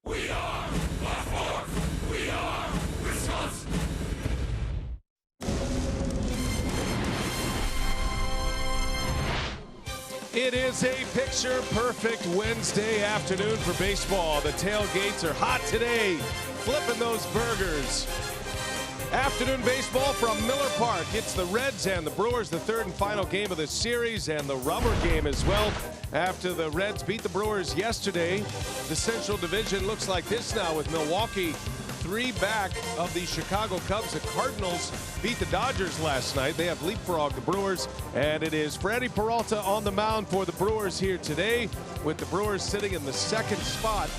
We are Black We are Wisconsin. It is a picture-perfect Wednesday afternoon for baseball. The tailgates are hot today, flipping those burgers. Afternoon baseball from Miller Park. It's the Reds and the Brewers, the third and final game of the series, and the rubber game as well. After the Reds beat the Brewers yesterday, the Central Division looks like this now, with Milwaukee 3 back of the Chicago Cubs. The Cardinals beat the Dodgers last night. They have leapfrogged the Brewers, and it is Freddy Peralta on the mound for the Brewers here today, with the Brewers sitting in the second spot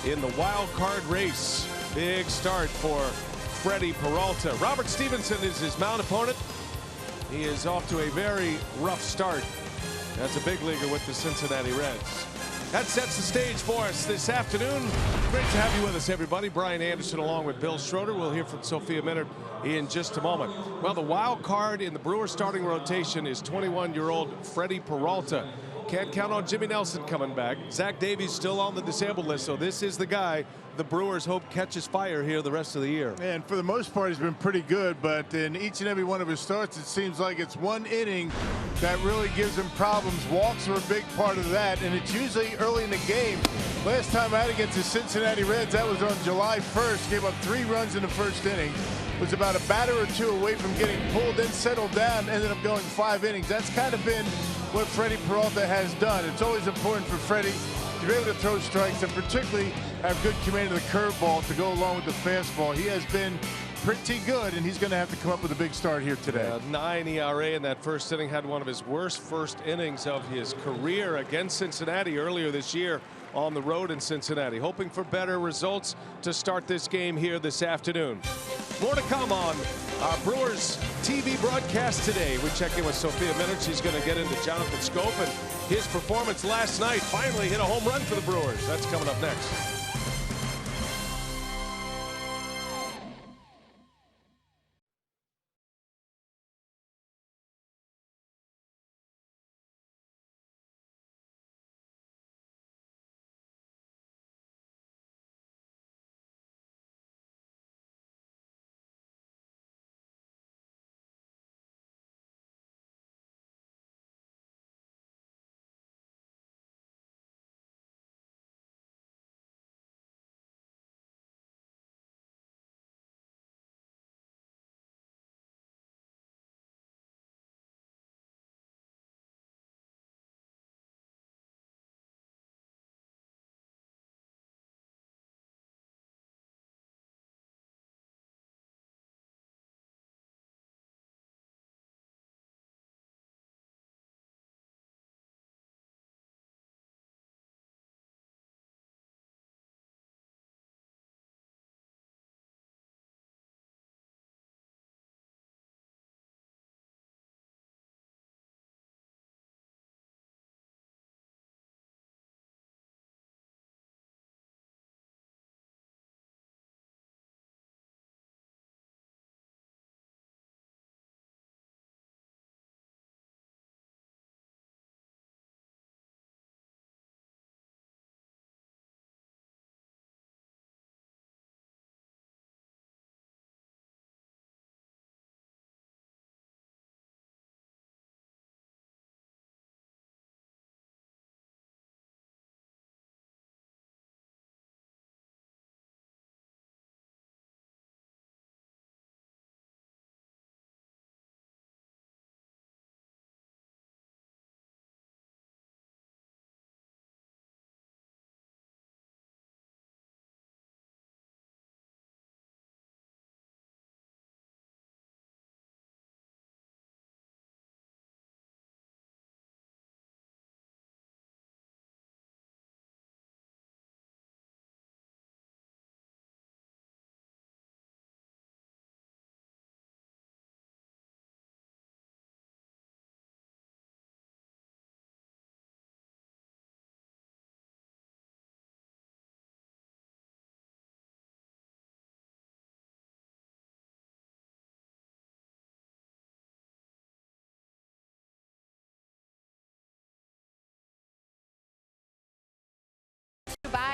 in the wild card race. Big start for Freddy Peralta. Robert Stevenson is his mound opponent. He is off to a very rough start as a big leaguer with the Cincinnati Reds. That sets the stage for us this afternoon. Great to have you with us, everybody. Brian Anderson along with Bill Schroeder. We'll hear from Sophia Minard in just a moment. Well, the wild card in the Brewers starting rotation is 21-year-old Freddy Peralta. Can't count on Jimmy Nelson coming back. Zach Davies still on the disabled list, so this is the guy the Brewers hope catches fire here the rest of the year. And for the most part, he's been pretty good, but in each and every one of his starts, it seems like it's one inning that really gives him problems. Walks are a big part of that, and it's usually early in the game. Last time out against the Cincinnati Reds, that was on July 1st. Gave up 3 runs in the first inning. Was about a batter or 2 away from getting pulled, then settled down, ended up going 5 innings. That's kind of been what Freddy Peralta has done. It's always important for Freddy to be able to throw strikes and particularly have good command of the curveball to go along with the fastball. He has been pretty good, and he's going to have to come up with a big start here today. 9 ERA in that first inning. Had one of his worst first innings of his career against Cincinnati earlier this year on the road in Cincinnati. Hoping for better results to start this game here this afternoon. More to come on our Brewers TV broadcast today. We check in with Sophia Minard. She's going to get into Jonathan Scope and his performance last night. Finally hit a home run for the Brewers. That's coming up next.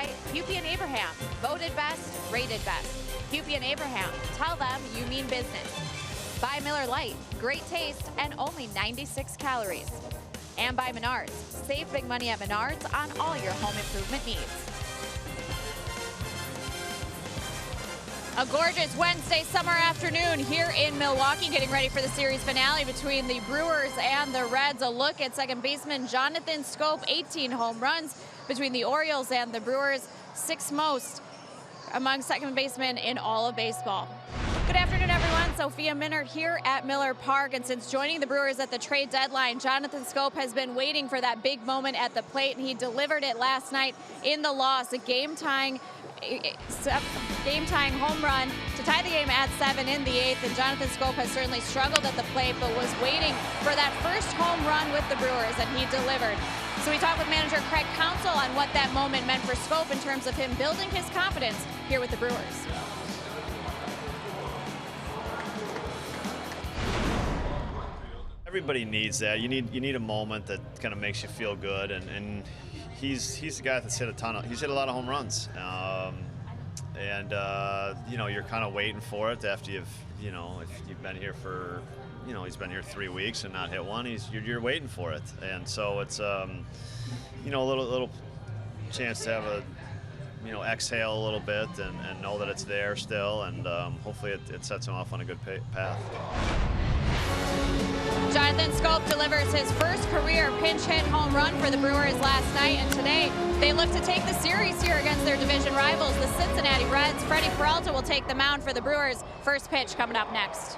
by Hupy and Abraham. Voted best, rated best. Hupy and Abraham, tell them you mean business. By Miller Lite, great taste and only 96 calories. And by Menards, save big money at Menards on all your home improvement needs. A gorgeous Wednesday summer afternoon here in Milwaukee, getting ready for the series finale between the Brewers and the Reds. A look at second baseman Jonathan Schoop, 18 home runs between the Orioles and the Brewers, 6th most among second basemen in all of baseball. Good afternoon, everyone. Sophia Minnaert here at Miller Park, and since joining the Brewers at the trade deadline, Jonathan Schoop has been waiting for that big moment at the plate, and he delivered it last night in the loss, a game-tying home run to tie the game at 7 in the 8th. And Jonathan Schoop has certainly struggled at the plate, but was waiting for that first home run with the Brewers, and he delivered. So we talked with manager Craig Counsell on what that moment meant for Schoop in terms of him building his confidence here with the Brewers. Everybody needs that. You need a moment that kind of makes you feel good, and he's the guy that's hit he's hit a lot of home runs, you know, you're kind of waiting for it after if you've been here for, he's been here 3 weeks and not hit one. You're waiting for it, and so it's a little chance to have a exhale a little bit and know that it's there still, and hopefully it sets him off on a good path. Jonathan Schoop delivers his first career pinch hit home run for the Brewers last night, and today they look to take the series here against their division rivals, the Cincinnati Reds. Freddy Peralta will take the mound for the Brewers. First pitch coming up next.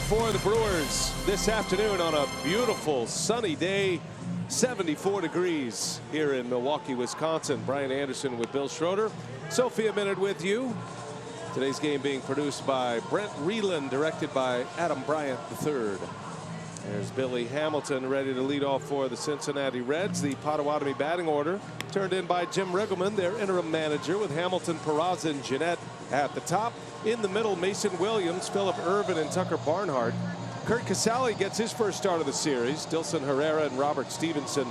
For the Brewers this afternoon on a beautiful sunny day, 74 degrees here in Milwaukee, Wisconsin. Brian Anderson with Bill Schroeder. Sophia Minnaert with you. Today's game being produced by Brent Reeland, directed by Adam Bryant III. There's Billy Hamilton ready to lead off for the Cincinnati Reds. The Potawatomi batting order turned in by Jim Riggleman, their interim manager, with Hamilton, Peraza, and Jeanette at the top. In the middle, Mason Williams, Phillip Ervin, and Tucker Barnhart. Kurt Casale gets his first start of the series. Dilson Herrera and Robert Stevenson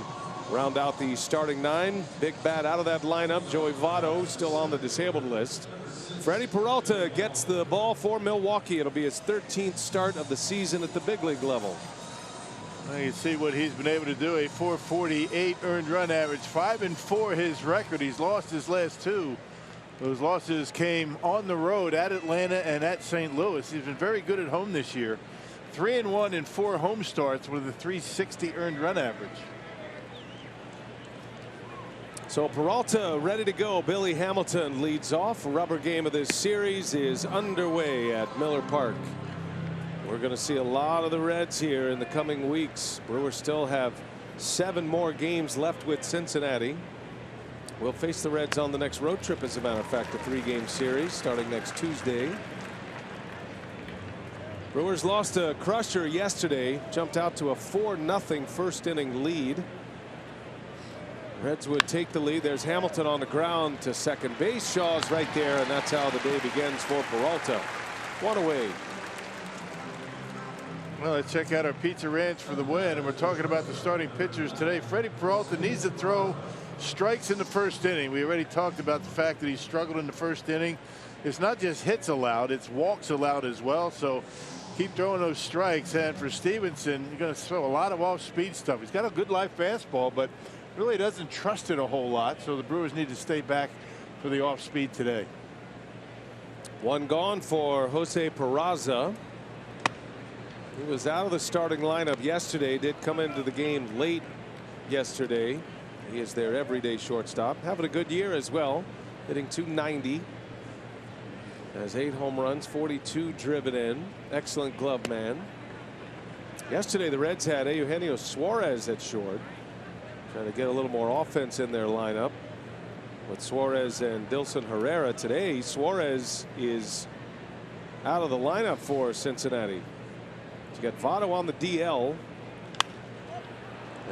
round out the starting 9. Big bat out of that lineup. Joey Votto still on the disabled list. Freddy Peralta gets the ball for Milwaukee. It'll be his 13th start of the season at the big league level. Well, you see what he's been able to do. A .448 earned run average, 5-4 his record. He's lost his last 2. Those losses came on the road at Atlanta and at St. Louis. He's been very good at home this year. 3-1 in 4 home starts with a .360 earned run average. So Peralta ready to go. Billy Hamilton leads off. Rubber game of this series is underway at Miller Park. We're going to see a lot of the Reds here in the coming weeks. Brewers still have 7 more games left with Cincinnati. We'll face the Reds on the next road trip, as a matter of fact, a 3-game series starting next Tuesday. Brewers lost a crusher yesterday, jumped out to a 4-0 first inning lead. Reds would take the lead. There's Hamilton on the ground to second base. Shaw's right there, and that's how the day begins for Peralta. 1 away. Well, let's check out our Pizza Ranch for the win, and we're talking about the starting pitchers today. Freddy Peralta needs to throw strikes in the first inning. We already talked about the fact that he struggled in the first inning. It's not just hits allowed, it's walks allowed as well. So keep throwing those strikes. And for Stevenson, you're going to throw a lot of off-speed stuff. He's got a good live fastball, but really doesn't trust it a whole lot. So the Brewers need to stay back for the off-speed today. 1 gone for Jose Peraza. He was out of the starting lineup yesterday, did come into the game late yesterday. He is their everyday shortstop, having a good year as well, hitting .290. Has 8 home runs, 42 driven in. Excellent glove man. Yesterday the Reds had Eugenio Suarez at short, trying to get a little more offense in their lineup with Suarez and Dilson Herrera. Today Suarez is out of the lineup for Cincinnati. You got Votto on the DL,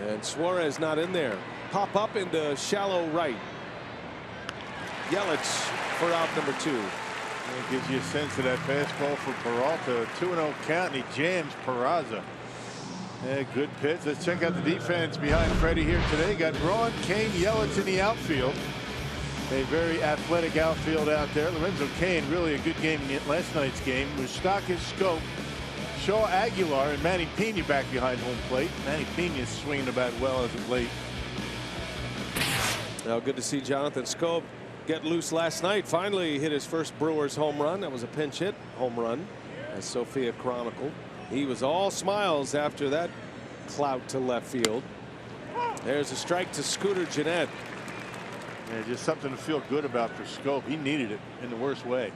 and Suarez not in there. Pop up into shallow right. Yelich for out number 2. It gives you a sense of that fastball for Peralta. 2-0 count, and he jams Peraza. Yeah, good pitch. Let's check out the defense behind Freddy here today. Got Braun, Kane, Yelich in the outfield. A very athletic outfield out there. Lorenzo Cain, really a good game in last night's game. Moustakas, Scope, Shaw, Aguilar, and Manny Pena back behind home plate. Manny Pena is swinging about well as of late. Now, good to see Jonathan Scope get loose last night. Finally hit his first Brewers home run. That was a pinch hit home run, as Sophia chronicled. He was all smiles after that clout to left field. There's a strike to Scooter Gennett. Yeah, just something to feel good about for Scope. He needed it in the worst way.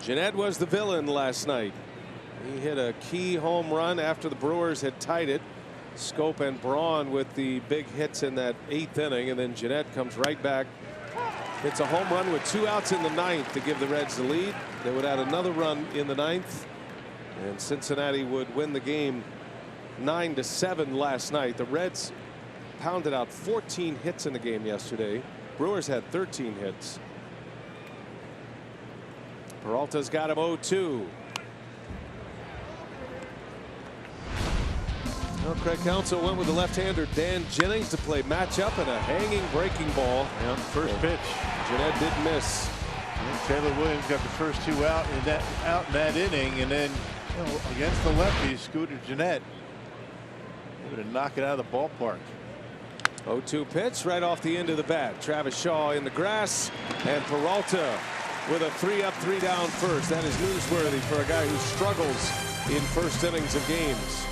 Gennett was the villain last night. He hit a key home run after the Brewers had tied it. Scope and Braun with the big hits in that 8th inning, and then Gennett comes right back. It's a home run with 2 outs in the 9th to give the Reds the lead. They would add another run in the 9th, and Cincinnati would win the game 9-7 last night. The Reds pounded out 14 hits in the game yesterday. Brewers had 13 hits. Peralta's got him 0-2. Well, Craig Counsell went with the left-hander Dan Jennings to play matchup, and a hanging breaking ball. Yeah, first pitch. Gennett did miss. And Taylor Williams got the first 2 out in that inning, and then against the lefty Scooter Gennett able to knock it out of the ballpark. 0-2 pitch right off the end of the bat. Travis Shaw in the grass, and Peralta with a 3-up 3-down first. That is newsworthy for a guy who struggles in first innings of games.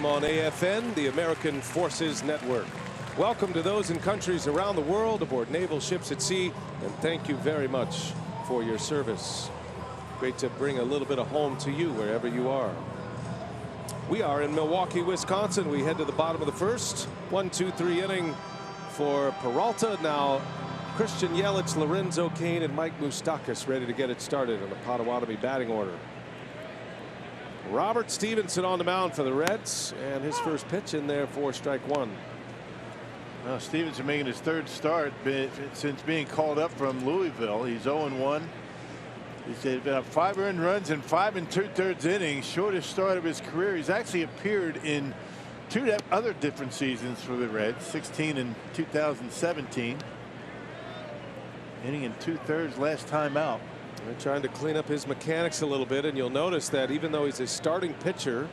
On AFN, the American Forces Network. Welcome to those in countries around the world aboard naval ships at sea, and thank you very much for your service. Great to bring a little bit of home to you wherever you are. We are in Milwaukee, Wisconsin. We head to the bottom of the first. 1-2-3 inning for Peralta. Now Christian Yelich, Lorenzo Cain, and Mike Moustakas ready to get it started on the Potawatomi batting order. Robert Stevenson on the mound for the Reds, and his first pitch in there for strike one. Well, Stevenson making his third start since being called up from Louisville. He's 0-1. He's got 5 earned runs in 5 2/3 innings, shortest start of his career. He's actually appeared in 2 other different seasons for the Reds, 16 and 2017. Inning in 2/3 last time out. They're trying to clean up his mechanics a little bit, and you'll notice that even though he's a starting pitcher,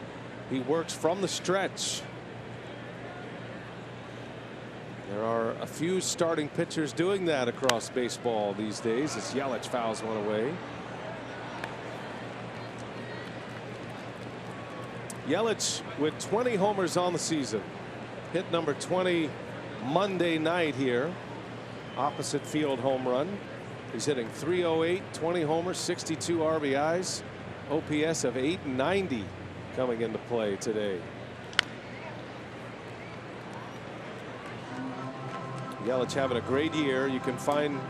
he works from the stretch. There are a few starting pitchers doing that across baseball these days as Yelich fouls one away. Yelich with 20 homers on the season. Hit number 20 Monday night here. Opposite field home run. He's hitting .308, 20 homers, 62 RBIs, OPS of .890 coming into play today. Yelich having a great year. You can find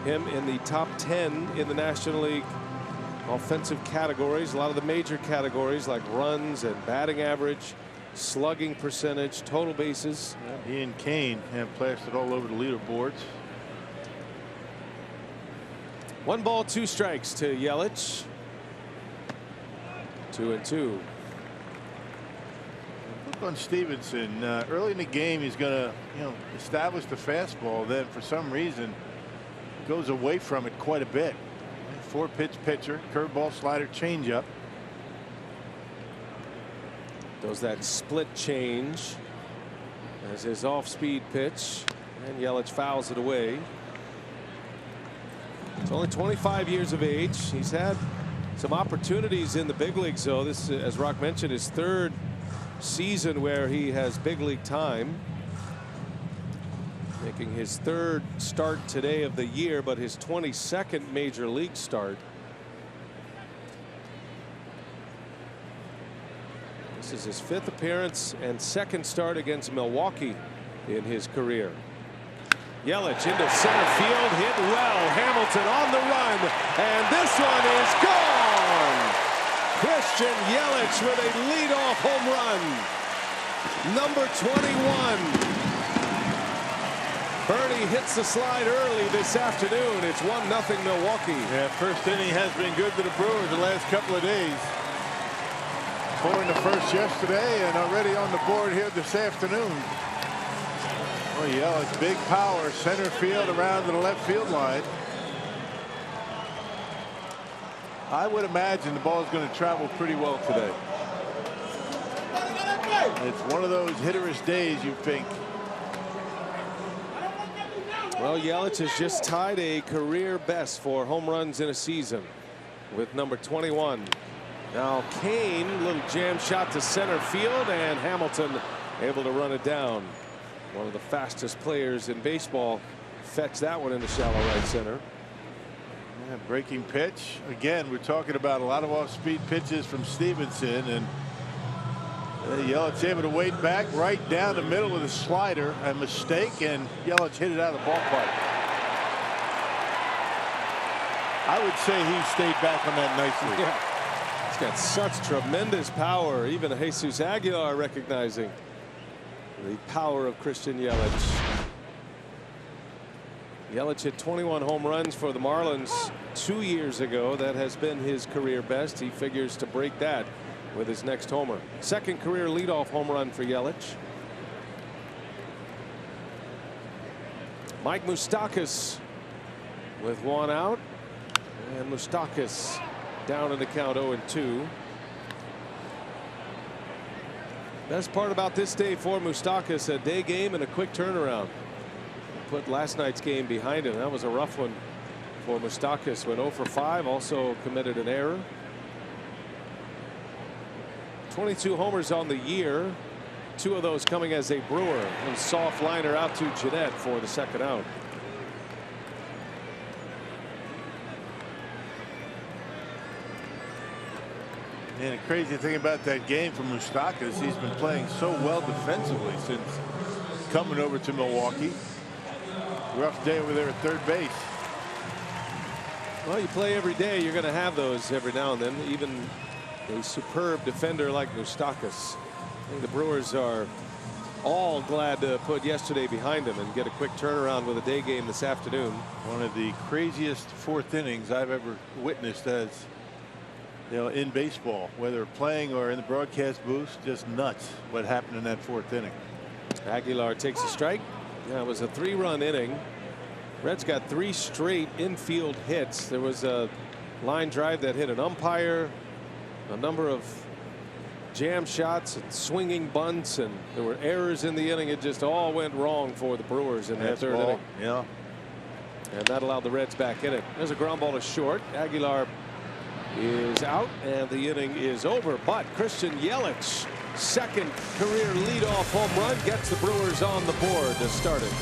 him in the top 10 in the National League offensive categories. A lot of the major categories like runs and batting average, slugging percentage, total bases. Yeah, he and Cain have plastered all over the leaderboards. 1 ball, 2 strikes to Yelich. 2-2. Look on Stevenson. Early in the game, he's going to, establish the fastball. Then, for some reason, goes away from it quite a bit. 4-pitch pitcher, curveball, slider, changeup. Does that split change as his off-speed pitch, and Yelich fouls it away. He's only 25 years of age. He's had some opportunities in the big leagues, though. This, as Rock mentioned, his 3rd season where he has big league time. Making his 3rd start today of the year, but his 22nd major league start. This is his 5th appearance and 2nd start against Milwaukee in his career. Yelich into center field, hit well. Hamilton on the run, and this one is gone. Christian Yelich with a leadoff home run. Number 21. Bernie hits the slide early this afternoon. It's 1-0 Milwaukee. Yeah, first inning has been good to the Brewers the last couple of days. 4 in the first yesterday and already on the board here this afternoon. Oh, Yelich, big power, center field around to the left field line. I would imagine the ball is going to travel pretty well today. It's one of those hitterist days, you think. Well, Yelich has just tied a career best for home runs in a season with number 21. Now Cain, little jam shot to center field, and Hamilton able to run it down. One of the fastest players in baseball fetched that one into shallow right center. Yeah, breaking pitch. Again, we're talking about a lot of off-speed pitches from Stevenson, and Yelich able to wait back right down the middle with a slider. A mistake, and Yelich hit it out of the ballpark. I would say he stayed back on that nicely. Yeah. He's got such tremendous power. Even Jesus Aguilar recognizing the power of Christian Yelich. Yelich hit 21 home runs for the Marlins 2 years ago. That has been his career best. He figures to break that with his next homer. 2nd career leadoff home run for Yelich. Mike Moustakas with 1 out, and Moustakas down in the count 0-2. Best part about this day for Moustakas, a day game and a quick turnaround. Put last night's game behind him. That was a rough one for Moustakas. Went 0 for 5, also committed an error. 22 homers on the year. 2 of those coming as a Brewer. And soft liner out to Jeanette for the second out. And the crazy thing about that game from Moustakas, he's been playing so well defensively since coming over to Milwaukee. Rough day over there at third base. Well, you play every day, you're going to have those every now and then. Even a superb defender like Moustakas. I think the Brewers are all glad to put yesterday behind them and get a quick turnaround with a day game this afternoon. One of the craziest 4th innings I've ever witnessed as, you know, in baseball, whether playing or in the broadcast booth. Just nuts what happened in that 4th inning. Aguilar takes a strike. Yeah, it was a 3-run inning. Reds got 3 straight infield hits. There was a line drive that hit an umpire, a number of jam shots and swinging bunts, and there were errors in the inning. It just all went wrong for the Brewers in that 3rd inning. Yeah. And that allowed the Reds back in it. There's a ground ball to short. Aguilar is out and the inning is over. But Christian Yelich, 2nd career leadoff home run, gets the Brewers on the board to start it.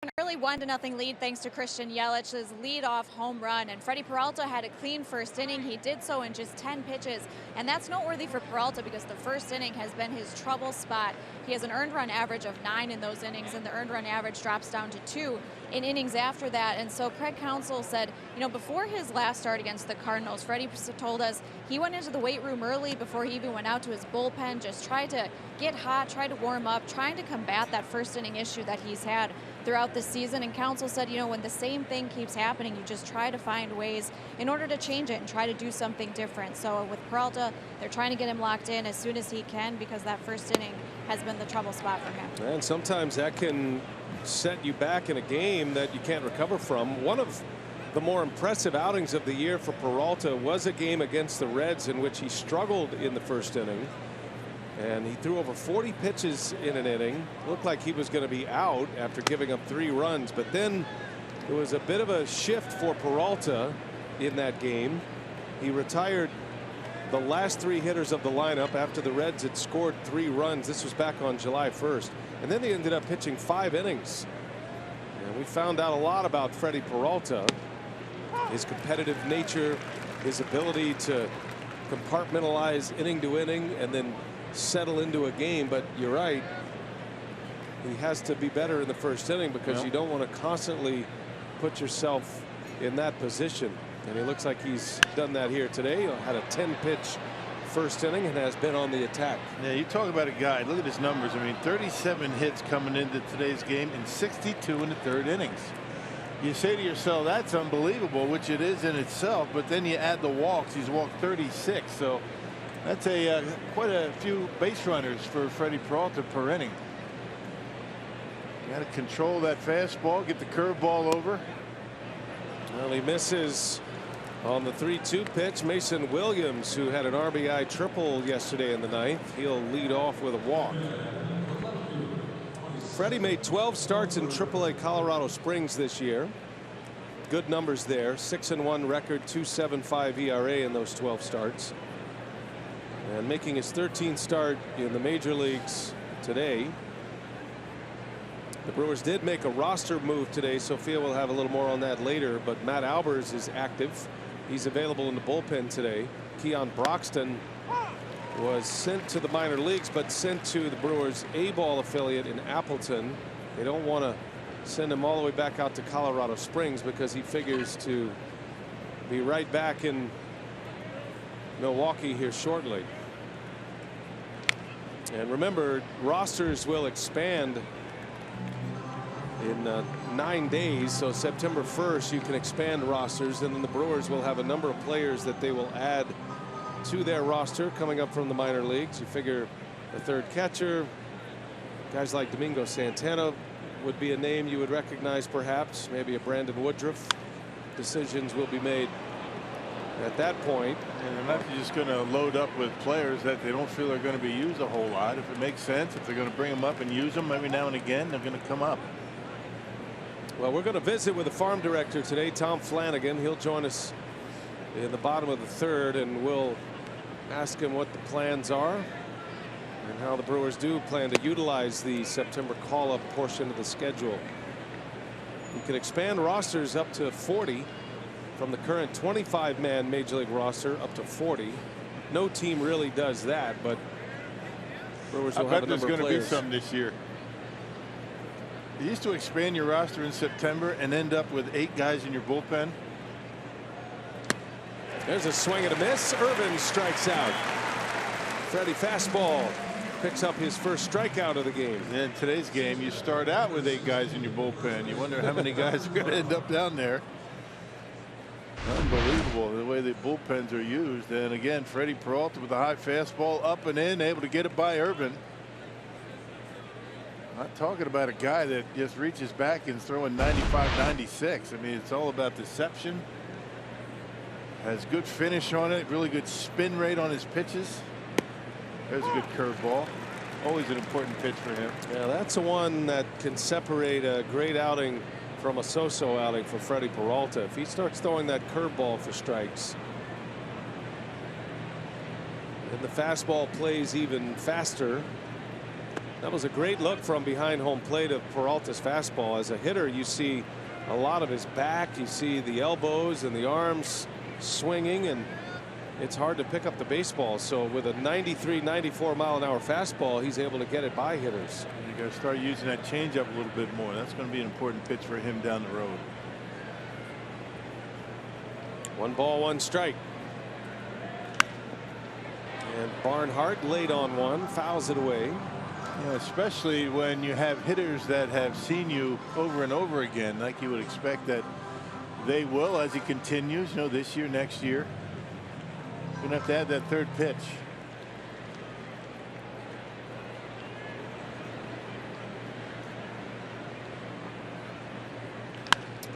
An early 1-0 lead thanks to Christian Yelich's leadoff home run, and Freddy Peralta had a clean first inning. He did so in just 10 pitches, and that's noteworthy for Peralta because the first inning has been his trouble spot. He has an earned run average of 9 in those innings, and the earned run average drops down to 2 in innings after that. And so Craig Counsell said, you know, before his last start against the Cardinals, Freddy told us he went into the weight room early before he even went out to his bullpen, just tried to get hot, tried to warm up, trying to combat that first inning issue that he's had throughout the season. And Counsell said, you know, when the same thing keeps happening, you just try to find ways in order to change it and try to do something different. So with Peralta, they're trying to get him locked in as soon as he can because that first inning has been the trouble spot for him. And sometimes that can set you back in a game that you can't recover from. One of the more impressive outings of the year for Peralta was a game against the Reds in which he struggled in the first inning. And he threw over 40 pitches in an inning. Looked like he was going to be out after giving up 3 runs. But then it was a bit of a shift for Peralta in that game. He retired the last 3 hitters of the lineup after the Reds had scored 3 runs. This was back on July 1st. And then they ended up pitching 5 innings. And we found out a lot about Freddy Peralta. His competitive nature, his ability to compartmentalize inning to inning and then settle into a game. But you're right, he has to be better in the first inning because you don't want to constantly put yourself in that position. And it looks like he's done that here today. Had a 10-pitch first inning and has been on the attack. Yeah, you talk about a guy. Look at his numbers. I mean, 37 hits coming into today's game and 62 in the 3rd innings. You say to yourself, that's unbelievable, which it is in itself, but then you add the walks. He's walked 36, so that's quite a few base runners for Freddy Peralta per inning. Got to control that fastball, get the curveball over. Well, he misses on the 3-2 pitch. Mason Williams, who had an RBI triple yesterday in the ninth, he'll lead off with a walk. Freddie made 12 starts in AAA Colorado Springs this year. Good numbers there. 6-1 record, 2.75 ERA in those 12 starts. And making his 13th start in the major leagues today. The Brewers did make a roster move today. Sophia will have a little more on that later, but Matt Albers is active. He's available in the bullpen today. Keon Broxton was sent to the minor leagues, but sent to the Brewers A-ball affiliate in Appleton. They don't want to send him all the way back out to Colorado Springs because he figures to be right back in Milwaukee here shortly. And remember, rosters will expand in 9 days. So September 1st, you can expand rosters, and then the Brewers will have a number of players that they will add to their roster coming up from the minor leagues. You figure a third catcher, guys like Domingo Santana would be a name you would recognize, perhaps maybe a Brandon Woodruff. Decisions will be made at that point. And they're not just going to load up with players that they don't feel are going to be used a whole lot. If it makes sense, if they're going to bring them up and use them every now and again, they're going to come up. Well, we're going to visit with the farm director today, Tom Flanagan. He'll join us in the bottom of the third, and we'll ask him what the plans are and how the Brewers do plan to utilize the September call-up portion of the schedule. You can expand rosters up to 40 from the current 25-man major league roster up to 40. No team really does that, but Brewers will have a number of players. I bet there's going to be some this year. You used to expand your roster in September and end up with 8 guys in your bullpen. There's a swing and a miss. Irvin strikes out. Freddie fastball picks up his first strikeout of the game. In today's game, you start out with 8 guys in your bullpen. You wonder how many guys are going to end up down there. Unbelievable the way the bullpens are used. And again, Freddy Peralta with a high fastball up and in, able to get it by Irvin. Not talking about a guy that just reaches back and throwing 95, 96. I mean, it's all about deception. Has good finish on it, really good spin rate on his pitches. There's a good curveball. Always an important pitch for him. Yeah, that's the one that can separate a great outing from a so-so outing for Freddy Peralta. If he starts throwing that curveball for strikes, and the fastball plays even faster. That was a great look from behind home plate of Peralta's fastball. As a hitter, you see a lot of his back. You see the elbows and the arms swinging, and it's hard to pick up the baseball. So with a 93, 94 mile-an-hour fastball, he's able to get it by hitters. You got to start using that changeup a little bit more. That's going to be an important pitch for him down the road. 1 ball, 1 strike. And Barnhart late on one, fouls it away. Yeah, especially when you have hitters that have seen you over and over again, like you would expect that they will as he continues, you know, this year, next year. Gonna have to add that third pitch.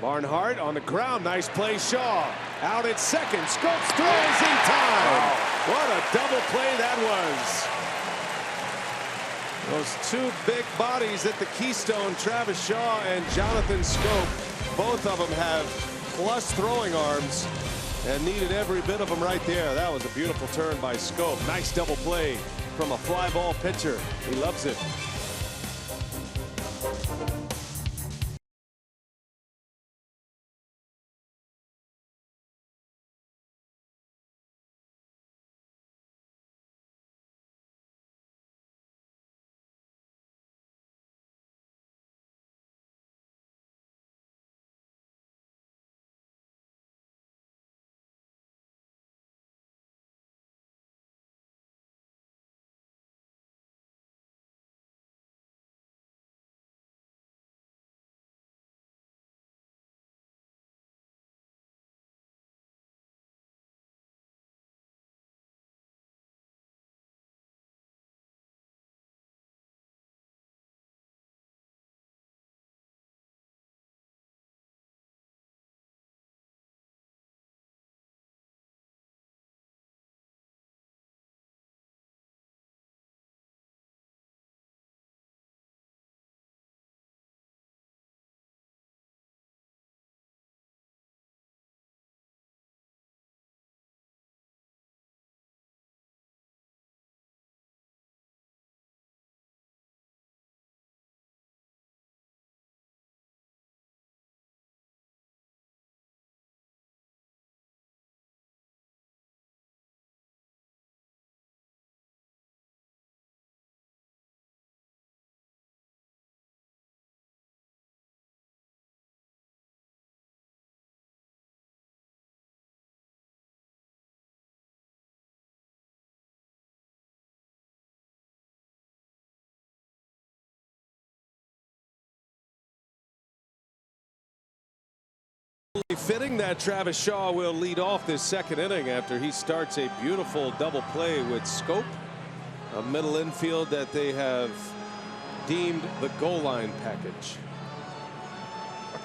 Barnhart on the ground. Nice play. Shaw out at second. Scopes throws in time. What a double play that was. Those 2 big bodies at the Keystone, Travis Shaw and Jonathan Schoop. Both of them have plus throwing arms and needed every bit of them right there. That was a beautiful turn by Schoop. Nice double play from a fly ball pitcher. He loves it. Fitting that Travis Shaw will lead off this second inning after he starts a beautiful double play with Scope, a middle infield that they have deemed the goal line package.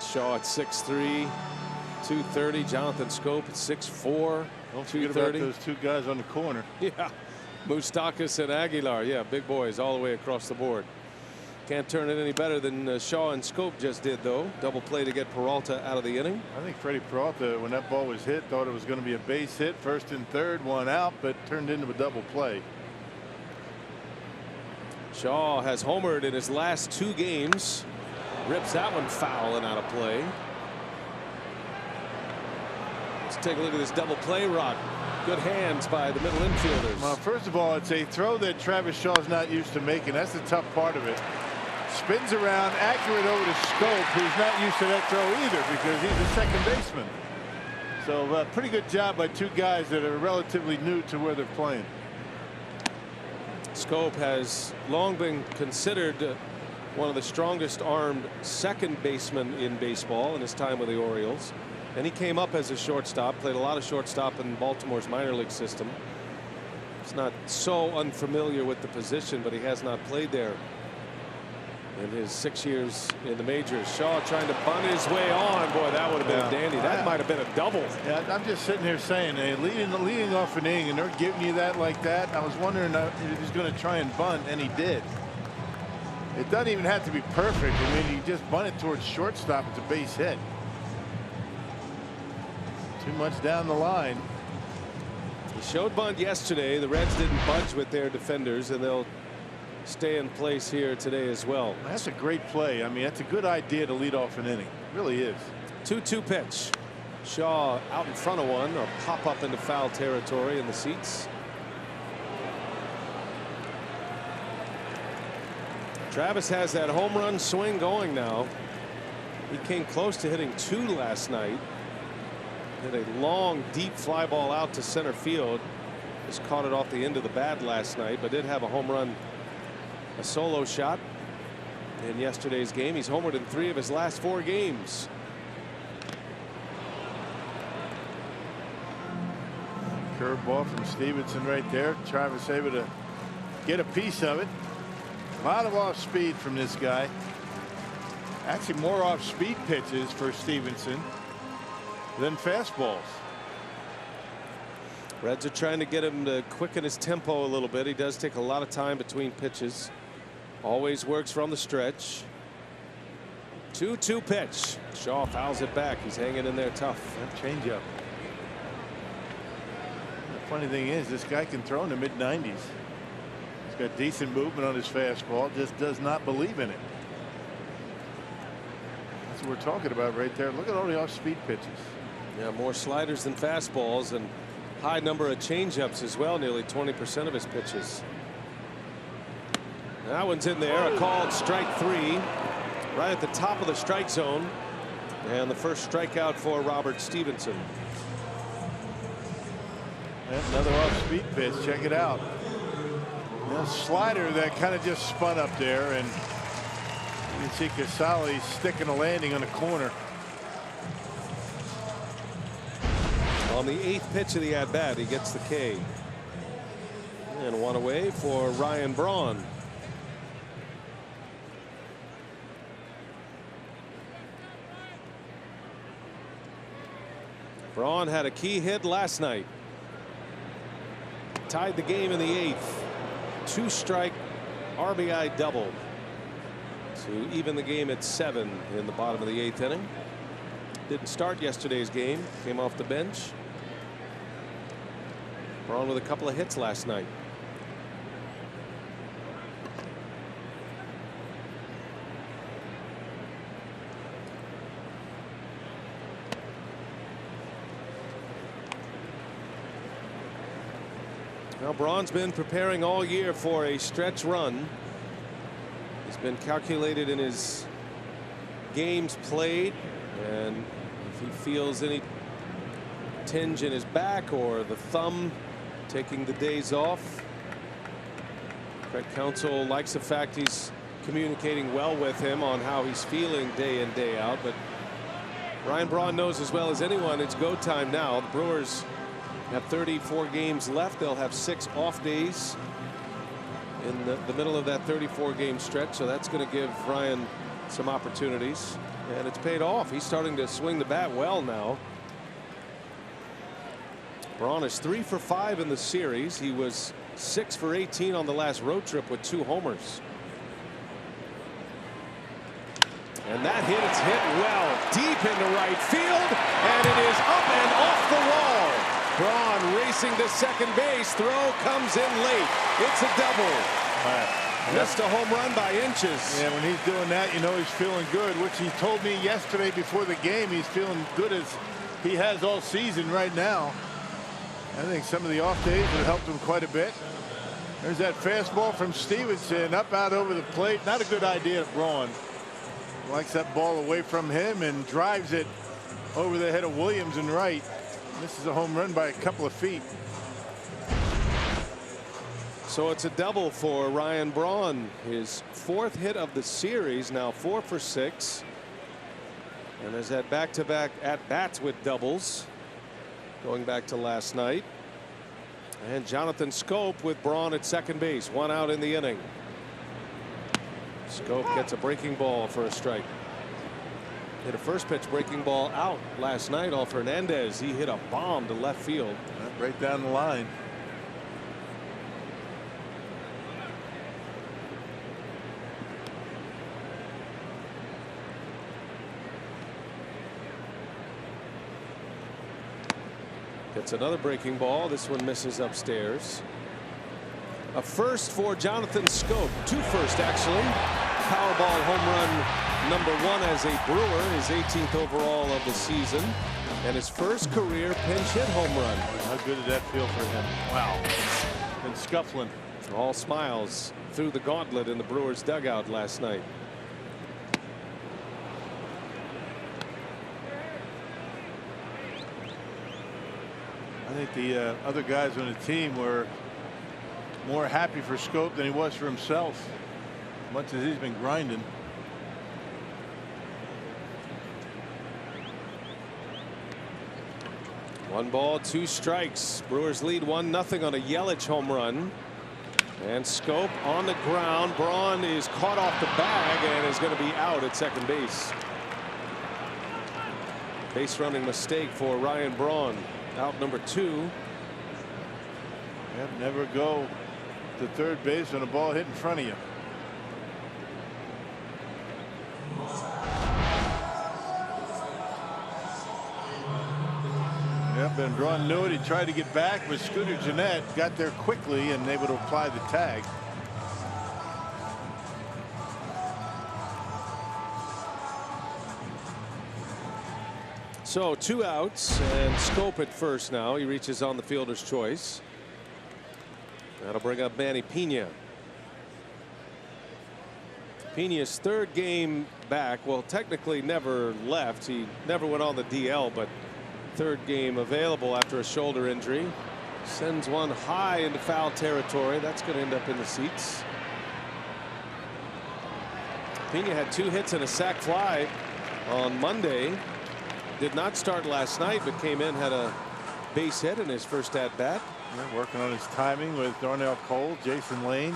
Shaw at 6'3", 230. Jonathan Scope at 6'4", Don't forget about those two guys on the corner. Yeah, Moustakas and Aguilar. Yeah, big boys all the way across the board. Can't turn it any better than Shaw and Scope just did, though. Double play to get Peralta out of the inning. I think Freddy Peralta, when that ball was hit, thought it was going to be a base hit, first and third, one out, but turned into a double play. Shaw has homered in his last 2 games. Rips that one foul and out of play. Let's take a look at this double play, Rod. Good hands by the middle infielders. Well, first of all, it's a throw that Travis Shaw's not used to making. That's the tough part of it. Spins around, accurate over to Scope, who's not used to that throw either because he's a second baseman. So pretty good job by two guys that are relatively new to where they're playing. Scope has long been considered one of the strongest armed second basemen in baseball in his time with the Orioles. And he came up as a shortstop, played a lot of shortstop in Baltimore's minor league system. He's not so unfamiliar with the position, but he has not played there in his 6 years in the majors. Shaw trying to bunt his way on. Boy, that would have been a dandy. That might have been a double. Yeah, I'm just sitting here saying, hey, leading off an inning, and they're giving you that like that. I was wondering if he's going to try and bunt, and he did. It doesn't even have to be perfect. I mean, he just bunted towards shortstop. It's a base hit. Too much down the line. He showed bunt yesterday. The Reds didn't budge with their defenders, and they'll stay in place here today as well. That's a great play. I mean, that's a good idea to lead off an inning. It really is. 2-2 pitch. Shaw out in front of one, or pop up into foul territory in the seats. Travis has that home run swing going now. He came close to hitting 2 last night. Hit a long, deep fly ball out to center field. Just caught it off the end of the bat last night, but did have a home run, a solo shot in yesterday's game. He's homered in 3 of his last 4 games. Curveball from Stevenson right there. Travis able to get a piece of it. A lot of off speed from this guy. Actually, more off speed pitches for Stevenson than fastballs. Reds are trying to get him to quicken his tempo a little bit. He does take a lot of time between pitches. Always works from the stretch. 2-2 pitch. Shaw fouls it back. He's hanging in there tough. That changeup. The funny thing is, this guy can throw in the mid-90s. He's got decent movement on his fastball. Just does not believe in it. That's what we're talking about right there. Look at all the off-speed pitches. Yeah, more sliders than fastballs, and high number of changeups as well. Nearly 20% of his pitches. That one's in there. A called strike 3, right at the top of the strike zone, and the first strikeout for Robert Stevenson. And another off-speed pitch. Check it out. A slider that kind of just spun up there, and you can see Casale sticking a landing on the corner. On the 8th pitch of the at-bat, he gets the K. And one away for Ryan Braun. Braun had a key hit last night. Tied the game in the 8th. 2-strike RBI double to even the game at 7 in the bottom of the 8th inning. Didn't start yesterday's game. Came off the bench. Braun with a couple of hits last night. Now Braun's been preparing all year for a stretch run. He's been calculated in his games played, and if he feels any tinge in his back or the thumb, taking the days off. Craig Counsell likes the fact he's communicating well with him on how he's feeling day in, day out, but Ryan Braun knows as well as anyone it's go time now. The Brewers have 34 games left. They'll have 6 off days in the middle of that 34 game stretch, so that's going to give Ryan some opportunities, and it's paid off. He's starting to swing the bat well now. Braun is 3 for 5 in the series. He was 6 for 18 on the last road trip with 2 homers. And that hit, it's hit well deep into right field, and it is up and off the wall. Braun racing to second base. Throw comes in late. It's a double. Missed a home run by inches. Yeah, when he's doing that, you know he's feeling good, which he told me yesterday before the game. He's feeling good as he has all season right now. I think some of the off days have helped him quite a bit. There's that fastball from Stevenson, up out over the plate. Not a good idea of Braun. Likes that ball away from him and drives it over the head of Williams and right. This is a home run by a couple of feet. So it's a double for Ryan Braun, his 4th hit of the series, now 4 for 6. And has had back-to-back at-bats with doubles going back to last night. And Jonathan Schoop with Braun at second base, 1 out in the inning. Schoop gets a breaking ball for a strike. Hit a first pitch breaking ball out last night off Hernandez. He hit a bomb to left field. Right down the line. Gets another breaking ball. This one misses upstairs. A first for Jonathan Schoop. 2 firsts actually. Powerball home run number 1 as a Brewer, his 18th overall of the season, and his first career pinch hit home run. How good did that feel for him? Wow. Been scuffling. All smiles through the gauntlet in the Brewers dugout last night. I think the other guys on the team were more happy for Schoop than he was for himself, much as he's been grinding. One ball, 2 strikes. Brewers lead 1-0 on a Yelich home run. And Schoop on the ground. Braun is caught off the bag and is going to be out at second base. Base running mistake for Ryan Braun. Out number 2. Yep, never go to third base when a ball hit in front of you. Yep, and Braun knew it. He tried to get back, but Scooter Gennett got there quickly and able to apply the tag. So 2 outs and Schoop at first now. He reaches on the fielder's choice. That'll bring up Manny Pena. Pena's 3rd game back. Well, technically never left. He never went on the DL, but 3rd game available after a shoulder injury. Sends one high into foul territory. That's going to end up in the seats. Pena had 2 hits and a sac fly on Monday. Did not start last night, but came in, had a base hit in his first at bat. Yeah, working on his timing with Darnell Cole, Jason Lane.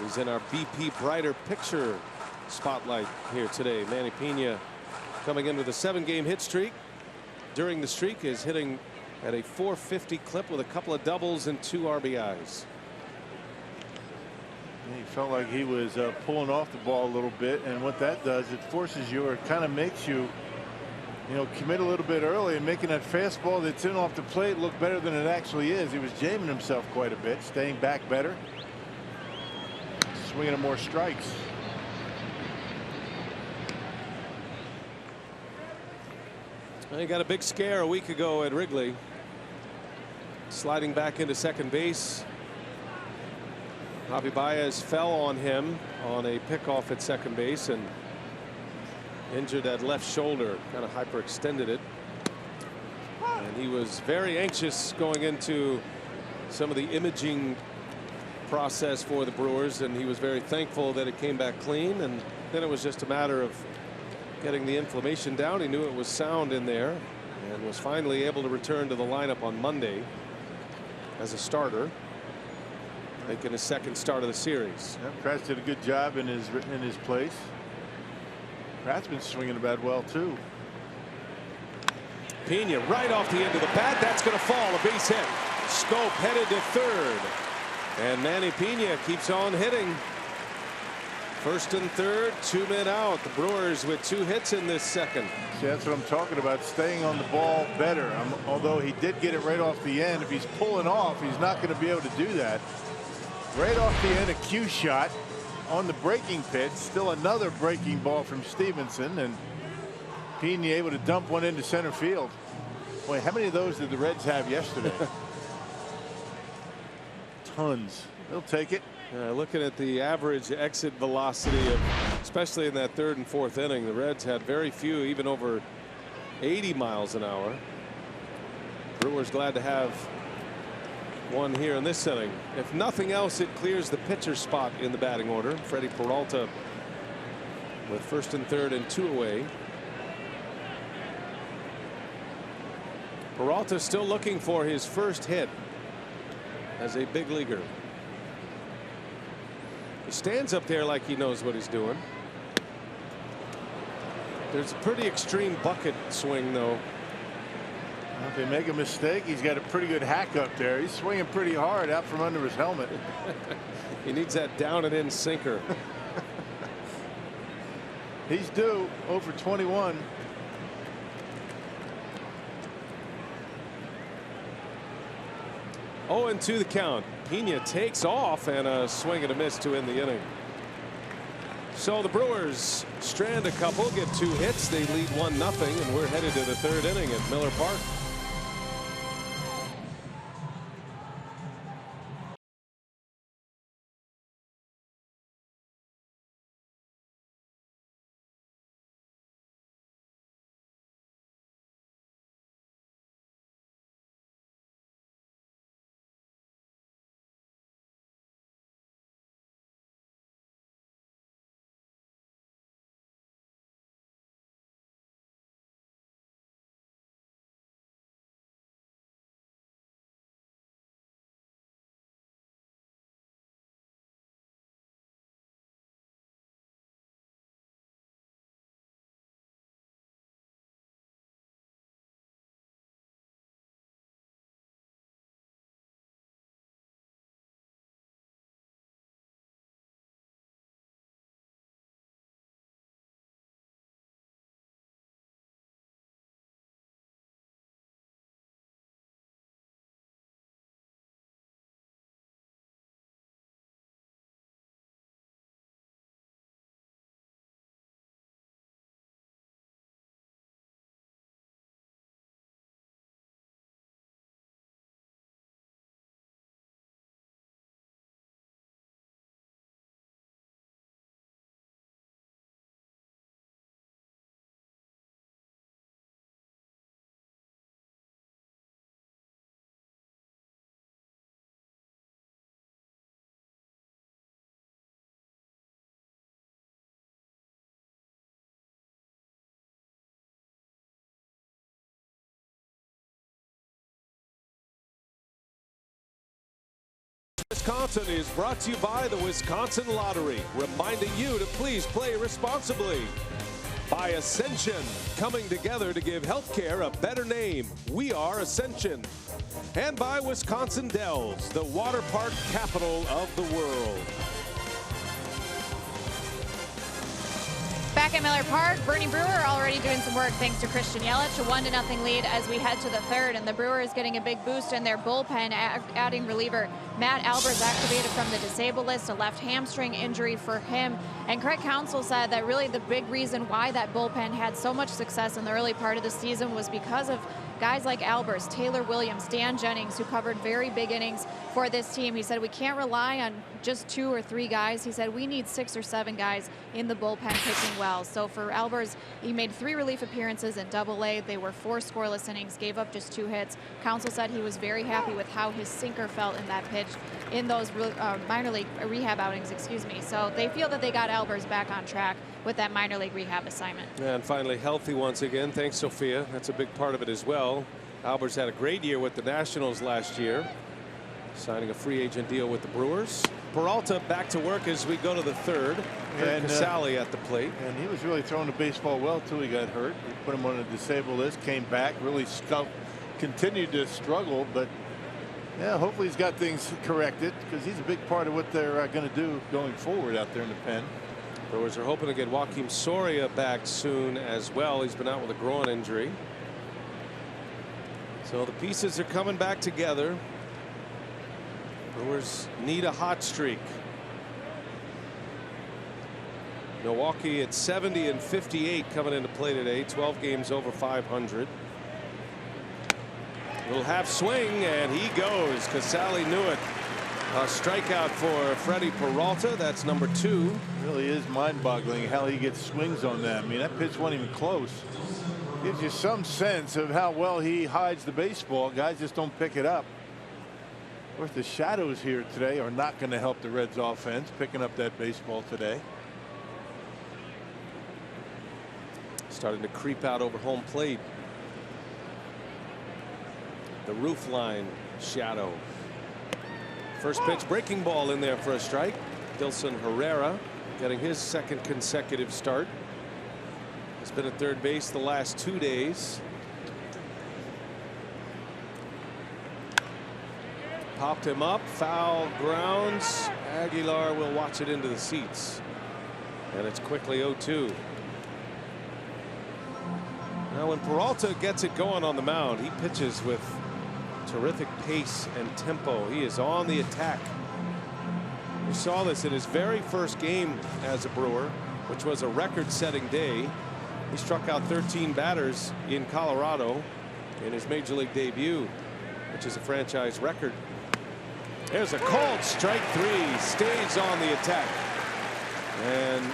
He's in our BP Brighter Picture spotlight here today. Manny Pena coming in with a 7-game hit streak. During the streak is hitting at a .450 clip with a couple of doubles and 2 RBIs. He felt like he was pulling off the ball a little bit, and what that does, it forces you, or kind of makes you, commit a little bit early and making that fastball that's in off the plate look better than it actually is. He was jamming himself quite a bit, staying back better, swinging at more strikes. He got a big scare a week ago at Wrigley. Sliding back into second base. Javi Baez fell on him on a pickoff at second base and injured that left shoulder, kind of hyperextended it. And he was very anxious going into some of the imaging process for the Brewers, and he was very thankful that it came back clean. And then it was just a matter of getting the inflammation down. He knew it was sound in there and was finally able to return to the lineup on Monday as a starter, making his second start of the series. Yeah, Pratt's did a good job in his place. Pratt's been swinging the bat well too. Pena right off the end of the bat. That's going to fall. A base hit. Schoop headed to third. And Manny Pena keeps on hitting. First and third, 2 men out. The Brewers with 2 hits in this second. See, that's what I'm talking about, staying on the ball better. Although he did get it right off the end, if he's pulling off, he's not going to be able to do that. Right off the end, a cue shot on the breaking pitch. Still another breaking ball from Stevenson, and Pena able to dump one into center field. Boy, how many of those did the Reds have yesterday? Tons. They'll take it. Looking at the average exit velocity of, especially in that third and fourth inning, the Reds had very few, even over 80 miles an hour. Brewers glad to have one here in this inning. If nothing else, it clears the pitcher spot in the batting order. Freddy Peralta with first and third and 2 away. Peralta still looking for his first hit as a big leaguer. He stands up there like he knows what he's doing. There's a pretty extreme bucket swing, though. If they make a mistake, he's got a pretty good hack up there. He's swinging pretty hard out from under his helmet. He needs that down and in sinker. He's due over 21. Oh, and 2 the count. Pena takes off, and a swing and a miss to end the inning. So the Brewers strand a couple, get 2 hits. They lead 1-0, and we're headed to the 3rd inning at Miller Park. Wisconsin is brought to you by the Wisconsin Lottery, reminding you to please play responsibly. By Ascension, coming together to give healthcare a better name. We are Ascension. And by Wisconsin Dells, the water park capital of the world. Back at Miller Park, Bernie Brewer already doing some work thanks to Christian Yelich. A 1-0 lead as we head to the 3rd, and the Brewers getting a big boost in their bullpen, adding reliever Matt Albers activated from the disabled list, a left hamstring injury for him. And Craig Counsell said that really the big reason why that bullpen had so much success in the early part of the season was because of guys like Albers, Taylor Williams, Dan Jennings, who covered very big innings for this team. He said we can't rely on just 2 or 3 guys. He said we need 6 or 7 guys in the bullpen pitching well. So for Albers, he made 3 relief appearances in Double-A. They were 4 scoreless innings, gave up just 2 hits. Counsell said he was very happy with how his sinker felt in that pitch in those minor league rehab outings, excuse me. So they feel that they got Albers back on track with that minor league rehab assignment. And finally healthy once again. Thanks, Sophia. That's a big part of it as well. Albert's had a great year with the Nationals last year, signing a free agent deal with the Brewers. Peralta back to work as we go to the third. And Casale at the plate. And he was really throwing the baseball well till he got hurt. We put him on a disabled list, came back, really continued to struggle, but yeah, hopefully he's got things corrected, because he's a big part of what they're going to do going forward out there in the pen. Brewers are hoping to get Joakim Soria back soon as well. He's been out with a groin injury. So the pieces are coming back together. Brewers need a hot streak. Milwaukee at 70 and 58 coming into play today. 12 games over 500. Little half swing, and he goes. Casale knew it. A strikeout for Freddy Peralta. That's number 2. It really is mind-boggling how he gets swings on that. I mean, that pitch wasn't even close. Gives you some sense of how well he hides the baseball. Guys just don't pick it up. Of course, the shadows here today are not going to help the Reds offense picking up that baseball today. Starting to creep out over home plate. The roof line shadow. First pitch, breaking ball in there for a strike. Dilson Herrera getting his second consecutive start. He's been at third base the last 2 days. Popped him up, foul grounds. Aguilar will watch it into the seats. And it's quickly 0-2. Now when Peralta gets it going on the mound, he pitches with terrific pace and tempo. He is on the attack. We saw this in his very first game as a Brewer, which was a record-setting day. He struck out 13 batters in Colorado in his major league debut, which is a franchise record. There's a called strike 3. Stays on the attack. And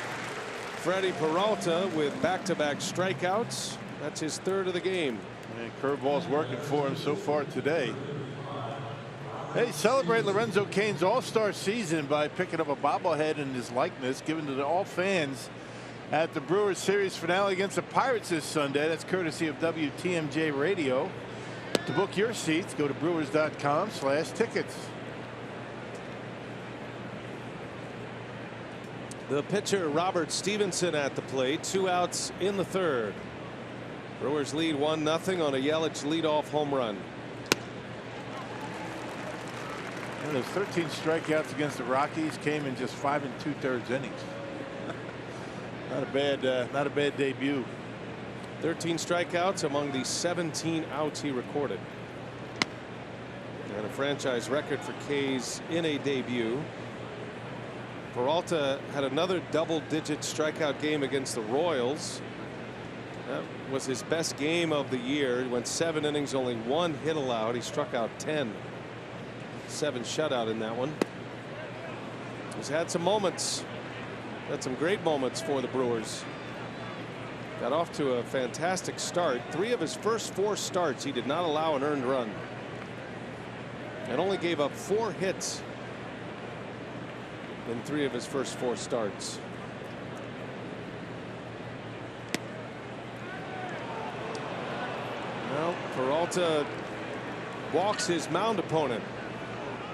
Freddy Peralta with back-to-back strikeouts. That's his third of the game. And curveball's working for him so far today. Hey, celebrate Lorenzo Cain's all-star season by picking up a bobblehead in his likeness given to all fans at the Brewers series finale against the Pirates this Sunday. That's courtesy of WTMJ Radio. To book your seats, go to brewers.com/tickets. The pitcher Robert Stevenson at the plate. 2 outs in the third. Brewers lead 1-0 on a Yelich leadoff home run. And those 13 strikeouts against the Rockies came in just 5 2/3 innings. Not a bad debut. 13 strikeouts among the 17 outs he recorded. And a franchise record for K's in a debut. Peralta had another double-digit strikeout game against the Royals. That was his best game of the year. He went 7 innings, only 1 hit allowed. He struck out 10. 7 shutout in that one. He's had some moments. Had some great moments for the Brewers. Got off to a fantastic start. 3 of his first 4 starts he did not allow an earned run. And only gave up 4 hits in 3 of his first 4 starts. Well, Peralta walks his mound opponent.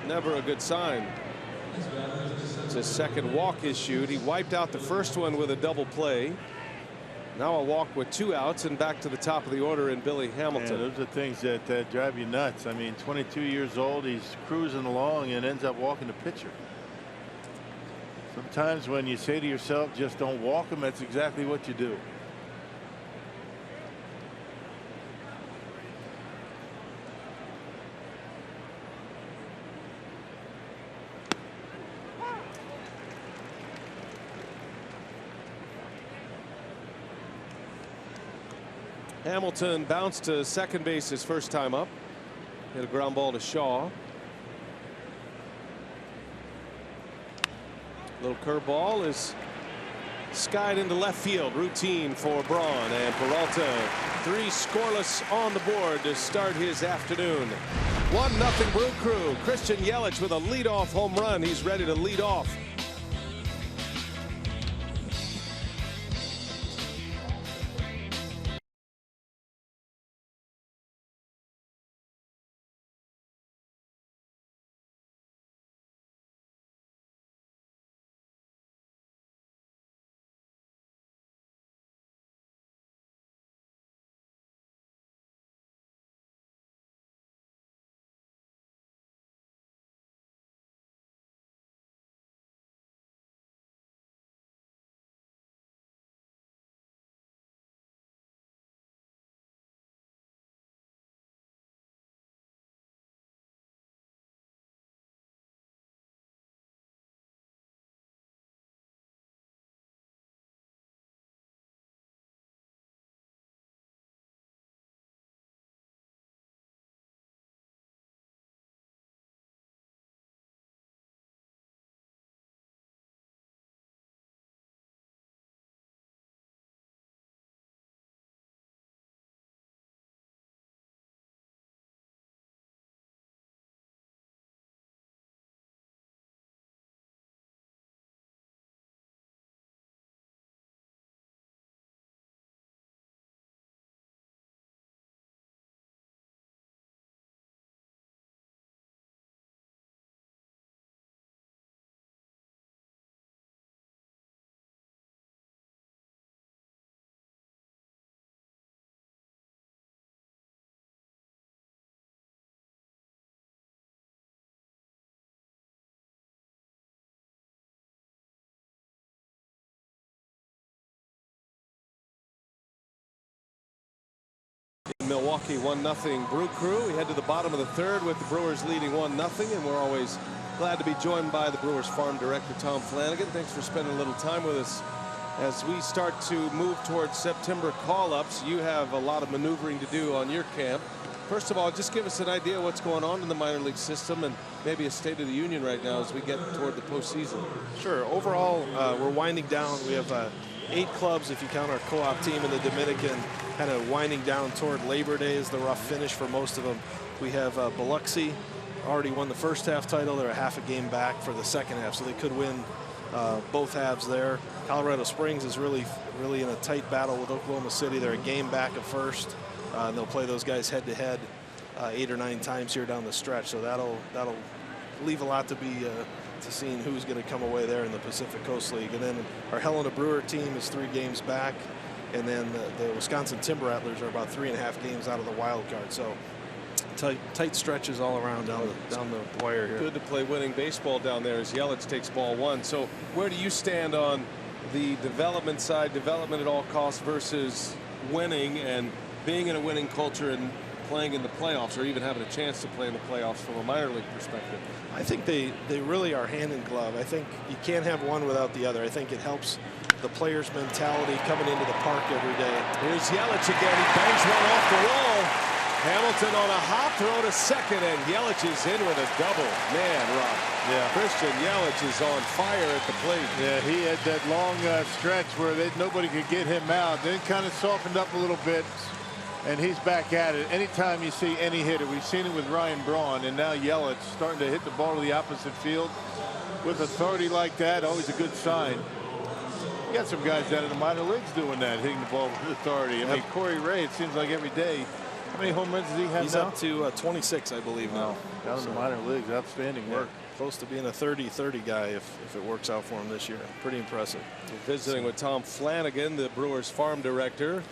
Never a good sign. It's his second walk issued. He wiped out the first one with a double play. Now a walk with 2 outs and back to the top of the order in Billy Hamilton. Yeah, those are things that drive you nuts. I mean, 22 years old, he's cruising along and ends up walking the pitcher. Sometimes when you say to yourself, just don't walk him, that's exactly what you do. Hamilton bounced to second base his first time up. Hit a ground ball to Shaw. Little curveball is skied into left field. Routine for Braun, and Peralta 3 scoreless on the board to start his afternoon. 1-0 Brew Crew. Christian Yelich with a leadoff home run. He's ready to lead off. Milwaukee 1-0 Brew Crew. We head to the bottom of the third with the Brewers leading 1-0, and we're always glad to be joined by the Brewers farm director, Tom Flanagan. Thanks for spending a little time with us. As we start to move towards September call-ups, you have a lot of maneuvering to do on your camp. First of all, just give us an idea of what's going on in the minor league system and maybe a state of the union right now as we get toward the postseason. Sure. Overall, we're winding down. We have 8 clubs, if you count our co-op team in the Dominican, kind of winding down toward Labor Day is the rough finish for most of them. We have Biloxi already won the first half title. They're a half a game back for the second half, so they could win both halves there. Colorado Springs is really in a tight battle with Oklahoma City. They're a game back at first. And they'll play those guys head to head 8 or 9 times here down the stretch. So that'll leave a lot to be to seeing who's going to come away there in the Pacific Coast League. And then our Helena Brewer team is 3 games back. And then the Wisconsin Timber Rattlers are about 3.5 games out of the wild card. So tight stretches all around down the wire here. Good to play winning baseball down there as Yelich takes ball 1. So where do you stand on the development side, development at all costs versus winning and being in a winning culture and playing in the playoffs, or even having a chance to play in the playoffs from a minor league perspective? I think they really are hand in glove. I think you can't have one without the other. I think it helps the players' mentality coming into the park every day. Here's Yelich again. He bangs one off the wall. Hamilton on a hop throw to second, and Yelich is in with a double. Man, Rob. Yeah. Christian Yelich is on fire at the plate. Yeah, he had that long stretch where nobody could get him out. Then kind of softened up a little bit. And he's back at it. Anytime you see any hitter, we've seen it with Ryan Braun, and now Yelich starting to hit the ball to the opposite field with authority like that, always a good sign. You got some guys out in the minor leagues doing that, hitting the ball with authority. I mean, Corey Ray, it seems like every day. How many home runs does he have He's now? up to 26, I believe, now. Down in the minor leagues, outstanding work. Close to being a 30-30 guy if it works out for him this year. Pretty impressive. We're visiting with Tom Flanagan, the Brewers farm director,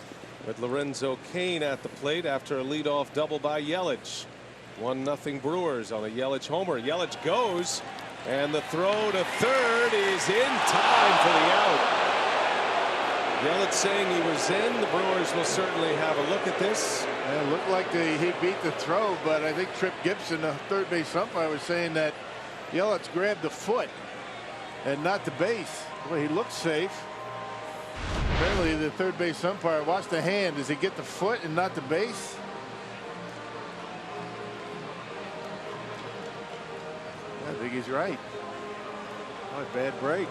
with Lorenzo Cain at the plate after a leadoff double by Yelich. 1-0 Brewers on a Yelich homer. Yelich goes, and the throw to third is in time for the out. Yelich saying he was in. The Brewers will certainly have a look at this. And it looked like he beat the throw, but I think Trip Gibson, the third base umpire, was saying that Yelich grabbed the foot and not the base. Well, he looked safe. Apparently, the third base umpire watched the hand. Does he get the foot and not the base? I think he's right. Oh, bad break.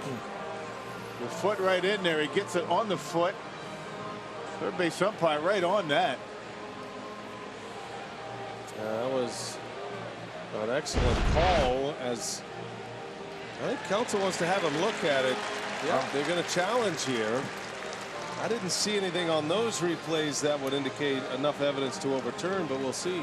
The foot right in there. He gets it on the foot. Third base umpire right on that. That was an excellent call, as I think counsel wants to have him look at it. Yeah, they're going to challenge here. I didn't see anything on those replays that would indicate enough evidence to overturn, but we'll see.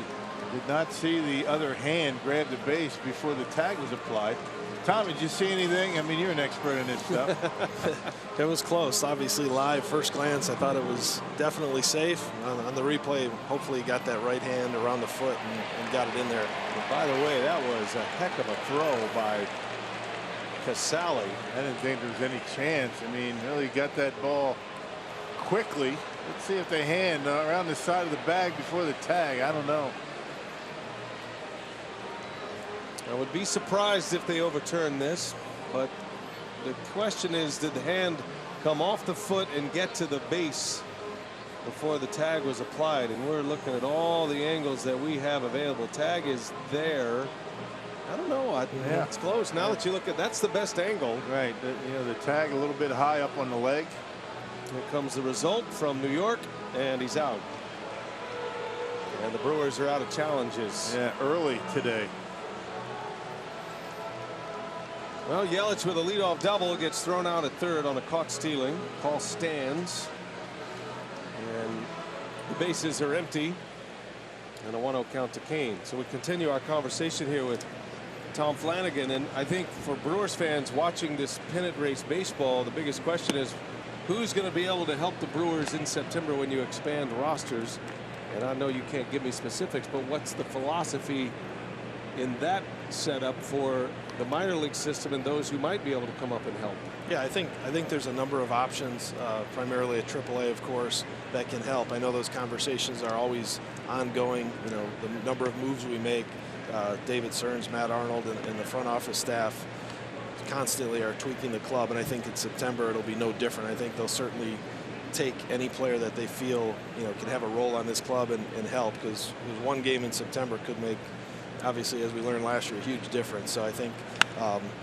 Did not see the other hand grab the base before the tag was applied. Tom, did you see anything? I mean, you're an expert in this stuff. It was close. Obviously, live, first glance, I thought it was definitely safe. On the replay, hopefully he got that right hand around the foot and got it in there. But by the way, that was a heck of a throw by Casale. I didn't think there was any chance. I mean, really got that ball quickly. Let's see if the hand around the side of the bag before the tag. I don't know. I would be surprised if they overturn this, but the question is, did the hand come off the foot and get to the base before the tag was applied? And we're looking at all the angles that we have available. Tag is there. I don't know. Yeah. It's close. Now that you look at, that's the best angle. Right. You know, the tag a little bit high up on the leg. Here comes the result from New York, and he's out. And the Brewers are out of challenges. Yeah, early today. Well, Yelich with a leadoff double gets thrown out at third on a caught stealing. Call stands. And the bases are empty. And a 1-0 count to Cain. So we continue our conversation here with Tom Flanagan. And I think for Brewers fans watching this pennant race baseball, the biggest question is who's going to be able to help the Brewers in September when you expand rosters? And I know you can't give me specifics, but what's the philosophy in that setup for the minor league system and those who might be able to come up and help? Yeah, I think there's a number of options, primarily at AAA, of course, that can help. I know those conversations are always ongoing. You know, the number of moves we make, David Stearns, Matt Arnold, and the front office staff constantly are tweaking the club, and I think in September it'll be no different. I think they'll certainly take any player that they feel, you know, can have a role on this club and help, because one game in September could make, obviously, as we learned last year, a huge difference. So I think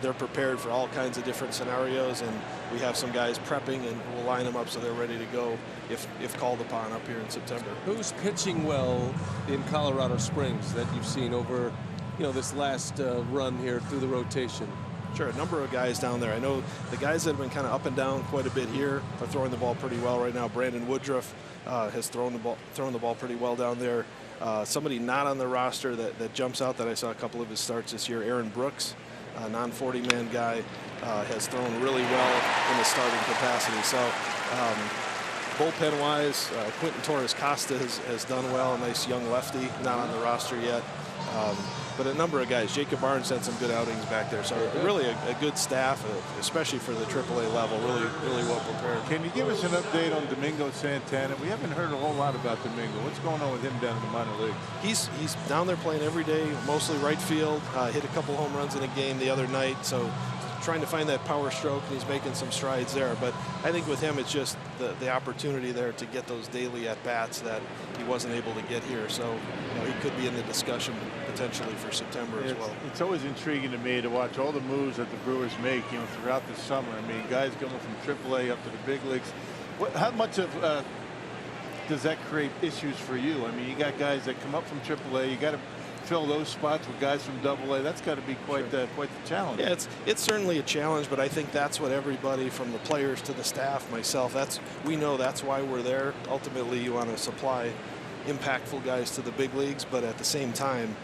they're prepared for all kinds of different scenarios, and we have some guys prepping, and we'll line them up so they're ready to go if called upon up here in September. Who's pitching well in Colorado Springs that you've seen over, you know, this last run here through the rotation? Sure, a number of guys down there. I know the guys that have been kind of up and down quite a bit here are throwing the ball pretty well right now. Brandon Woodruff has thrown the ball pretty well down there. Somebody not on the roster that jumps out that I saw a couple of his starts this year, Aaron Brooks, a non-40-man guy, has thrown really well in the starting capacity. So bullpen-wise, Quentin Torres-Costa has done well, a nice young lefty, not on the roster yet. But a number of guys. Jacob Barnes had some good outings back there. So really a good staff, especially for the AAA level, really well prepared. Can you give us an update on Domingo Santana? We haven't heard a whole lot about Domingo. What's going on with him down in the minor leagues? He's down there playing every day, mostly right field. Hit a couple home runs in a game the other night. So trying to find that power stroke, and he's making some strides there. But I think with him, it's just the opportunity there to get those daily at-bats that he wasn't able to get here. So you know, he could be in the discussion potentially for September as well. It's always intriguing to me to watch all the moves that the Brewers make, you know, throughout the summer. I mean, guys going from AAA up to the big leagues. How much of does that create issues for you? I mean, you got guys that come up from AAA. You got to fill those spots with guys from AA. That's got to be quite the challenge. Yeah, it's certainly a challenge, but I think that's what everybody, from the players to the staff, myself, we know that's why we're there. Ultimately, you want to supply impactful guys to the big leagues, but at the same time,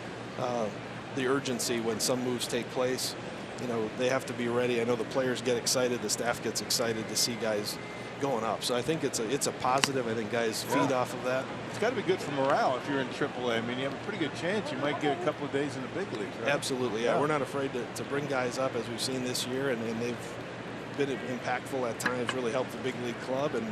the urgency when some moves take place, you know, they have to be ready. I know the players get excited, the staff gets excited to see guys going up. So I think it's a positive. I think guys feed off of that. It's got to be good for morale if you're in AAA. I mean, you have a pretty good chance you might get a couple of days in the big leagues, right? Absolutely, yeah. We're not afraid to bring guys up, as we've seen this year, and they've been impactful at times, really helped the big league club, and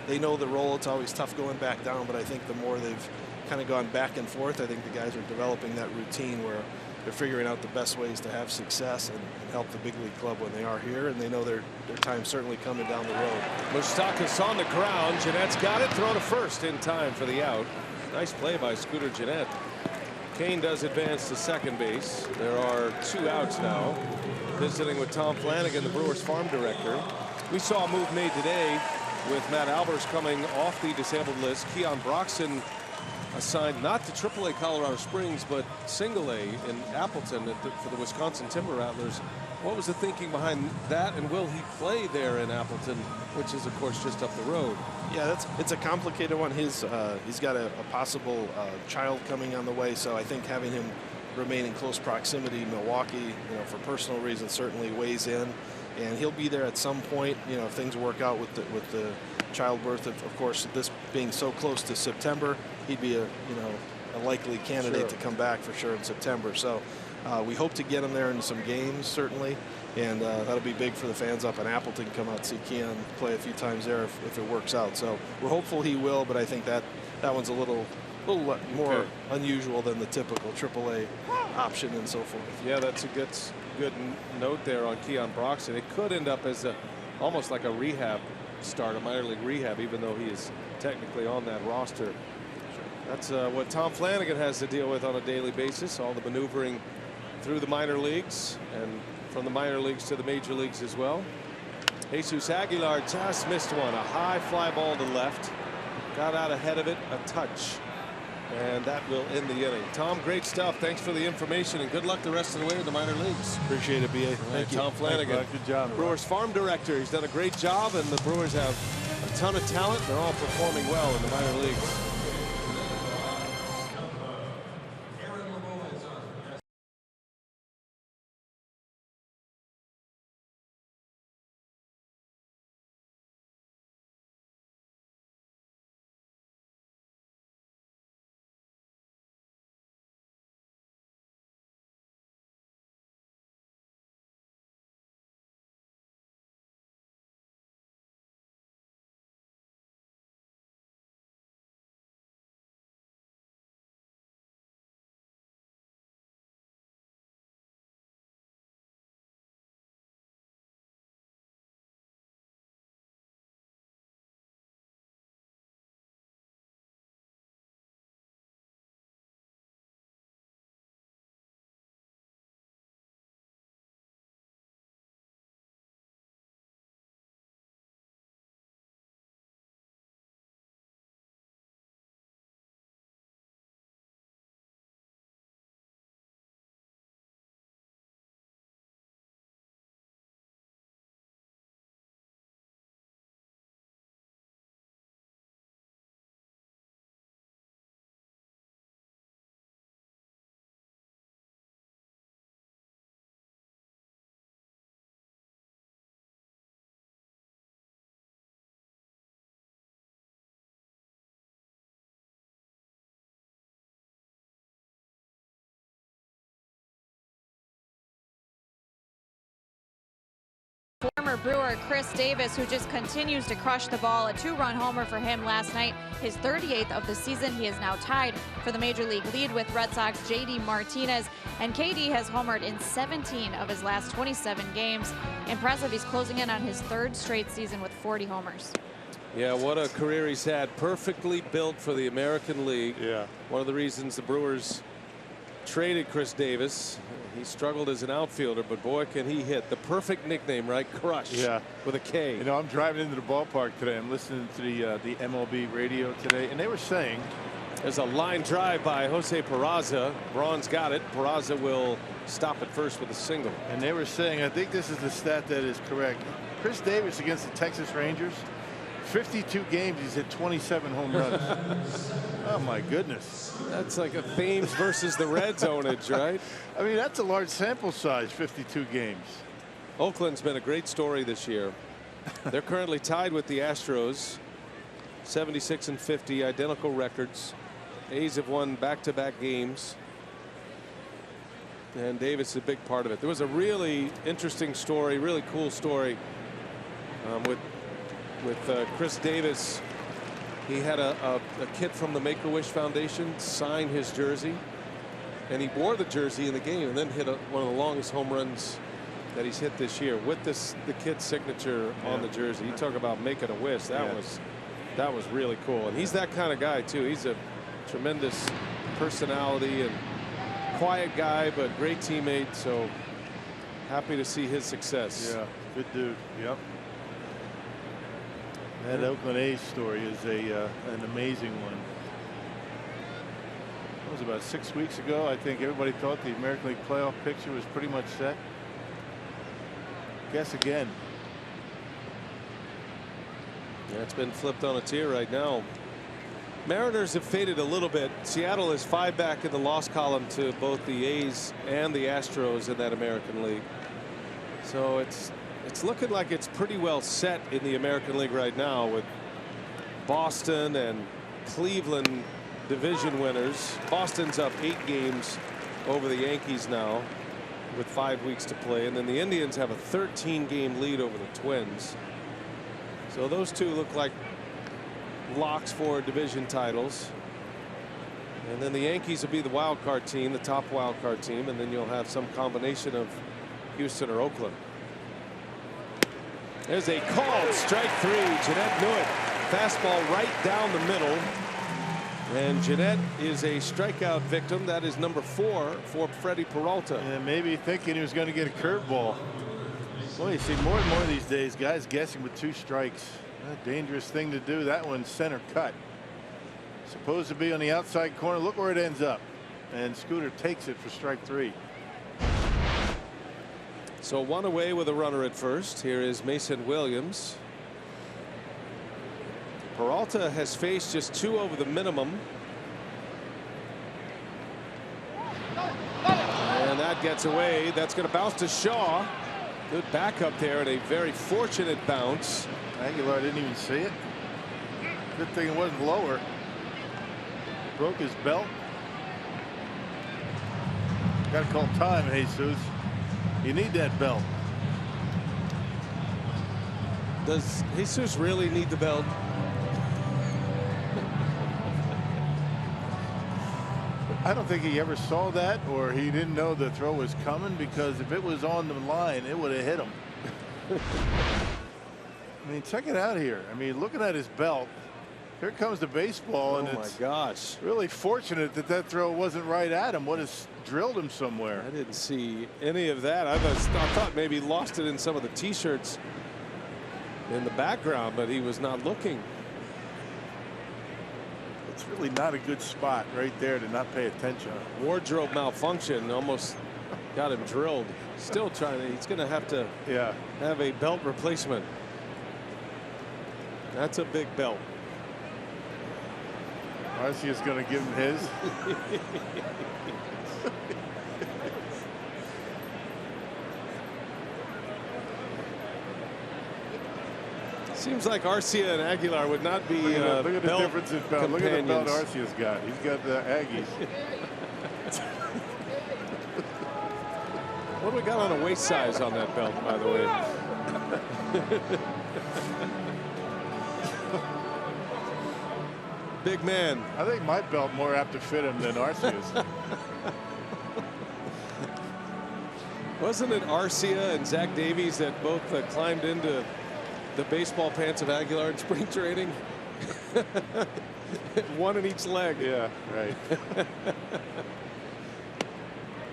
they know the role. It's always tough going back down, but I think the more they've kind of gone back and forth, I think the guys are developing that routine where they're figuring out the best ways to have success and help the big league club when they are here, and they know their time's certainly coming down the road. Moustakas on the ground. Jeanette's got it. Throw to first in time for the out. Nice play by Scooter Jeanette. Kane does advance to second base. There are 2 outs now. Visiting with Tom Flanagan, the Brewers farm director. We saw a move made today with Matt Albers coming off the disabled list. Keon Broxton assigned not to AAA Colorado Springs, but single A in Appleton for the Wisconsin Timber Rattlers. What was the thinking behind that, and will he play there in Appleton, which is, of course, just up the road? Yeah, it's a complicated one. He's got a possible child coming on the way, so I think having him remain in close proximity, Milwaukee, you know, for personal reasons, certainly weighs in, and he'll be there at some point. You know, if things work out with the childbirth, of course, this being so close to September, he'd be a likely candidate to come back for sure in September. So we hope to get him there in some games, certainly, and that'll be big for the fans up in Appleton. Come out and see Keon play a few times there if it works out. So we're hopeful he will, but I think that one's a little more unusual than the typical AAA option and so forth. Yeah, that's a good note there on Keon Broxton. It could end up as almost like a rehab start, a minor league rehab, even though he is technically on that roster. That's what Tom Flanagan has to deal with on a daily basis, all the maneuvering through the minor leagues and from the minor leagues to the major leagues as well. Jesus Aguilar just missed one, a high fly ball to left, got out ahead of it a touch, and that will end the inning. Tom, great stuff. Thanks for the information, and good luck the rest of the way in the minor leagues. Appreciate it, B.A. Thank you. Tom Flanagan, good job, Brewers farm director. He's done a great job, and the Brewers have a ton of talent. They're all performing well in the minor leagues. former Brewer Chris Davis, who just continues to crush the ball. A 2-run homer for him last night, his 38th of the season. He is now tied for the Major League lead with Red Sox JD Martinez. And KD has homered in 17 of his last 27 games. Impressive. He's closing in on his 3rd straight season with 40 homers. Yeah, what a career he's had. Perfectly built for the American League. Yeah. One of the reasons the Brewers traded Chris Davis. He struggled as an outfielder, but boy, can he hit. The perfect nickname, right? Crush. Yeah. With a K. You know, I'm driving into the ballpark today. I'm listening to the MLB radio today, and they were saying there's a line drive by Jose Peraza. Braun's got it. Peraza will stop at first with a single. And they were saying, I think this is the stat that is correct. Chris Davis against the Texas Rangers, 52 games, he's hit 27 home runs. Oh my goodness. That's like a Thames versus the Reds ownage, right? I mean, that's a large sample size, 52 games. Oakland's been a great story this year. They're currently tied with the Astros, 76 and 50, identical records. A's have won back-to-back games, and Davis is a big part of it. There was a really interesting story, really cool story with Chris Davis. He had a kid from the Make-A-Wish Foundation sign his jersey, and he wore the jersey in the game and then hit one of the longest home runs that he's hit this year with the kid's signature on the jersey. You talk about making a wish. That was really cool. And he's that kind of guy too. He's a tremendous personality and quiet guy, but great teammate. So happy to see his success. Yeah, good dude. Yep. That Oakland A's story is an amazing one. It was about 6 weeks ago. I think everybody thought the American League playoff picture was pretty much set. Guess again. Yeah, it's been flipped on its ear right now. Mariners have faded a little bit. Seattle is 5 back in the loss column to both the A's and the Astros in that American League. So it's looking like it's pretty well set in the American League right now, with Boston and Cleveland division winners. Boston's up 8 games over the Yankees now with 5 weeks to play, and then the Indians have a 13-game lead over the Twins. So those two look like locks for division titles. And then the Yankees will be the wild card team, the top wild card team, and then you'll have some combination of Houston or Oakland. There's a called strike 3. Jeanette knew it. Fastball right down the middle. And Jeanette is a strikeout victim. That is number 4 for Freddy Peralta. And maybe thinking he was going to get a curveball. Well, you see more and more these days, guys guessing with 2 strikes. A dangerous thing to do. That one's center cut. Supposed to be on the outside corner. Look where it ends up. And Scooter takes it for strike 3. So 1 away with a runner at first. Here is Mason Williams. Peralta has faced just 2 over the minimum. And that gets away. That's going to bounce to Shaw. Good backup there, and a very fortunate bounce. Aguilar didn't even see it. Good thing it wasn't lower. Broke his belt. Got to call time, Jesus. You need that belt. Does Jesus really need the belt? I don't think he ever saw that, or he didn't know the throw was coming, because if it was on the line, it would have hit him. I mean, check it out here. I mean, looking at his belt, here comes the baseball, and it's gosh, really fortunate that that throw wasn't right at him. Would have drilled him somewhere. I didn't see any of that. I thought maybe he lost it in some of the T-shirts in the background, but he was not looking. It's really not a good spot right there to not pay attention. Wardrobe malfunction almost got him drilled. Still trying to. He's going to have to have a belt replacement. That's a big belt. Arcia's going to give him his. Seems like Arcia and Aguilar would not be look at the difference in belt. Look at the belt companions. Arcia's got. He's got the Aggies. What do we got on a waist size on that belt, by the way? Big man. I think my belt more apt to fit him than Arcea's. Wasn't it Arcea and Zach Davies that both climbed into the baseball pants of Aguilar in spring training? One in each leg. Yeah, right.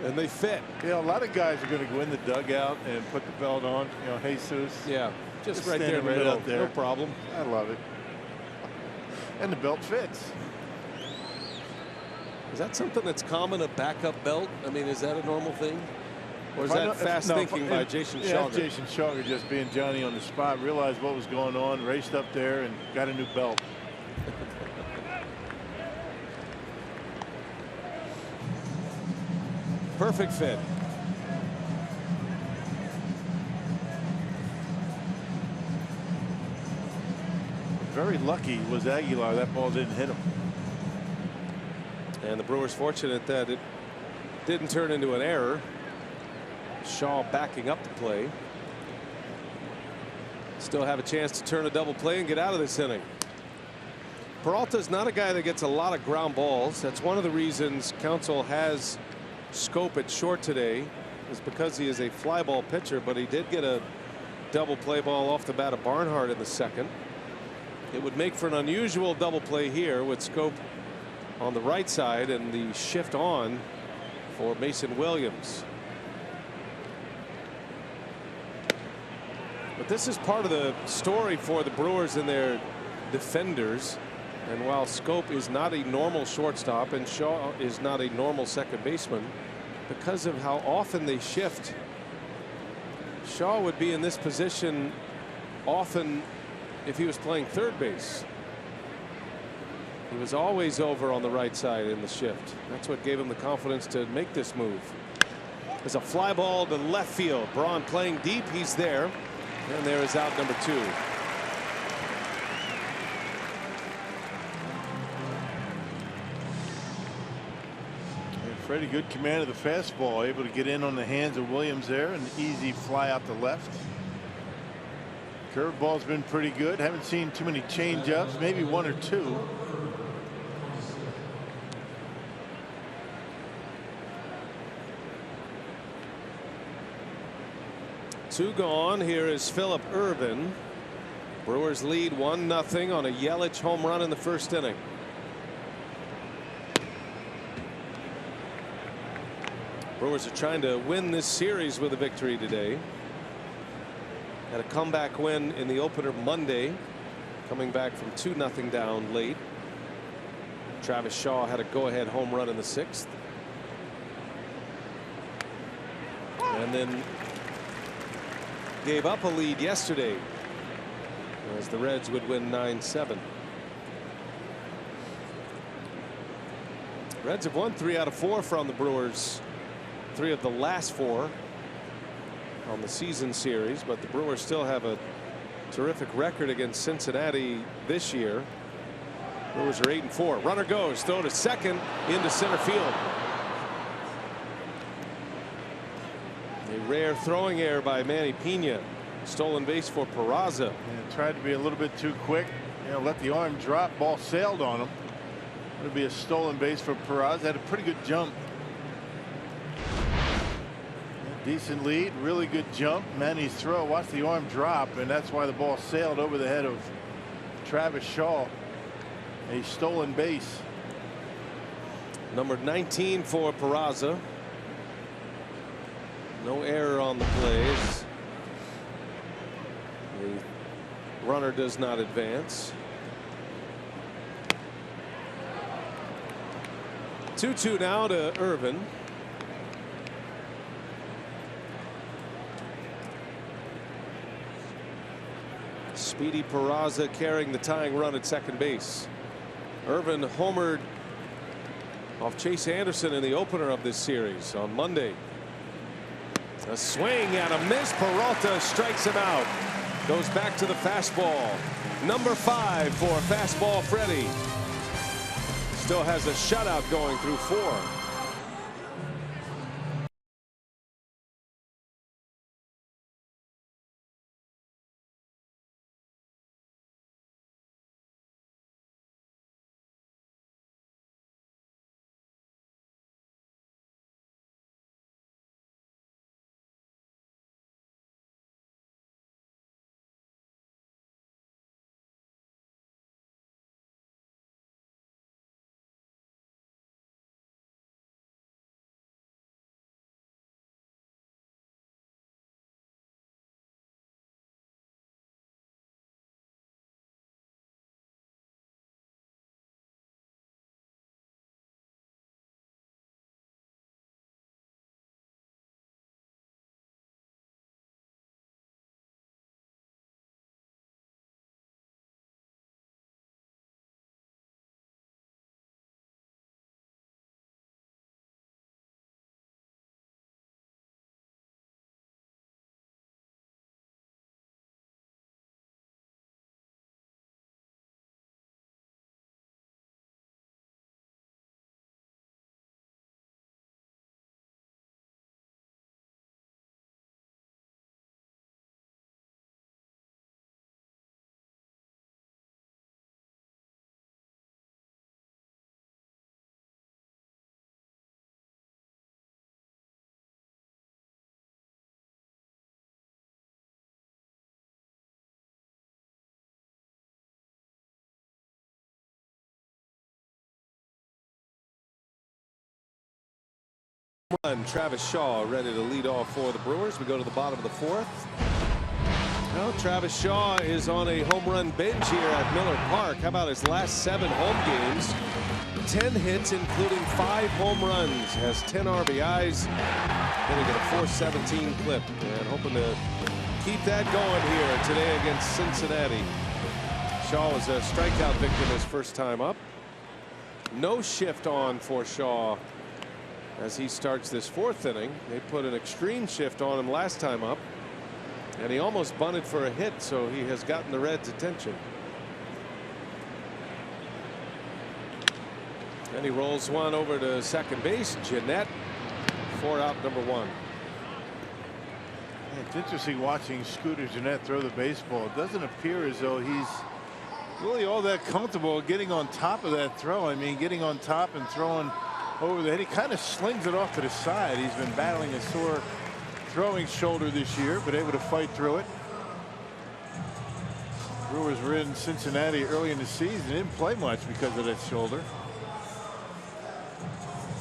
And they fit. You know, a lot of guys are going to go in the dugout and put the belt on. You know, Jesus. Yeah, just right standing there in the middle. up there. No problem. I love it. And the belt fits. Is that something that's common, a backup belt? I mean, is that a normal thing? Or is that fast thinking by Jason Schauger? Jason Schauger just being Johnny on the spot, realized what was going on, raced up there and got a new belt. Perfect fit. Very lucky was Aguilar that ball didn't hit him. And the Brewers fortunate that it didn't turn into an error. Shaw backing up the play. Still have a chance to turn a double play and get out of this inning. Peralta's not a guy that gets a lot of ground balls. That's one of the reasons Counsell has Schoop at short today, is because he is a fly ball pitcher, but he did get a double play ball off the bat of Barnhart in the second. It would make for an unusual double play here with Schoop on the right side and the shift on for Mason Williams. But this is part of the story for the Brewers and their defenders. And while Schoop is not a normal shortstop and Shaw is not a normal second baseman, because of how often they shift, Shaw would be in this position often if he was playing third base. He was always over on the right side in the shift. That's what gave him the confidence to make this move. There's a fly ball to left field. Braun playing deep. He's there. And there is out number 2. Freddy, good command of the fastball, able to get in on the hands of Williams there, and easy fly out the left. Curveball's been pretty good. Haven't seen too many change-ups, maybe 1 or 2. Two gone. Here is Phillip Ervin. Brewers lead 1-0 on a Yelich home run in the first inning. Brewers are trying to win this series with a victory today. Had a comeback win in the opener Monday, coming back from 2-0 down late. Travis Shaw had a go-ahead home run in the 6th. And then gave up a lead yesterday as the Reds would win 9-7. Reds have won 3 out of 4 from the Brewers. 3 of the last 4 on the season series, but the Brewers still have a terrific record against Cincinnati this year. Brewers are 8-4. Runner goes, throw to second, into center field. A rare throwing error by Manny Pena. Stolen base for Peraza. And tried to be a little bit too quick. You know, let the arm drop. Ball sailed on him. It'll be a stolen base for Peraza. Had a pretty good jump. Decent lead, really good jump. Manny's throw, watch the arm drop, and that's why the ball sailed over the head of Travis Shaw. A stolen base. Number 19 for Peraza. No error on the plays. The runner does not advance. 2-2 now to Ervin. Speedy Peraza carrying the tying run at second base. Ervin homered off Chase Anderson in the opener of this series on Monday. A swing and a miss. Peralta strikes him out. Goes back to the fastball. Number 5 for fastball Freddy. Still has a shutout going through 4. run. Travis Shaw ready to lead off for the Brewers. We go to the bottom of the fourth. Well, Travis Shaw is on a home run binge here at Miller Park. How about his last 7 home games? 10 hits, including 5 home runs. Has 10 RBIs. Hitting at a .417 clip. And hoping to keep that going here today against Cincinnati. Shaw was a strikeout victim his first time up. No shift on for Shaw as he starts this 4th inning. They put an extreme shift on him last time up. And he almost bunted for a hit, so he has gotten the Reds' attention. And he rolls one over to second base. Jeanette, 4 out, number 1. It's interesting watching Scooter Jeanette throw the baseball. It doesn't appear as though he's really all that comfortable getting on top of that throw. I mean, getting on top and throwing over the head. He kind of slings it off to the side. He's been battling a sore throwing shoulder this year, but able to fight through it. Brewers were in Cincinnati early in the season. Didn't play much because of that shoulder.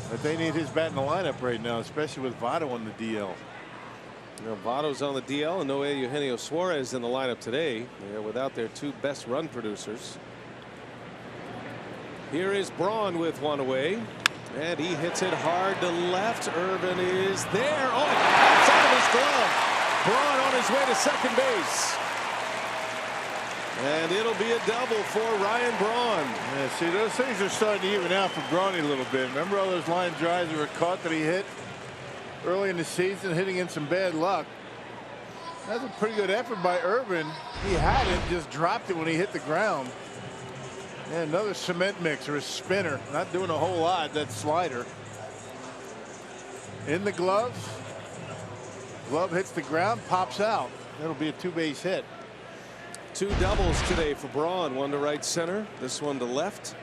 But they need his bat in the lineup right now, especially with Votto on the DL. You know, Votto's on the DL and no Eugenio Suarez in the lineup today. They're without their 2 best run producers. Here is Braun with one away. And he hits it hard to left. Irvin is there. Oh, it's out of his glove. Braun on his way to second base. And it'll be a double for Ryan Braun. Yeah, see, those things are starting to even out for Brawny a little bit. Remember all those line drives that were caught that he hit early in the season, hitting in some bad luck. That's a pretty good effort by Irvin. He had it, just dropped it when he hit the ground. And another cement mix or a spinner, not doing a whole lot. That slider in the glove. Glove hits the ground, pops out. That'll be a 2-base hit. 2 doubles today for Braun. One to right center, this one to left.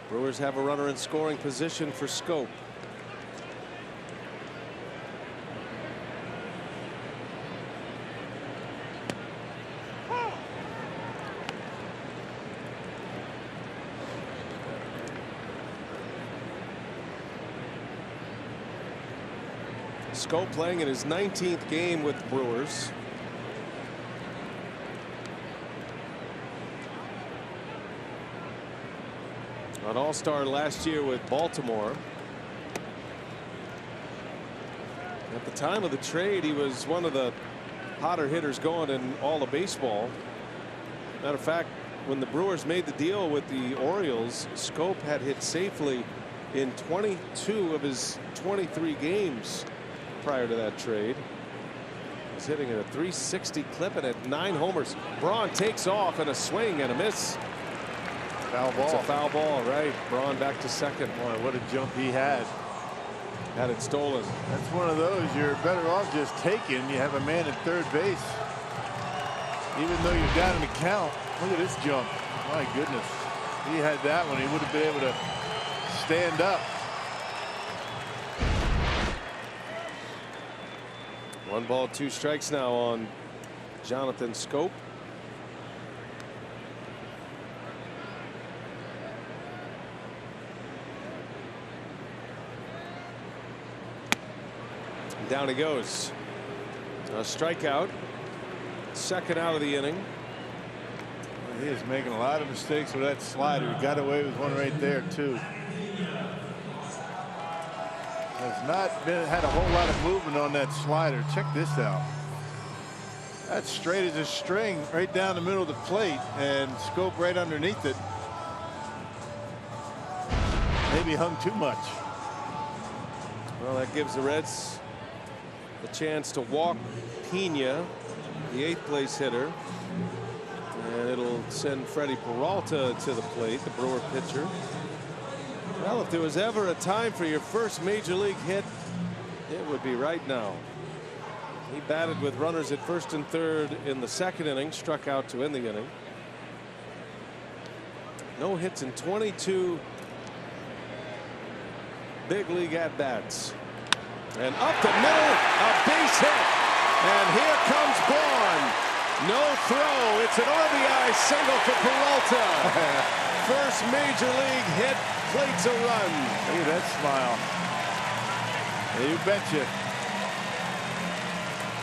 Brewers have a runner in scoring position for Schoop. Schoop playing in his 19th game with the Brewers. An all-star last year with Baltimore. At the time of the trade, he was one of the hotter hitters going in all of baseball. Matter of fact, when the Brewers made the deal with the Orioles, Schoop had hit safely in 22 of his 23 games prior to that trade. He's hitting at a .360 clip and at 9 homers. Braun takes off and a swing and a miss. Foul ball. It's a foul ball, right? Braun back to second. Boy, what a jump he had. Had it stolen. That's one of those you're better off just taking. You have a man at third base. Even though you've got an account. Look at this jump. My goodness. He had that one. He would have been able to stand up. 1 ball, 2 strikes now on Jonathan Schoop. Down he goes. A strikeout. Second out of the inning. He is making a lot of mistakes with that slider. He got away with one right there too. Has not had a whole lot of movement on that slider. Check this out. That's straight as a string right down the middle of the plate, and Schoop right underneath it. Maybe hung too much. Well, that gives the Reds the chance to walk Pena, the 8th place hitter. And it'll send Freddy Peralta to the plate, the Brewer pitcher. Well, if there was ever a time for your first major league hit, it would be right now. He batted with runners at first and third in the 2nd inning, struck out to end the inning. No hits in 22 big league at-bats. And up the middle, a base hit. And here comes Braun. No throw. It's an RBI single for Peralta. First major league hit, plates a run. Look at that smile. You betcha.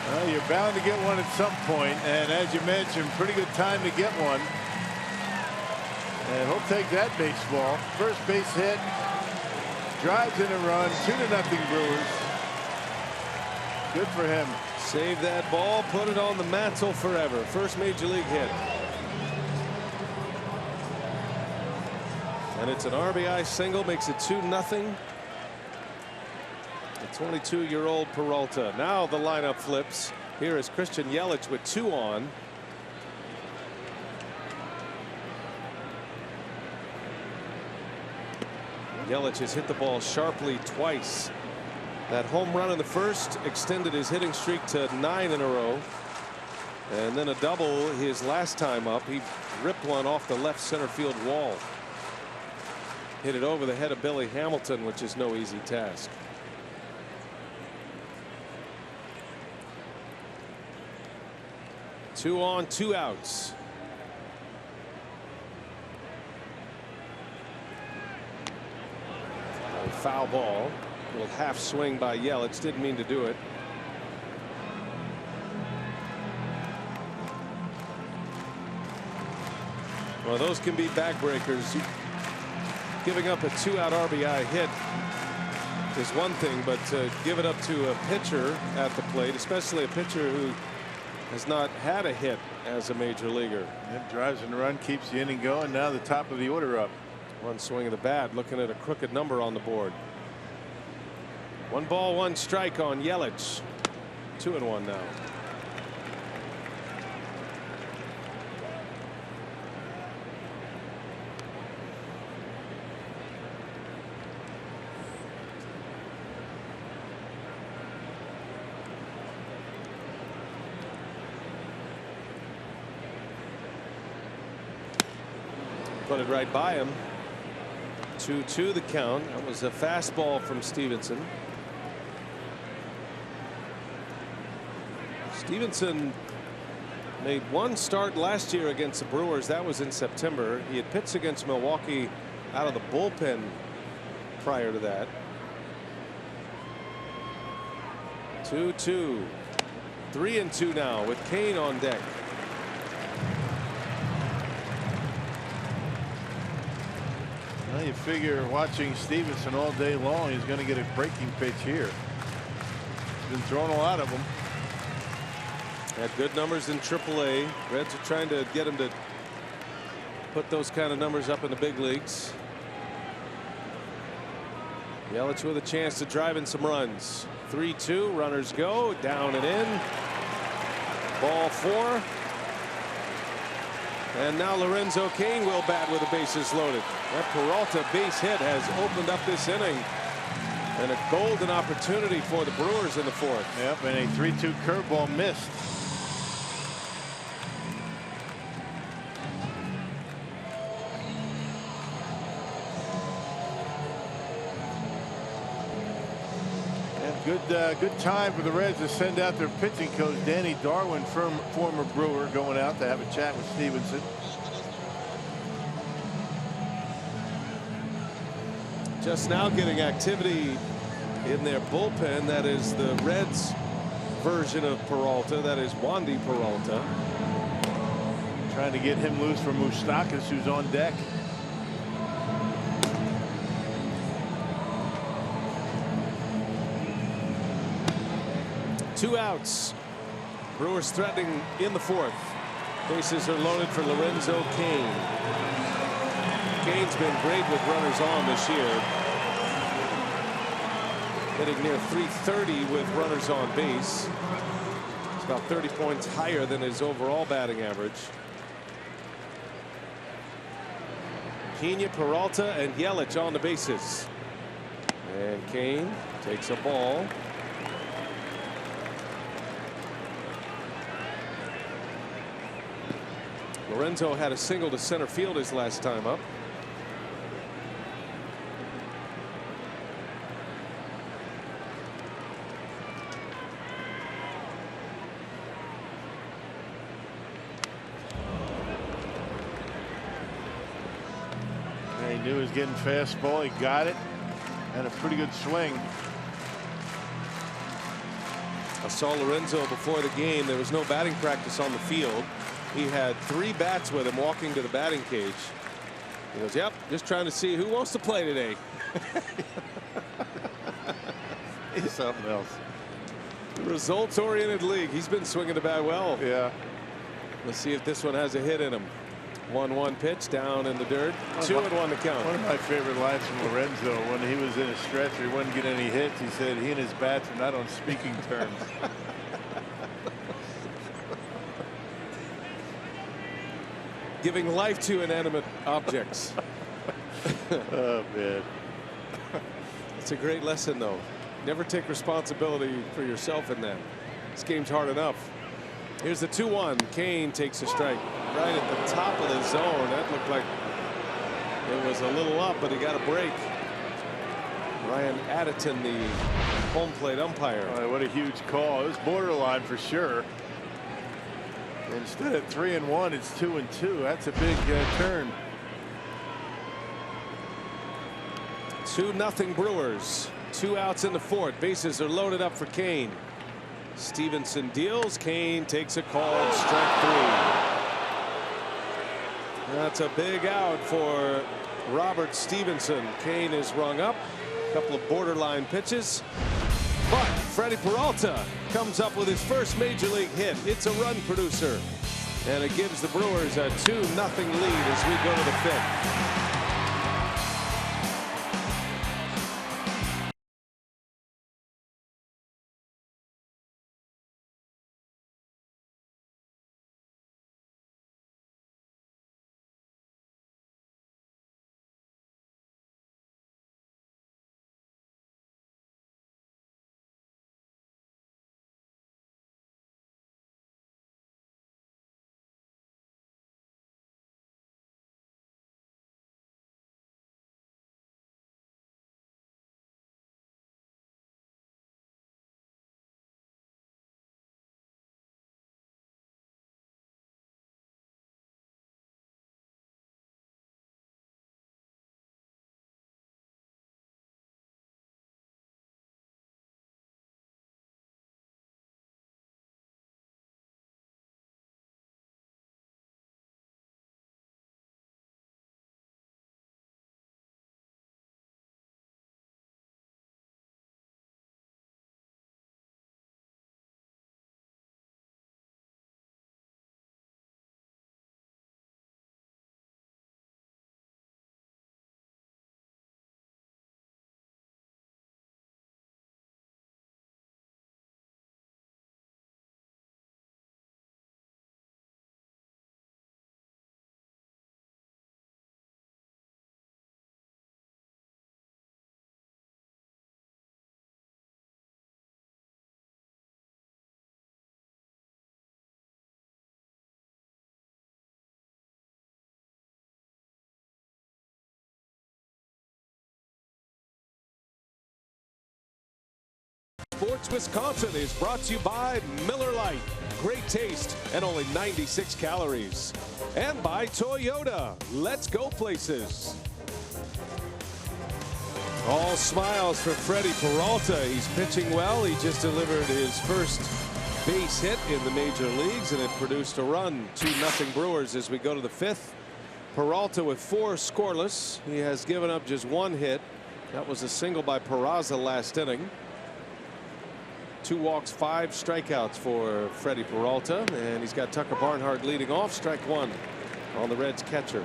Well, you're bound to get one at some point, and as you mentioned, pretty good time to get one. And he'll take that baseball. First base hit, drives in a run, 2-0 Brewers. Good for him. Save that ball, put it on the mantle forever. First major league hit. And it's an RBI single, makes it 2-0. The 22-year-old Peralta. Now the lineup flips. Here is Christian Yelich with 2 on. Yelich has hit the ball sharply twice. That home run in the first extended his hitting streak to 9 in a row. And then a double his last time up. He ripped one off the left center field wall. Hit it over the head of Billy Hamilton, which is no easy task. Two on, 2 outs. A foul ball. A little half swing by Yelich. Didn't mean to do it. Well, those can be backbreakers. Giving up a 2-out RBI hit is one thing, but to give it up to a pitcher at the plate, especially a pitcher who has not had a hit as a major leaguer. It drives in the run, keeps the inning going. Now the top of the order up. One swing of the bat, looking at a crooked number on the board. 1 ball, 1 strike on Yelich. 2-1 now. Put it right by him. 2-2 the count. That was a fastball from Stevenson. Stevenson made 1 start last year against the Brewers. That was in September. He had pitched against Milwaukee out of the bullpen prior to that. 2-2. 3-2 now with Kane on deck. Well, you figure watching Stevenson all day long, he's going to get a breaking pitch here. He's been throwing a lot of them. Had good numbers in AAA. Reds are trying to get him to put those kind of numbers up in the big leagues. Yelich with a chance to drive in some runs. 3-2. Runners go down and in. Ball 4. And now Lorenzo Cain will bat with the bases loaded. That Peralta base hit has opened up this inning. And a golden opportunity for the Brewers in the 4th. Yep, and a 3-2 curveball missed. Good time for the Reds to send out their pitching coach, Danny Darwin, former Brewer, going out to have a chat with Stevenson. Just now getting activity in their bullpen. That is the Reds version of Peralta. That is Juan De Peralta. Trying to get him loose from Moustakas, who's on deck. Two outs. Brewers threatening in the 4th. Bases are loaded for Lorenzo Cain. Cain's been great with runners on this year. Hitting near .330 with runners on base. It's about 30 points higher than his overall batting average. Pena, Peralta, and Yelich on the bases. And Cain takes a ball. Lorenzo had a single to center field his last time up. And he knew he was getting fastball. He got it. And a pretty good swing. I saw Lorenzo before the game. There was no batting practice on the field. He had 3 bats with him walking to the batting cage. He goes, yep, just trying to see who wants to play today. He's something else. Results-oriented league. He's been swinging the bat well. Yeah. Let's see if this one has a hit in him. 1-1 pitch down in the dirt. 2-1 to count. One of my favorite lines from Lorenzo when he was in a stretcher, he wouldn't get any hits. He said he and his bats are not on speaking terms. Giving life to inanimate objects. Oh, man. It's a great lesson, though. Never take responsibility for yourself in that. This game's hard enough. Here's the 2-1. Kane takes a strike right at the top of the zone. That looked like it was a little up, but he got a break. Ryan Additon, the home plate umpire. Oh, what a huge call. It was borderline for sure. Instead of 3-1, it's 2-2. That's a big turn. 2-0 Brewers. 2 outs in the 4th. Bases are loaded up for Kane. Stevenson deals. Kane takes a called strike 3. That's a big out for Robert Stevenson. Kane is rung up. A couple of borderline pitches. But Freddy Peralta comes up with his first major league hit. It's a run producer. And it gives the Brewers a 2-0 lead as we go to the 5th. Sports Wisconsin is brought to you by Miller Lite. Great taste and only 96 calories. And by Toyota. Let's go places. All smiles for Freddy Peralta. He's pitching well. He just delivered his first base hit in the major leagues, and it produced a run. 2-0 Brewers as we go to the 5th. Peralta with 4 scoreless. He has given up just 1 hit. That was a single by Peraza last inning. 2 walks, 5 strikeouts for Freddy Peralta, and he's got Tucker Barnhart leading off. Strike 1 on the Reds catcher.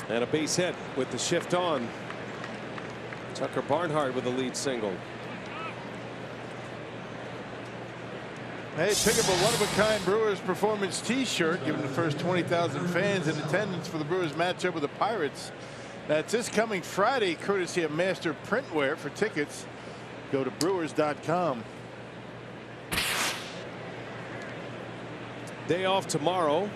And a base hit with the shift on. Tucker Barnhart with the lead single. Hey, pick up a one-of-a-kind Brewers performance T-shirt, giving the first 20,000 fans in attendance for the Brewers matchup with the Pirates. That's this coming Friday, courtesy of Master Printwear. For tickets, go to brewers.com. Day off tomorrow,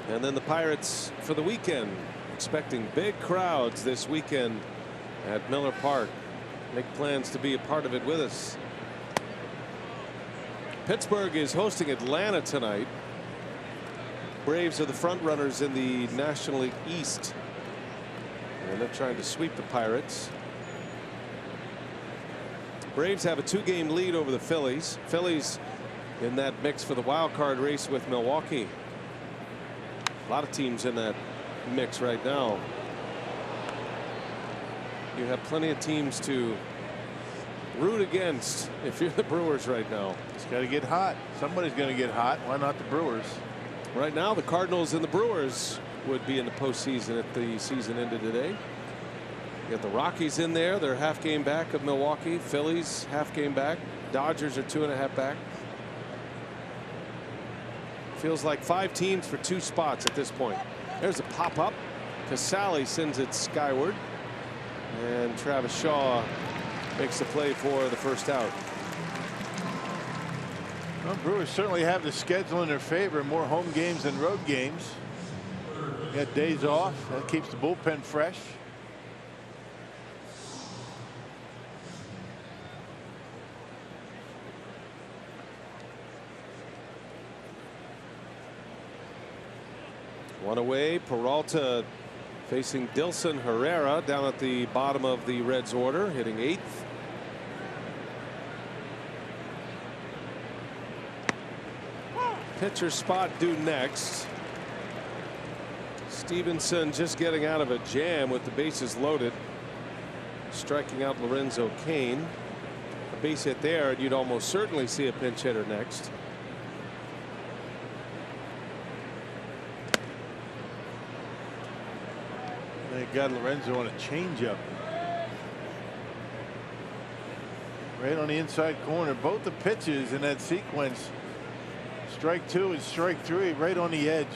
and then the Pirates for the weekend. Expecting big crowds this weekend at Miller Park. Make plans to be a part of it with us. Pittsburgh is hosting Atlanta tonight. Braves are the front runners in the National League East. And they're trying to sweep the Pirates. Braves have a 2-game lead over the Phillies. Phillies in that mix for the wild card race with Milwaukee. A lot of teams in that mix right now. You have plenty of teams to root against if you're the Brewers right now. It's got to get hot. Somebody's going to get hot. Why not the Brewers? Right now, the Cardinals and the Brewers would be in the postseason if the season ended today. You got the Rockies in there. They're half game back of Milwaukee. Phillies half game back. Dodgers are 2.5 back. Feels like 5 teams for 2 spots at this point. There's a pop up. Casale sends it skyward. And Travis Shaw makes the play for the first out. Well, Brewers certainly have the schedule in their favor. More home games than road games. Got days off. That keeps the bullpen fresh. One away. Peralta facing Dilson Herrera down at the bottom of the Reds order, hitting 8th. Pitcher spot due next. Stevenson just getting out of a jam with the bases loaded, striking out Lorenzo Cain. A base hit there, and you'd almost certainly see a pinch hitter next. They got Lorenzo on a changeup. Right on the inside corner. Both the pitches in that sequence. Strike 2 and strike 3 right on the edge.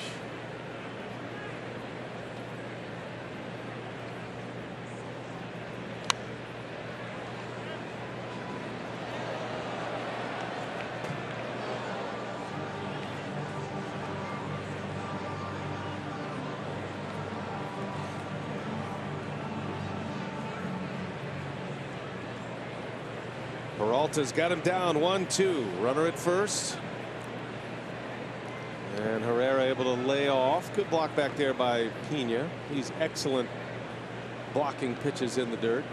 Peralta's got him down 1-2. Runner at first. And Herrera able to lay off. Good block back there by Pena. He's excellent blocking pitches in the dirt.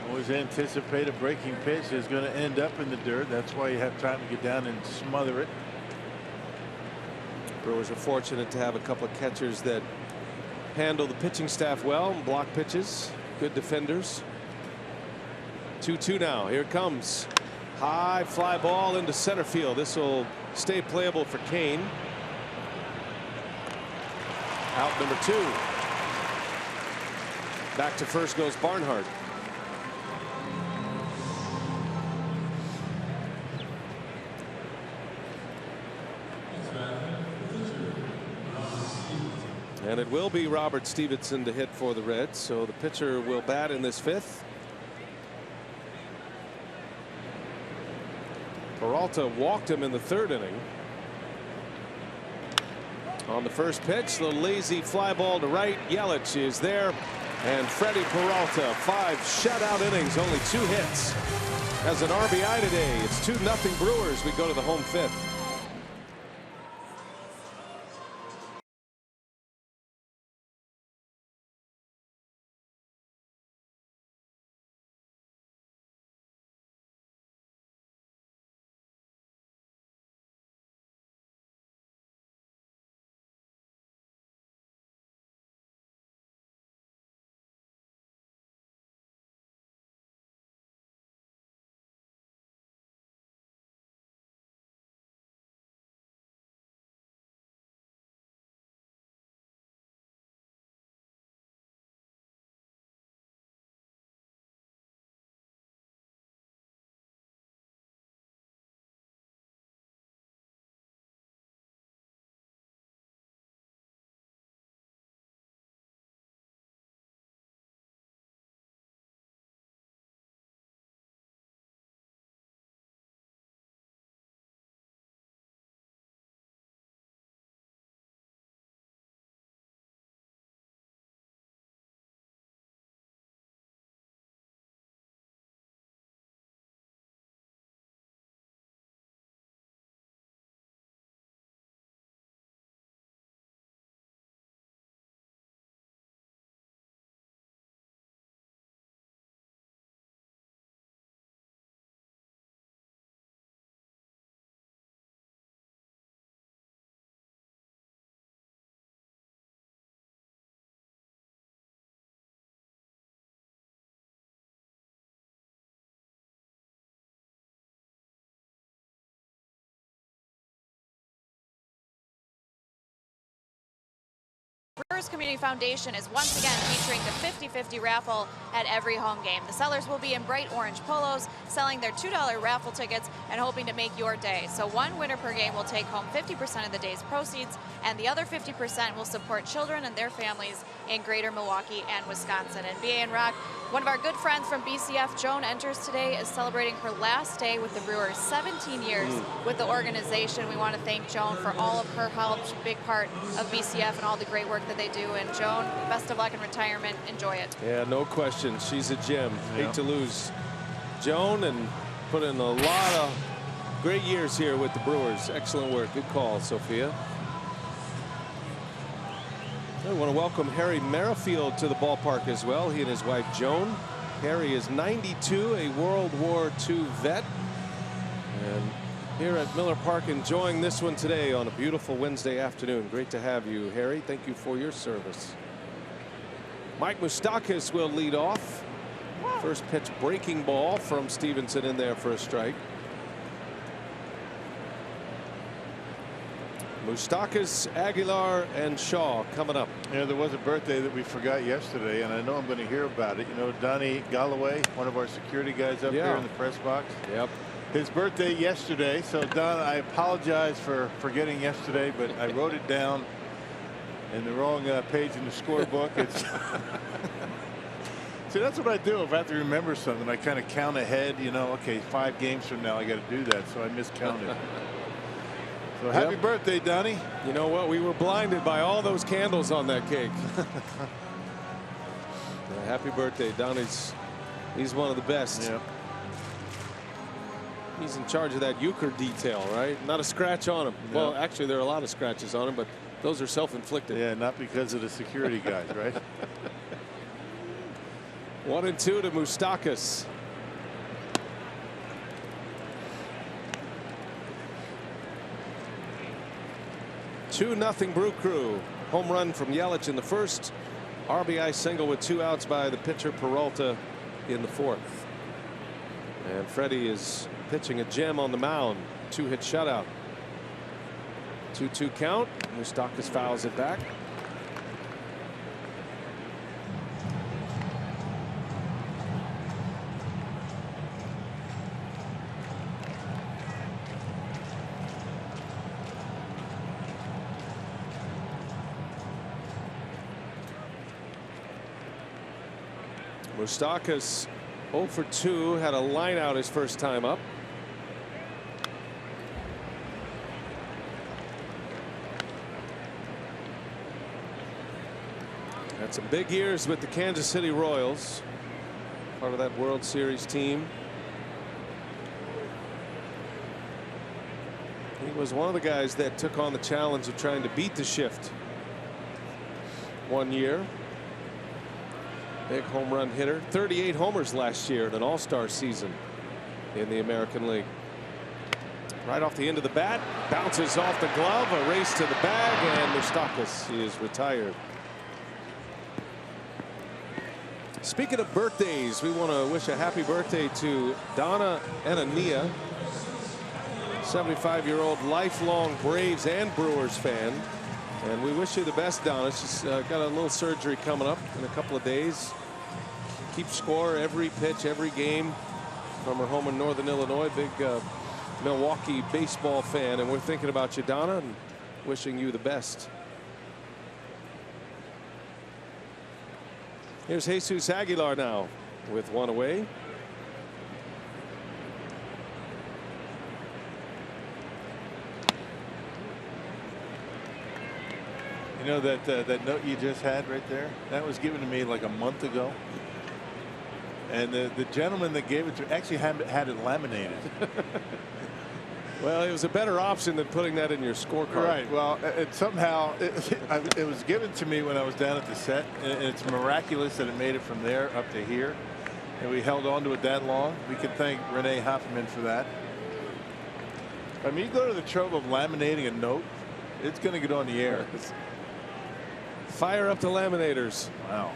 Always anticipate a breaking pitch is going to end up in the dirt. That's why you have time to get down and smother it. Brewers are fortunate to have a couple of catchers that handle the pitching staff well and block pitches. Good defenders. 2-2 now. Here it comes. High fly ball into center field. This will stay playable for Cain. Out number 2. Back to first goes Barnhart. And it will be Robert Stevenson to hit for the Reds. So the pitcher will bat in this 5th. Peralta walked him in the 3rd inning. On the first pitch, the lazy fly ball to right. Yelich is there. And Freddy Peralta, 5 shutout innings, only 2 hits. As an RBI today, it's 2-0 Brewers. We go to the home 5th. Brewers Community Foundation is once again featuring the 50-50 raffle at every home game. The sellers will be in bright orange polos, selling their $2 raffle tickets and hoping to make your day. So one winner per game will take home 50% of the day's proceeds, and the other 50% will support children and their families in greater Milwaukee and Wisconsin. And BA and Rock, one of our good friends from BCF, Joan, enters today, is celebrating her last day with the Brewers, 17 years with the organization. We want to thank Joan for all of her help. She's a big part of BCF and all the great work that they do. And Joan, best of luck in retirement. Enjoy it. Yeah, no question. She's a gem. Hate to lose Joan, and put in a lot of great years here with the Brewers. Excellent work. Good call, Sophia. I want to welcome Harry Merrifield to the ballpark as well. He and his wife Joan. Harry is 92, a World War II vet, and here at Miller Park enjoying this one today on a beautiful Wednesday afternoon. Great to have you, Harry. Thank you for your service. Mike Moustakas will lead off. First pitch breaking ball from Stevenson in there for a strike. Moustakas, Aguilar, and Shaw coming up. Yeah, there was a birthday that we forgot yesterday, and I know I'm going to hear about it. You know, Donnie Galloway, one of our security guys up here in the press box. Yep. His birthday yesterday. So, Don, I apologize for forgetting yesterday, but I wrote it down in the wrong page in the scorebook. It's see, that's what I do. If I have to remember something, I kind of count ahead. You know, okay, 5 games from now, I got to do that. So I miscounted. So happy birthday, Donnie. You know what? We were blinded by all those candles on that cake. Happy birthday, Donnie's. He's one of the best. Yep. He's in charge of that euchre detail, right? Not a scratch on him. No. Well, actually, there are a lot of scratches on him, but those are self-inflicted. Yeah, not because of the security guys, right? 1-2 to Moustakas. 2-0 Brew Crew. Home run from Yelich in the first. RBI single with 2 outs by the pitcher Peralta in the 4th. And Freddy is pitching a gem on the mound. 2-hit shutout. 2-2 count. Moustakas fouls it back. Moustakas 0 for 2, had a line out his first time up. Had some big years with the Kansas City Royals, part of that World Series team. He was one of the guys that took on the challenge of trying to beat the shift one year. Big home run hitter, 38 homers last year in an all-star season in the American League. Right off the end of the bat, bounces off the glove, a race to the bag, and Moustakas is retired. Speaking of birthdays, we want to wish a happy birthday to Donna Anania, 75-year-old lifelong Braves and Brewers fan. And we wish you the best, Donna. She's got a little surgery coming up in a couple of days. Keeps score every pitch, every game from her home in Northern Illinois. Big Milwaukee baseball fan. And we're thinking about you, Donna, and wishing you the best. Here's Jesus Aguilar now with 1 away. You know that note you just had right there? That was given to me like a month ago. And the gentleman that gave it to actually had it laminated. Well, it was a better option than putting that in your scorecard. Right. Well, somehow it was given to me when I was down at the set, and it's miraculous that it made it from there up to here, and we held on to it that long. We can thank Renee Hoffman for that. I mean, you go to the trouble of laminating a note, it's going to get on the air. Fire up the laminators. Wow.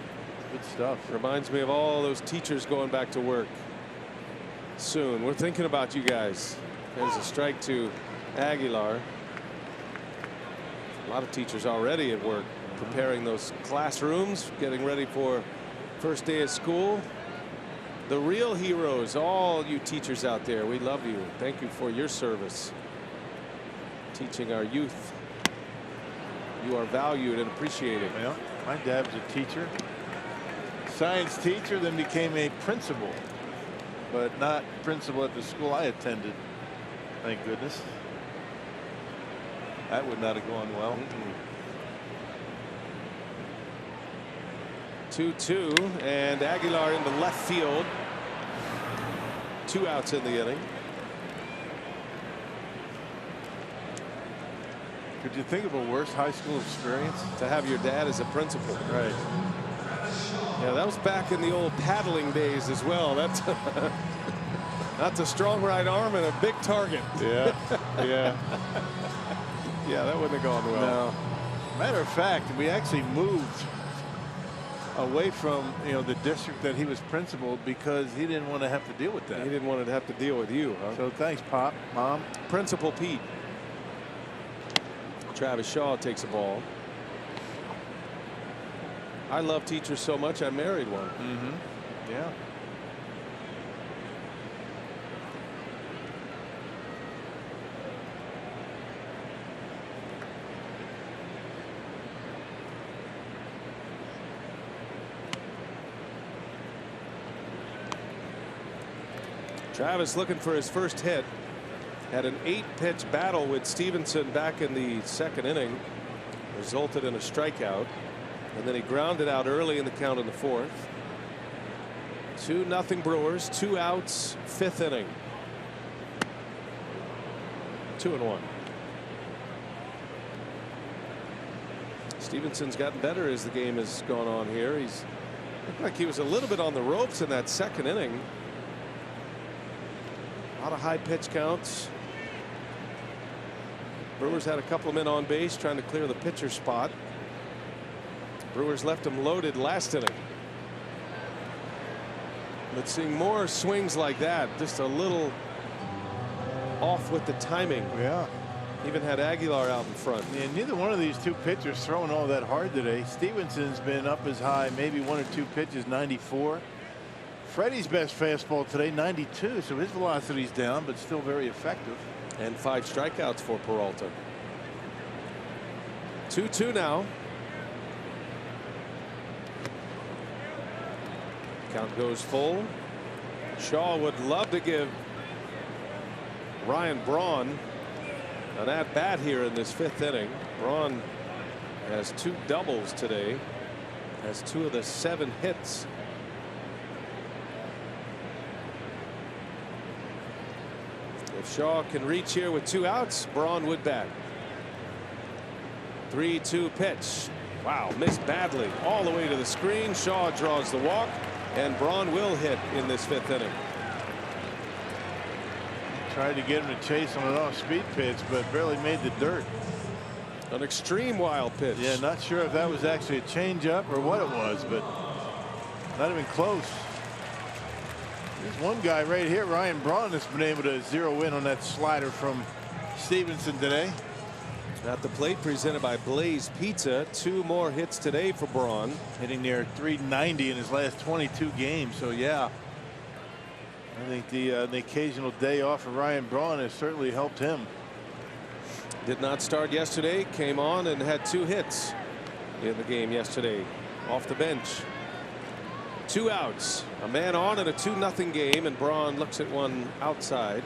Good stuff. Reminds me of all those teachers going back to work soon. We're thinking about you guys. There's a strike to Aguilar. A lot of teachers already at work. preparing those classrooms, getting ready for first day of school. The real heroes, all you teachers out there, we love you. Thank you for your service. Teaching our youth. You are valued and appreciated. Well, my dad was a teacher, science teacher, then became a principal, but not principal at the school I attended. Thank goodness. That would not have gone well. 2-2, and Aguilar into left field. 2 outs in the inning. Could you think of a worse high school experience? To have your dad as a principal. Right. Yeah, that was back in the old paddling days as well. That's that's a strong right arm and a big target. Yeah. Yeah. Yeah, that wouldn't have gone well. No. Matter of fact, we actually moved away from the district that he was principal because he didn't want to have to deal with that. He didn't want to have to deal with you, huh? So thanks, Pop, Mom. Principal Pete. Travis Shaw takes a ball. I love teachers so much I married one. Yeah. Travis looking for his first hit. Had an 8-pitch battle with Stevenson back in the second inning. Resulted in a strikeout. And then he grounded out early in the count in the fourth. 2-0 Brewers. 2 outs. 5th inning. 2-1. Stevenson's gotten better as the game has gone on here. He's looked like he was a little bit on the ropes in that second inning. A lot of high pitch counts. Brewers had a couple of men on base trying to clear the pitcher spot. Brewers left him loaded last inning. But seeing more swings like that, just a little off with the timing. Yeah. Even had Aguilar out in front. And neither one of these two pitchers throwing all that hard today. Stevenson's been up as high, maybe 1 or 2 pitches, 94. Freddy's best fastball today, 92, so his velocity's down, but still very effective. And 5 strikeouts for Peralta. 2-2 now. Count goes full. Shaw would love to give Ryan Braun an at-bat here in this 5th inning. Braun has 2 doubles today. Has 2 of the 7 hits. If Shaw can reach here with 2 outs, Braun would bat. 3-2 pitch. Wow, missed badly all the way to the screen. Shaw draws the walk, and Braun will hit in this 5th inning. Tried to get him to chase on an off-speed pitch, but barely made the dirt. An extreme wild pitch. Yeah, not sure if that was actually a changeup or what it was, but not even close. There's one guy right here, Ryan Braun, that's been able to zero in on that slider from Stevenson today. At the plate, presented by Blaze Pizza. 2 more hits today for Braun. Hitting near 390 in his last 22 games. So yeah, I think the occasional day off for Ryan Braun has certainly helped him. Did not start yesterday. Came on and had 2 hits in the game yesterday off the bench. 2 outs. A man on in a 2-0 game, and Braun looks at one outside.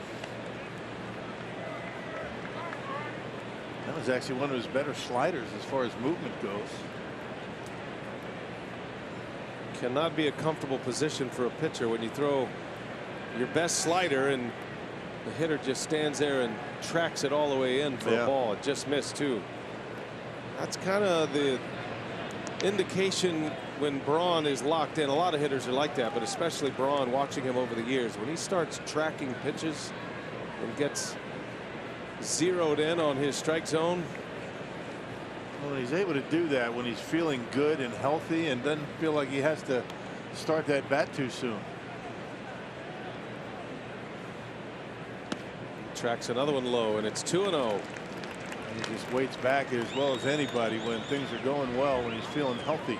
That was actually one of his better sliders as far as movement goes. Cannot be a comfortable position for a pitcher when you throw your best slider and the hitter just stands there and tracks it all the way in for a ball. It just missed too. That's kind of the indication when Braun is locked in. A lot of hitters are like that, but especially Braun, watching him over the years, when he starts tracking pitches and gets zeroed in on his strike zone. Well, he's able to do that when he's feeling good and healthy and doesn't feel like he has to start that bat too soon. Tracks another one low, and it's 2-0. He just waits back as well as anybody when things are going well, when he's feeling healthy.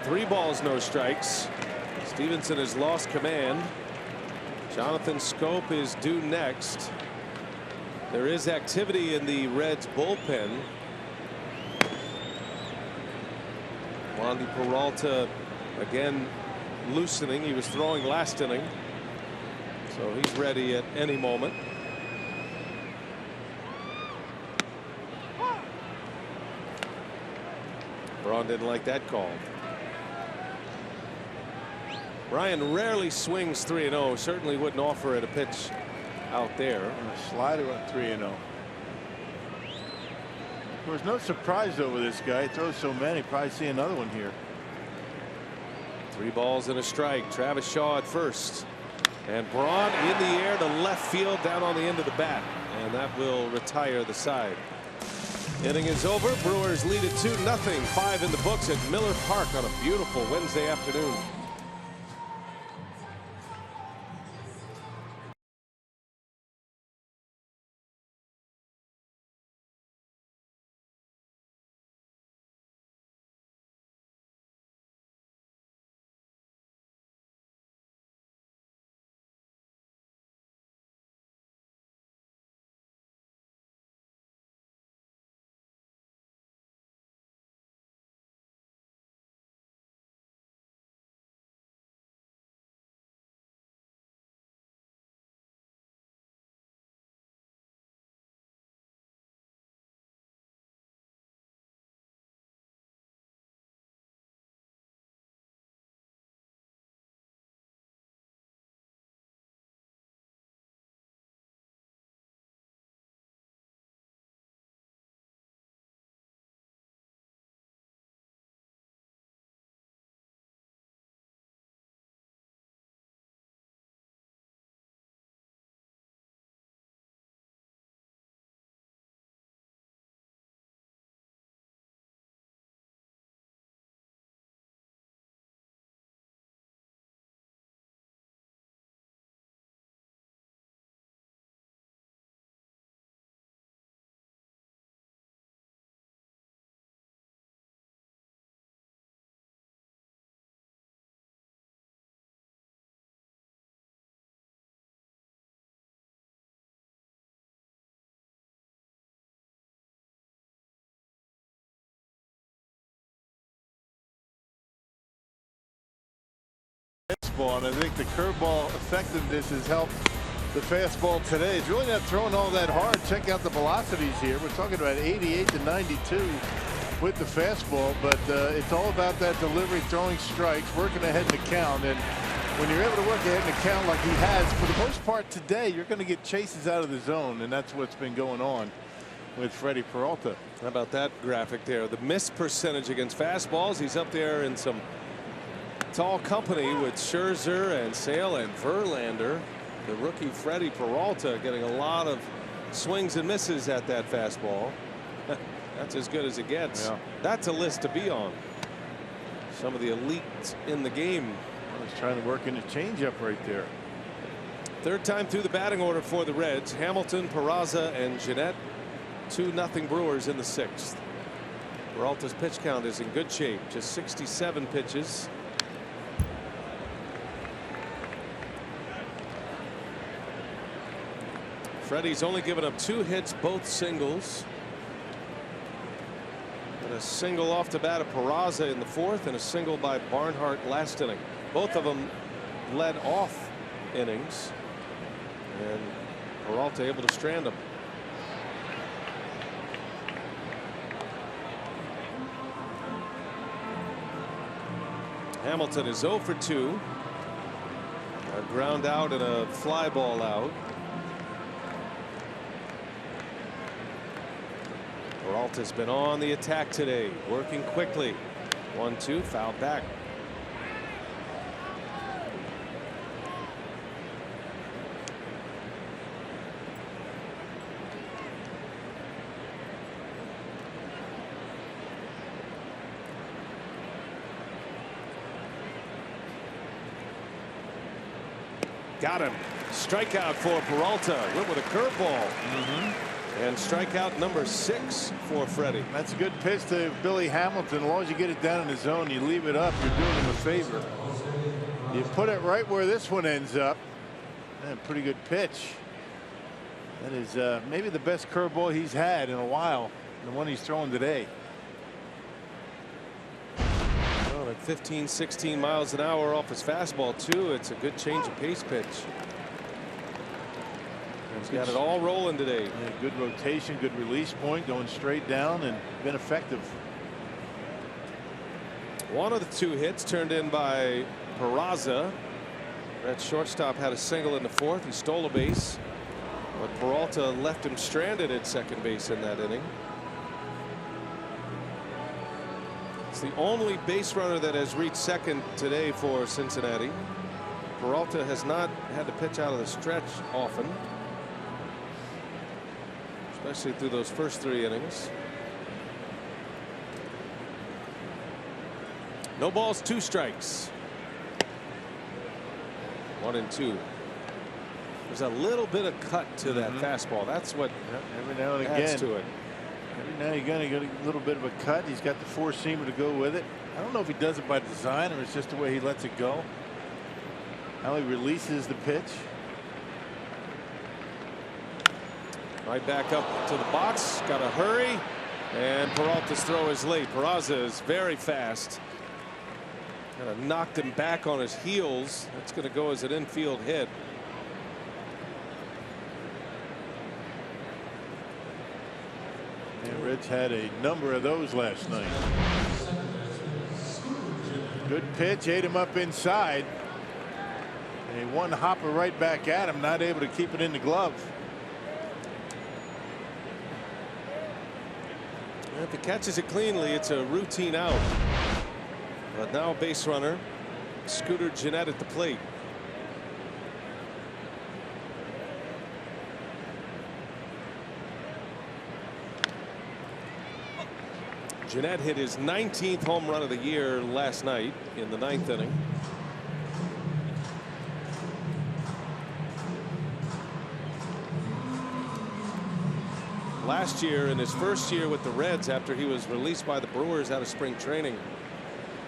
Three balls, no strikes. Stevenson has lost command. Jonathan Schoop is due next. There is activity in the Reds bullpen. Juan De Peralta again loosening. He was throwing last inning, so he's ready at any moment. Braun didn't like that call. Ryan rarely swings 3-0. Certainly wouldn't offer it a pitch out there. And a slider on 3-0. There's no surprise over this guy. He throws so many. Probably see another one here. 3 balls and a strike. Travis Shaw at first. And Braun in the air to left field down on the end of the bat. And that will retire the side. Inning is over. Brewers lead it 2-0. 5 in the books at Miller Park on a beautiful Wednesday afternoon. And I think the curveball effectiveness has helped the fastball today. It's really not throwing all that hard. Check out the velocities here. We're talking about 88 to 92 with the fastball, but it's all about that delivery, throwing strikes, working ahead in the count. And when you're able to work ahead in the count like he has for the most part today, you're going to get chases out of the zone, and that's what's been going on with Freddy Peralta. How about that graphic there? The miss percentage against fastballs. He's up there in some tall company with Scherzer and Sale and Verlander. The rookie Freddy Peralta getting a lot of swings and misses at that fastball. That's as good as it gets. Yeah. That's a list to be on. Some of the elites in the game. I was trying to work in a changeup right there. Third time through the batting order for the Reds. Hamilton, Peraza, and Jeanette. 2-0 Brewers in the 6th. Peralta's pitch count is in good shape. Just 67 pitches. Freddy's only given up 2 hits, both singles. And a single off the bat of Peraza in the 4th, and a single by Barnhart last inning. Both of them led off innings, and Peralta able to strand them. Hamilton is 0 for 2. A ground out and a fly ball out. Peralta's been on the attack today, working quickly. 1-2, foul back. Got him. Strikeout for Peralta. Went with a curveball. And strikeout number 6 for Freddy. That's a good pitch to Billy Hamilton. As long as you get it down in the zone, you leave it up, you're doing him a favor. You put it right where this one ends up. Man, pretty good pitch. That is maybe the best curveball he's had in a while. The one he's throwing today. Well, at 15, 16 miles an hour off his fastball, too. It's a good change of pace pitch. He's got it all rolling today. Yeah, good rotation, good release point, going straight down and been effective. One of the 2 hits turned in by Peraza. That shortstop had a single in the 4th. He stole a base, but Peralta left him stranded at second base in that inning. It's the only base runner that has reached second today for Cincinnati. Peralta has not had to pitch out of the stretch often, especially through those first 3 innings. No balls, 2 strikes. 1 and 2. There's a little bit of cut to that fastball. That's what every now and adds again to it. Every now and again, you got a little bit of a cut. He's got the 4-seamer to go with it. I don't know if he does it by design or it's just the way he lets it go. How he releases the pitch. Right back up to the box. Got to hurry. And Peralta's throw is late. Peraza is very fast. Kind of knocked him back on his heels. That's going to go as an infield hit. And Reds had a number of those last night. Good pitch, ate him up inside. And one hopper right back at him, not able to keep it in the glove. If he catches it cleanly, it's a routine out. But now a base runner, Scooter Gennett at the plate. Gennett hit his 19th home run of the year last night in the 9th inning. Last year, in his first year with the Reds after he was released by the Brewers out of spring training,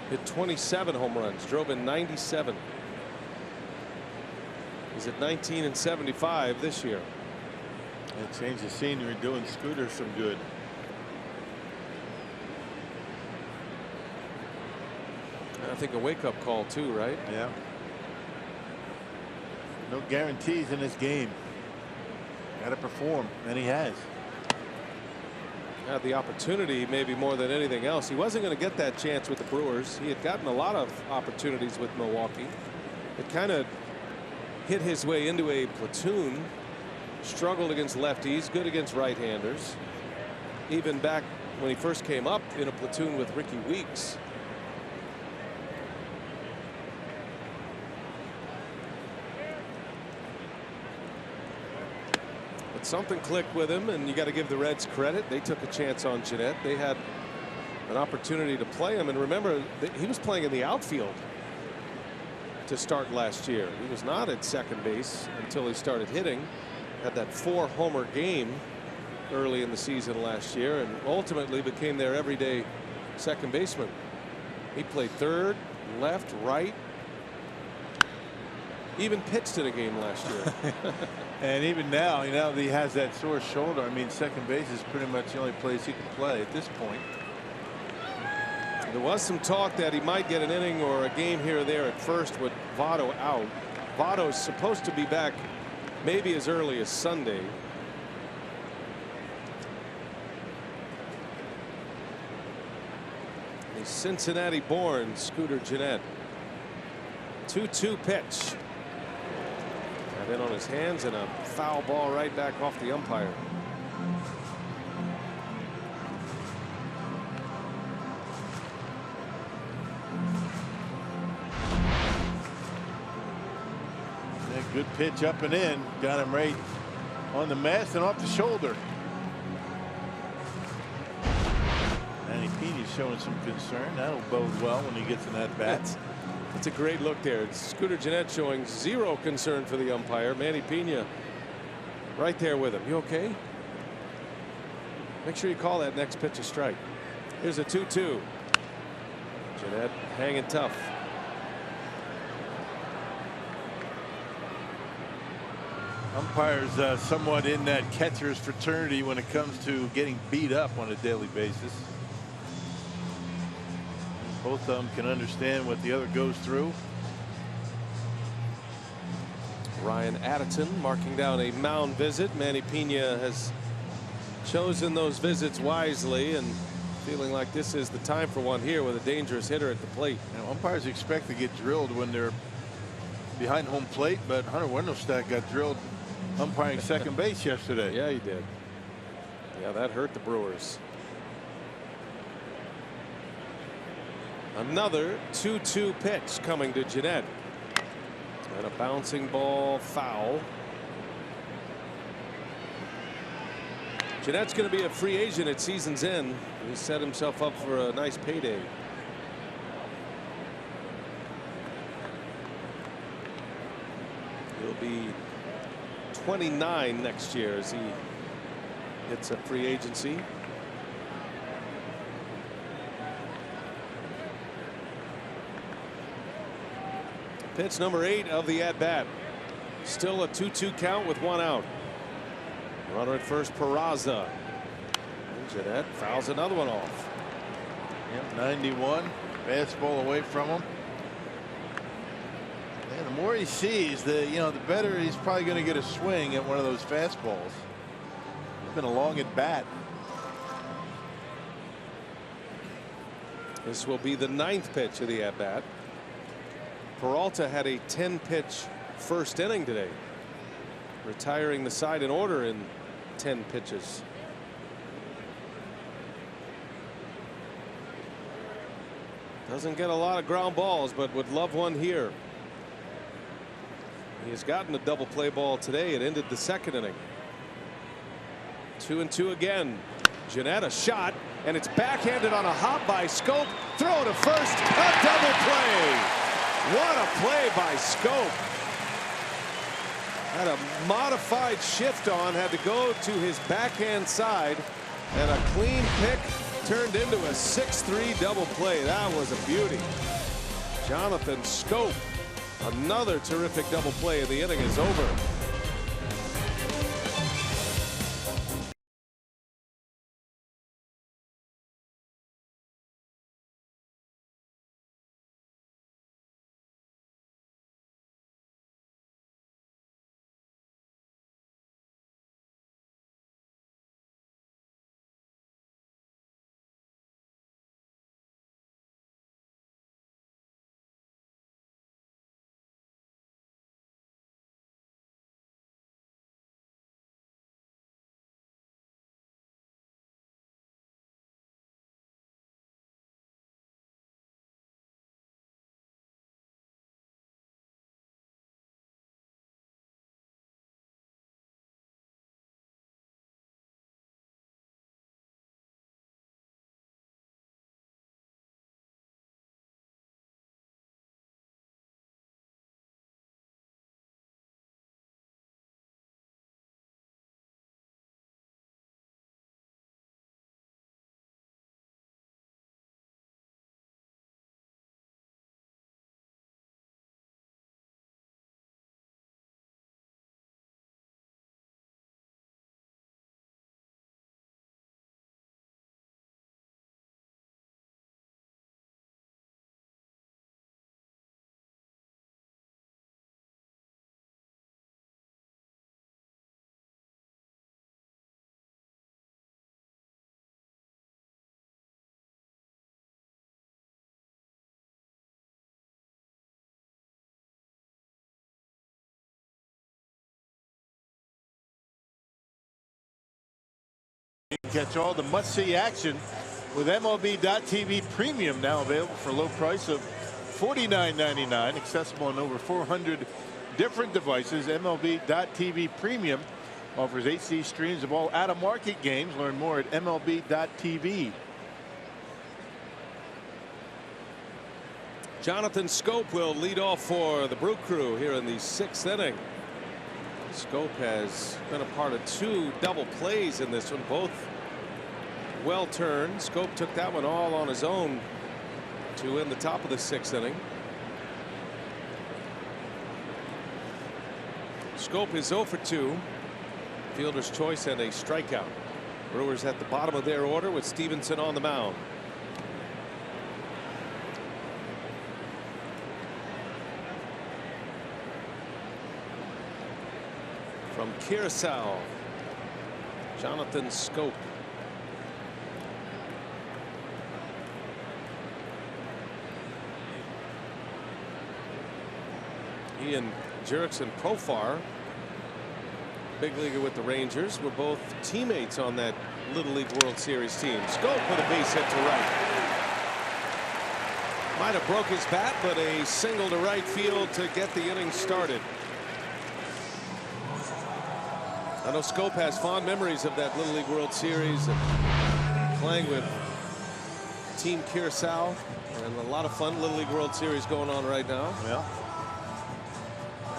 hit 27 home runs, drove in 97. He's at 19 and 75 this year. That change of scenery doing Scooter some good. I think a wake-up call too, right? Yeah. No guarantees in this game. Got to perform, and he has. Had the opportunity maybe more than anything else. He wasn't going to get that chance with the Brewers. He had gotten a lot of opportunities with Milwaukee. It kind of hit his way into a platoon. Struggled against lefties, good against right-handers. Even back when he first came up in a platoon with Ricky Weeks. Something clicked with him, and you got to give the Reds credit. They took a chance on Gennett. They had an opportunity to play him, and remember he was playing in the outfield to start last year. He was not at second base until he started hitting. Had that 4-homer game early in the season last year, and ultimately became their everyday second baseman. He played third, left, right. Even pitched in a game last year. And even now, you know, he has that sore shoulder. I mean, second base is pretty much the only place he can play at this point. There was some talk that he might get an inning or a game here or there at first with Votto out. Votto's supposed to be back maybe as early as Sunday. The Cincinnati born Scooter Gennett. 2-2 pitch. Got in on his hands, and a foul ball right back off the umpire. Yeah, good pitch up and in. Got him right on the mast and off the shoulder. Manny Pena's showing some concern. That'll bode well when he gets in that bat. It's a great look there. Scooter Gennett showing zero concern for the umpire. Manny Pena right there with him. You okay? Make sure you call that next pitch a strike. Here's a 2-2. Gennett hanging tough. Umpires somewhat in that catcher's fraternity when it comes to getting beat up on a daily basis. Both of them can understand what the other goes through. Ryan Addison marking down a mound visit. Manny Pena has chosen those visits wisely and feeling like this is the time for one here with a dangerous hitter at the plate. Now, umpires expect to get drilled when they're behind home plate, but Hunter Wendelstedt got drilled umpiring second base yesterday. Yeah, he did. Yeah, that hurt the Brewers. Another 2-2 pitch coming to Gennett. And a bouncing ball foul. Gennett's going to be a free agent at season's end. He set himself up for a nice payday. He'll be 29 next year as he hits a free agency. Pitch number 8 of the at bat. Still a 2-2 count with 1 out. Runner at first, Peraza. And Gennett fouls another one off. Yep, 91. Fastball away from him. And the more he sees, the better he's probably going to get a swing at one of those fastballs. It's been a long at bat. This will be the 9th pitch of the at bat. Peralta had a 10-pitch first inning today, retiring the side in order in 10 pitches. Doesn't get a lot of ground balls, but would love one here. He has gotten a double play ball today. It ended the second inning. 2-2 again. Gennett a shot, and it's backhanded on a hop by Scope. Throw to first. A double play. What a play by Scope. Had a modified shift on, had to go to his backhand side, and a clean pick turned into a 6-3 double play. That was a beauty. Jonathan Scope, another terrific double play, and the inning is over. Catch all the must-see action with MLB.TV Premium, now available for a low price of $49.99, accessible on over 400 different devices. MLB.TV Premium offers HD streams of all out-of-market games. Learn more at MLB.TV. Jonathan Schoop will lead off for the Brew Crew here in the 6th inning. Schoop has been a part of 2 double plays in this one, both well turned. Schoop took that one all on his own to end the top of the 6th inning. Schoop is 0 for 2. Fielder's choice and a strikeout. Brewers at the bottom of their order with Stevenson on the mound. From Curacao, Jonathan Schoop. He and Jurickson Profar, big leaguer with the Rangers, were both teammates on that Little League World Series team. Schoop with a base hit to right. Might have broke his bat, but a single to right field to get the inning started. I know Schoop has fond memories of that Little League World Series and playing with Team Curacao, and a lot of fun Little League World Series going on right now. Well,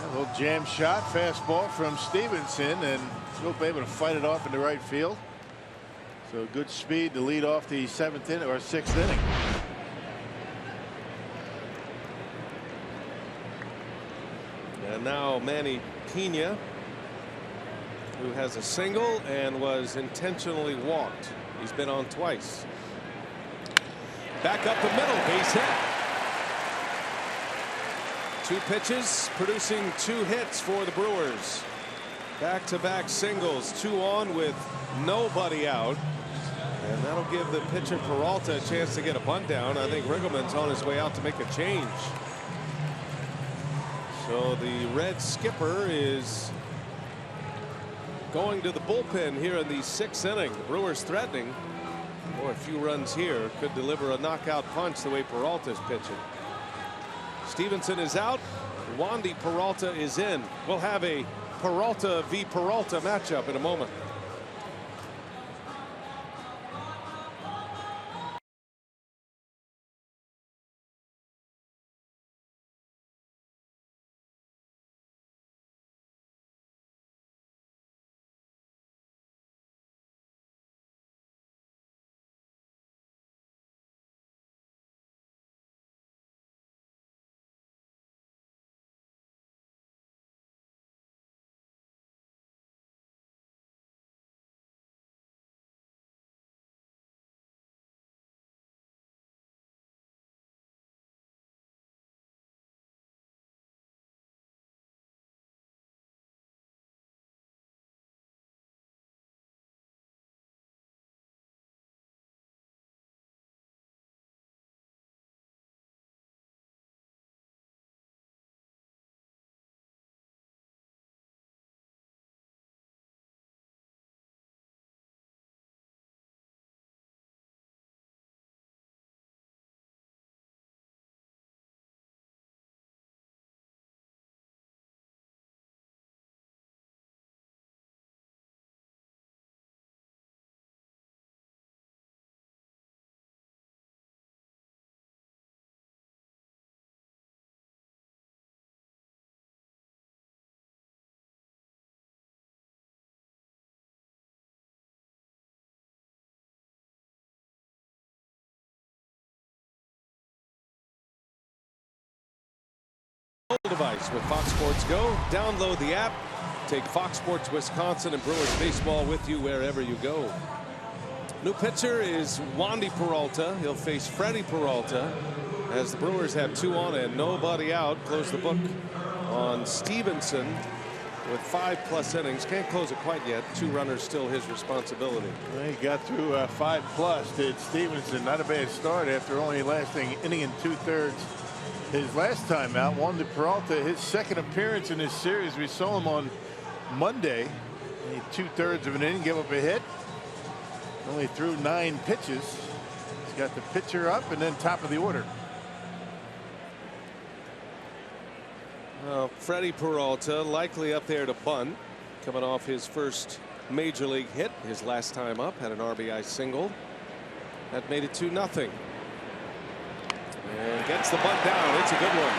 a little jam shot, fastball from Stevenson, and Schoop able to fight it off into right field. So good speed to lead off the 7th inning or 6th inning. And now Manny Pena, who has a single and was intentionally walked. He's been on twice. Back up the middle, base hit. 2 pitches producing 2 hits for the Brewers. Back-to-back singles, 2 on with nobody out. And that'll give the pitcher Peralta a chance to get a bunt down. I think Riggleman's on his way out to make a change. So the Red skipper is going to the bullpen here in the 6th inning. The Brewers threatening. Boy, a few runs here could deliver a knockout punch the way Peralta's pitching. Stevenson is out. Juan De Peralta is in. We'll have a Peralta v. Peralta matchup in a moment. Device with Fox Sports Go. Download the app. Take Fox Sports Wisconsin and Brewers baseball with you wherever you go. New pitcher is Juan De Peralta. He'll face Freddy Peralta as the Brewers have 2 on and nobody out. Close the book on Stevenson with 5+ innings. Can't close it quite yet. 2 runners still his responsibility. Well, he got through 5+. Did Stevenson. Not a bad start after only lasting inning and 2/3. His last time out. Juan De Peralta, his 2nd appearance in this series. We saw him on Monday. He 2/3 of an inning, gave up a hit. Only threw 9 pitches. He's got the pitcher up and then top of the order. Freddy Peralta likely up there to bunt, coming off his first major league hit. His last time up had an RBI single that made it 2-0. And gets the bunt down. It's a good one.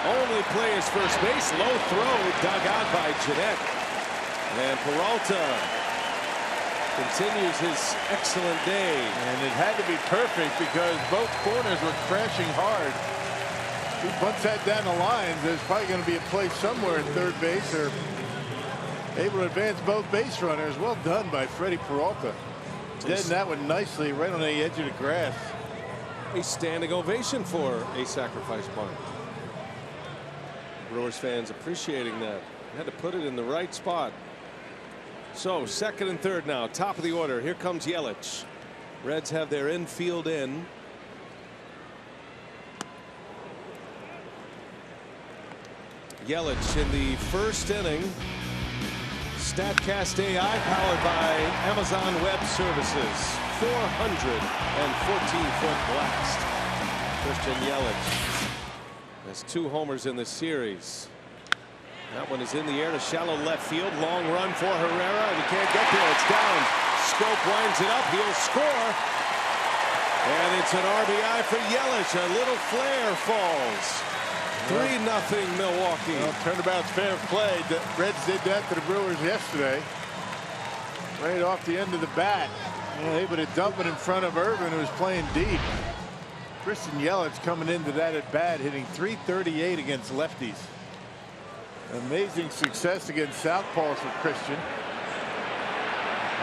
Only play is first base. Low throw dug out by Jeanette. And Peralta continues his excellent day. And it had to be perfect because both corners were crashing hard. He bunts that down the lines. There's probably going to be a play somewhere at third base, or able to advance both base runners. Well done by Freddy Peralta. Deading that one nicely right on the edge of the grass. A standing ovation for a sacrifice bunt. Brewers fans appreciating that. Had to put it in the right spot. So second and third now, top of the order. Here comes Yelich. Reds have their infield in. Yelich in the first inning. StatCast AI powered by Amazon Web Services. 414-foot blast. Christian Yelich has 2 homers in the series. That one is in the air to shallow left field. Long run for Herrera, and he can't get there. It's down. Scope winds it up. He'll score. And it's an RBI for Yelich. A little flare falls. 3-0 Milwaukee. Well, turnabout's fair play. The Reds did that to the Brewers yesterday. Right off the end of the bat. Able to dump it in front of Irvin, who was playing deep. Christian Yelich coming into that at bat, hitting .338 against lefties. Amazing success against southpaws for Christian.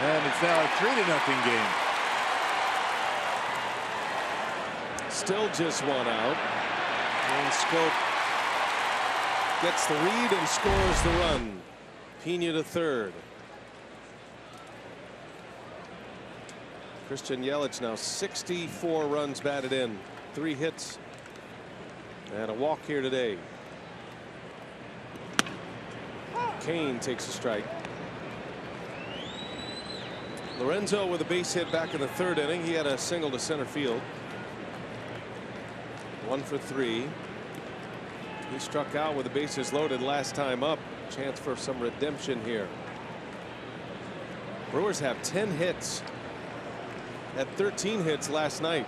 And it's now a 3-0 game. Still just one out. And Scope gets the read and scores the run. Pena to third. Christian Yelich now 64 runs batted in, 3 hits and a walk here today. Kane takes a strike. Lorenzo with a base hit back in the third inning. He had a single to center field. 1 for 3. He struck out with the bases loaded last time up. Chance for some redemption here. Brewers have 10 hits. Had 13 hits last night.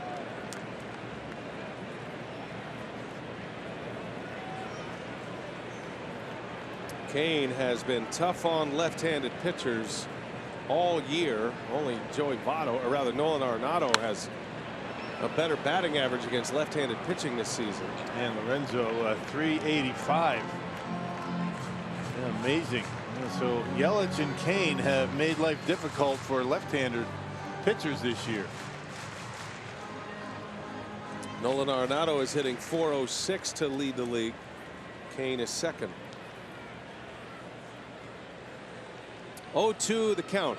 Kane has been tough on left-handed pitchers all year. Only Joey Votto, or rather Nolan Arenado, has a better batting average against left-handed pitching this season. And Lorenzo, 385. Yeah, amazing. So Yelich and Kane have made life difficult for left-hander pitchers this year. Nolan Arenado is hitting .406 to lead the league. Kane is second. 0-2 the count.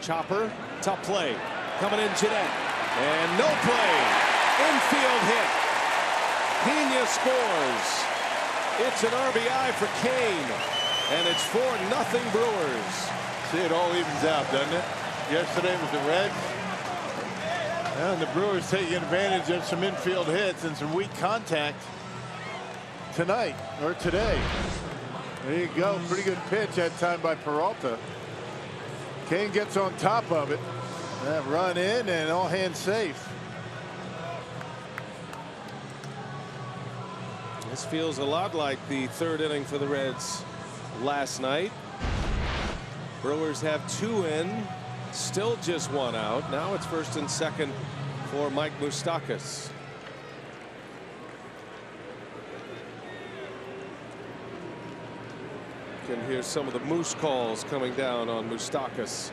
Chopper, tough play. Coming in Jeanette. And no play. Infield hit. Pena scores. It's an RBI for Kane. And it's 4-0 Brewers. See, it all evens out, doesn't it? Yesterday it was the Reds. And the Brewers taking advantage of some infield hits and some weak contact tonight, or today. There you go. Pretty good pitch that time by Peralta. Kane gets on top of it. That run in and all hands safe. This feels a lot like the third inning for the Reds last night. Brewers have 2 in. Still just 1 out. Now it's first and second for Mike Moustakas. You can hear some of the moose calls coming down on Moustakas.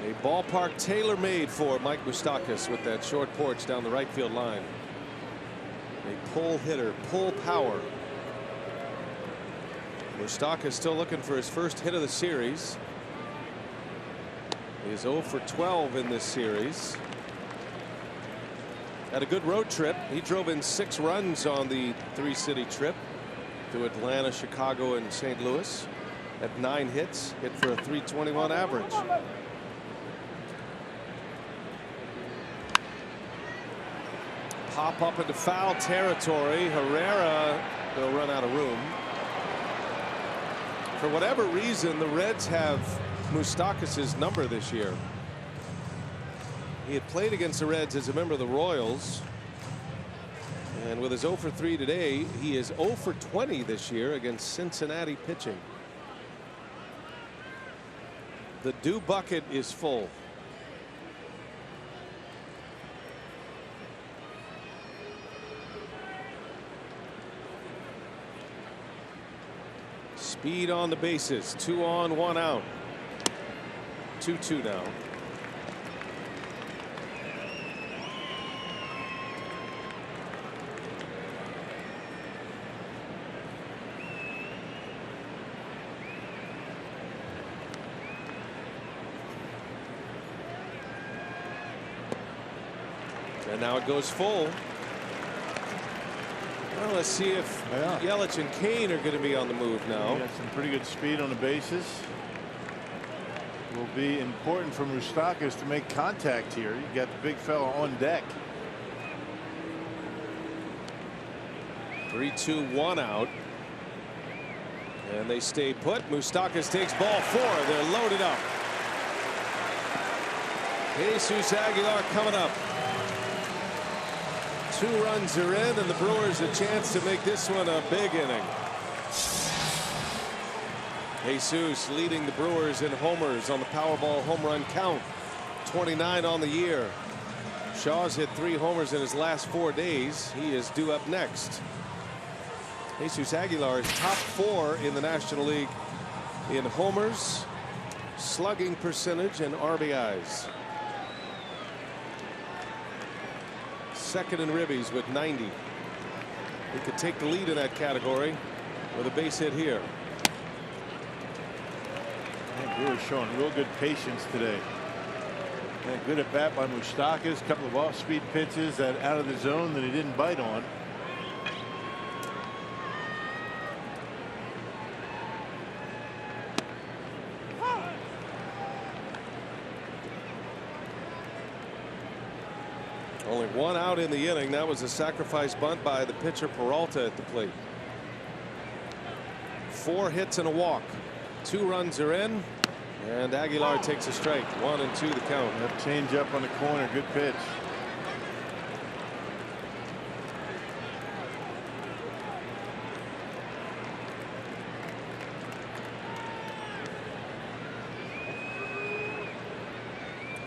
A ballpark tailor-made for Mike Moustakas with that short porch down the right field line. A pull hitter, pull power. Moustakas still looking for his first hit of the series. He is 0 for 12 in this series. Had a good road trip. He drove in 6 runs on the 3-city trip through Atlanta, Chicago, and St. Louis. Had 9 hits, hit for a .321 average. Pop up into foul territory. Herrera will run out of room. For whatever reason, the Reds have Moustakas' number this year. He had played against the Reds as a member of the Royals. And with his 0 for 3 today, he is 0 for 20 this year against Cincinnati pitching. The dew bucket is full. Speed on the bases. 2 on, 1 out. 2-2 now. And now it goes full. Well, let's see if Yelich and Kane are going to be on the move now. Got some pretty good speed on the bases. Will be important for Moustakas to make contact here. You got the big fella on deck. 3-2-1 out. And they stay put. Moustakas takes ball 4. They're loaded up. Jesus Aguilar coming up. 2 runs are in, and the Brewers a chance to make this one a big inning. Jesus leading the Brewers in homers on the Powerball home run count. 29 on the year. Shaw's hit 3 homers in his last 4 days. He is due up next. Jesus Aguilar is top 4 in the National League in homers, slugging percentage, and RBIs. Second in ribbies with 90. He could take the lead in that category with a base hit here. Brewers showing real good patience today. And good at bat by Moustakas. A couple of off-speed pitches that out of the zone that he didn't bite on. Only 1 out in the inning. That was a sacrifice bunt by the pitcher Peralta at the plate. 4 hits and a walk. 2 runs are in, and Aguilar takes a strike. 1 and 2 the count. That change up on the corner. Good pitch.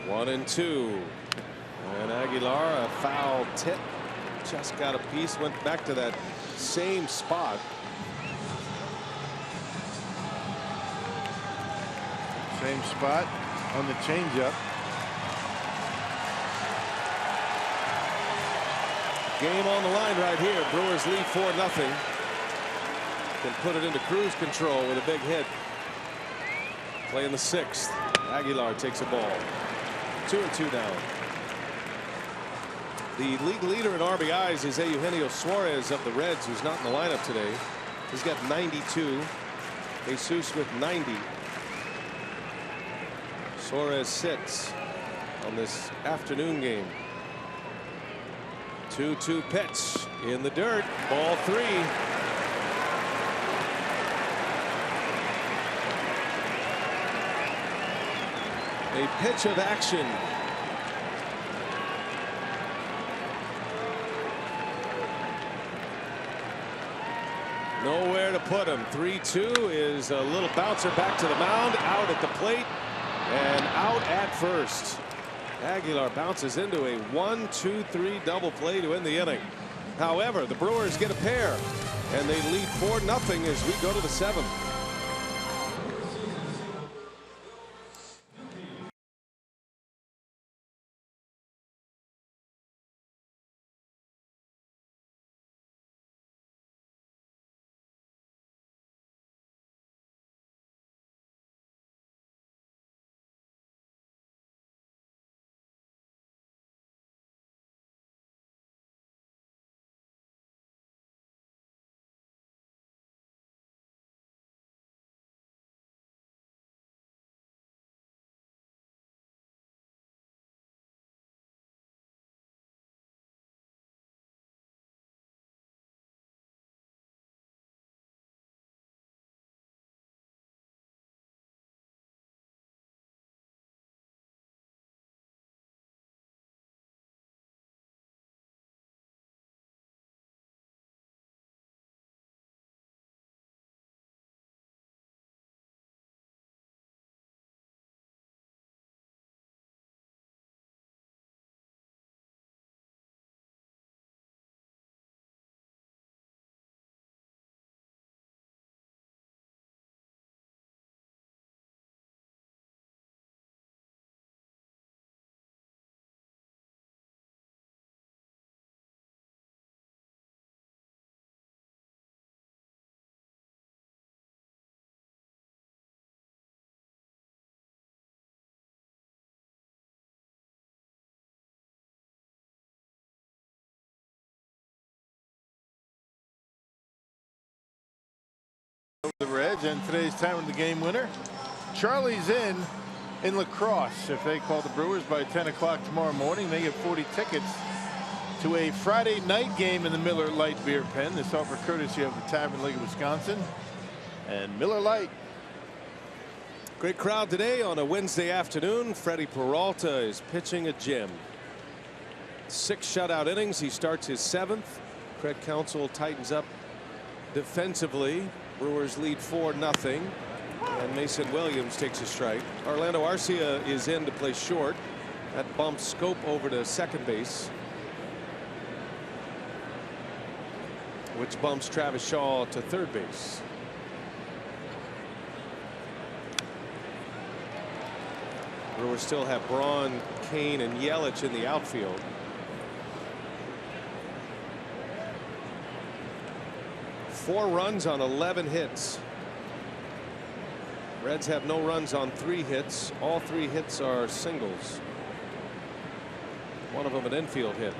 One and 2. And Aguilar, a foul tip, just got a piece, went back to that same spot. Same spot on the changeup. Game on the line right here. Brewers lead 4-0. Can put it into cruise control with a big hit. Playing the 6th. Aguilar takes a ball. 2 and 2 now. The league leader in RBIs is Eugenio Suarez of the Reds, who's not in the lineup today. He's got 92. Jesus with 90. Suarez sits on this afternoon game. 2-2 pitch in the dirt. Ball 3. A pitch of action. Nowhere to put him. 3-2 is a little bouncer back to the mound, out at the plate, and out at first. Aguilar bounces into a 1-2-3 double play to end the inning. However, the Brewers get a pair, and they lead 4-0 as we go to the 7th. the Reds, and today's time of the game winner. Charlie's in lacrosse. If they call the Brewers by 10 o'clock tomorrow morning, they get 40 tickets to a Friday night game in the Miller Lite Beer Pen. This offer courtesy of the Tavern League of Wisconsin and Miller Lite. Great crowd today on a Wednesday afternoon. Freddy Peralta is pitching a gem. 6 shutout innings. He starts his 7th. Craig Counsell tightens up defensively. Brewers lead 4-0. And Mason Williams takes a strike. Orlando Arcia is in to play short. That bumps Scope over to second base, which bumps Travis Shaw to third base. Brewers still have Braun, Kane, and Yelich in the outfield. Four runs on 11 hits. Reds have no runs on 3 hits. All 3 hits are singles. One of them an infield hit.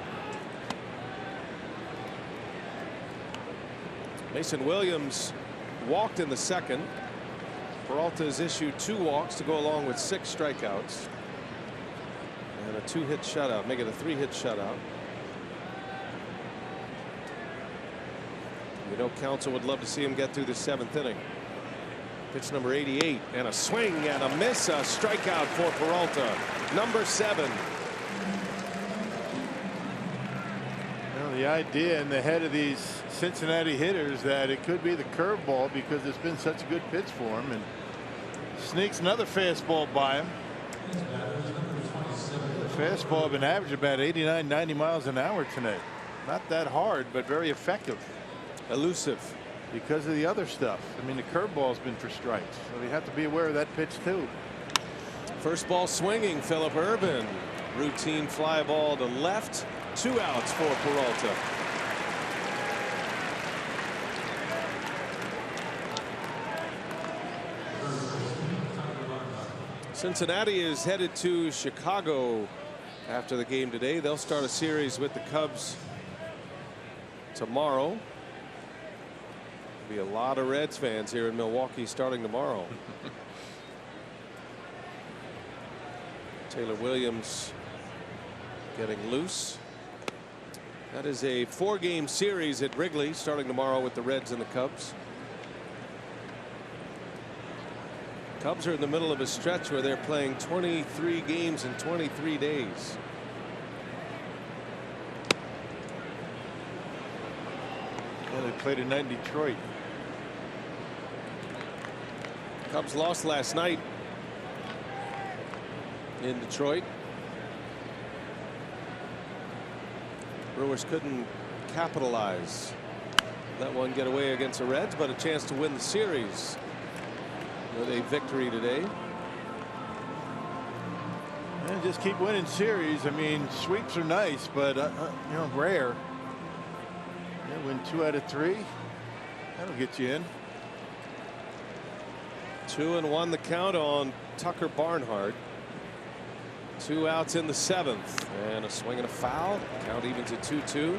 Mason Williams walked in the 2nd. Peralta has issued 2 walks to go along with 6 strikeouts. And a 2-hit shutout, make it a 3-hit shutout. You know, Counsell would love to see him get through the 7th inning. Pitch number 88, and a swing and a miss, a strikeout for Peralta, number 7. Well, the idea in the head of these Cincinnati hitters that it could be the curveball because it's been such a good pitch for him, and sneaks another fastball by him. The fastball been averaging about 89, 90 miles an hour tonight. Not that hard, but very effective. Elusive. Because of the other stuff. I mean, the curveball's been for strikes, so you have to be aware of that pitch too. First ball swinging, Phillip Ervin. Routine fly ball to left. 2 outs for Peralta. Cincinnati is headed to Chicago after the game today. They'll start a series with the Cubs tomorrow. Be a lot of Reds fans here in Milwaukee starting tomorrow. Taylor Williams getting loose. That is a 4-game series at Wrigley starting tomorrow with the Reds and the Cubs. Cubs are in the middle of a stretch where they're playing 23 games in 23 days. Well, they played tonight in Detroit. Cubs lost last night in Detroit. Brewers couldn't capitalize. Let one get away against the Reds, but a chance to win the series with a victory today. And just keep winning series. I mean, sweeps are nice, but you know, rare. Yeah, win 2 out of 3. That'll get you in. 2-1 the count on Tucker Barnhart. 2 outs in the 7th, and a swing and a foul. Count evens at 2-2.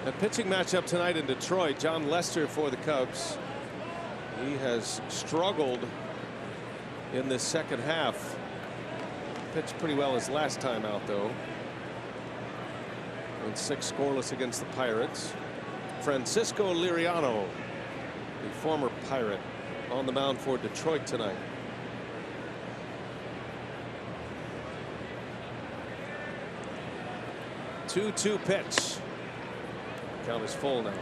A pitching matchup tonight in Detroit. John Lester for the Cubs. He has struggled in this second half. Pitched pretty well his last time out, though. Went 6 scoreless against the Pirates. Francisco Liriano, the former Pirate, on the mound for Detroit tonight. Two-two pitch. Count is full now.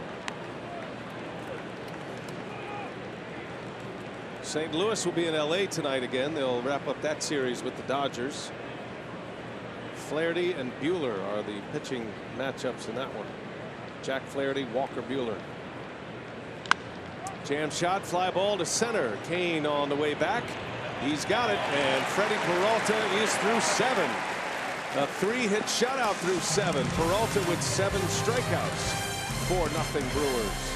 St. Louis will be in LA tonight again. They'll wrap up that series with the Dodgers. Flaherty and Buehler are the pitching matchups in that one. Jack Flaherty, Walker Buehler. Jam shot, fly ball to center. Kane on the way back. He's got it, and Freddy Peralta is through 7. A 3-hit shutout through 7. Peralta with 7 strikeouts. 4-0 Brewers.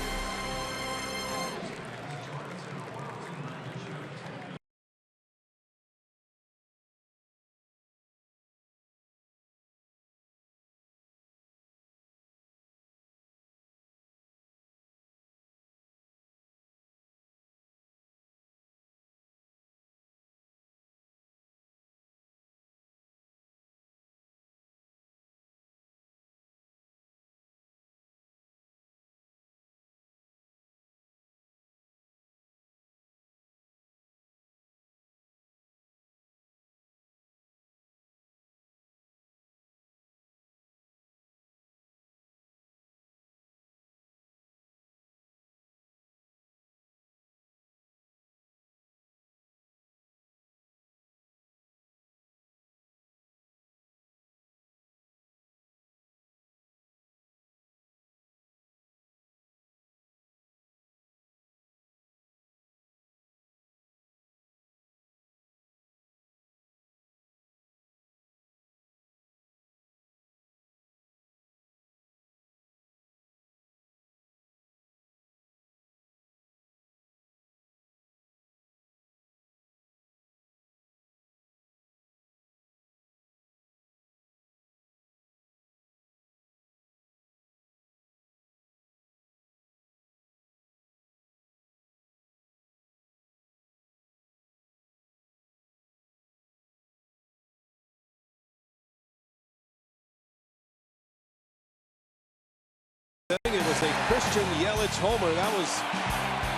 inning. It was a Christian Yelich homer. That was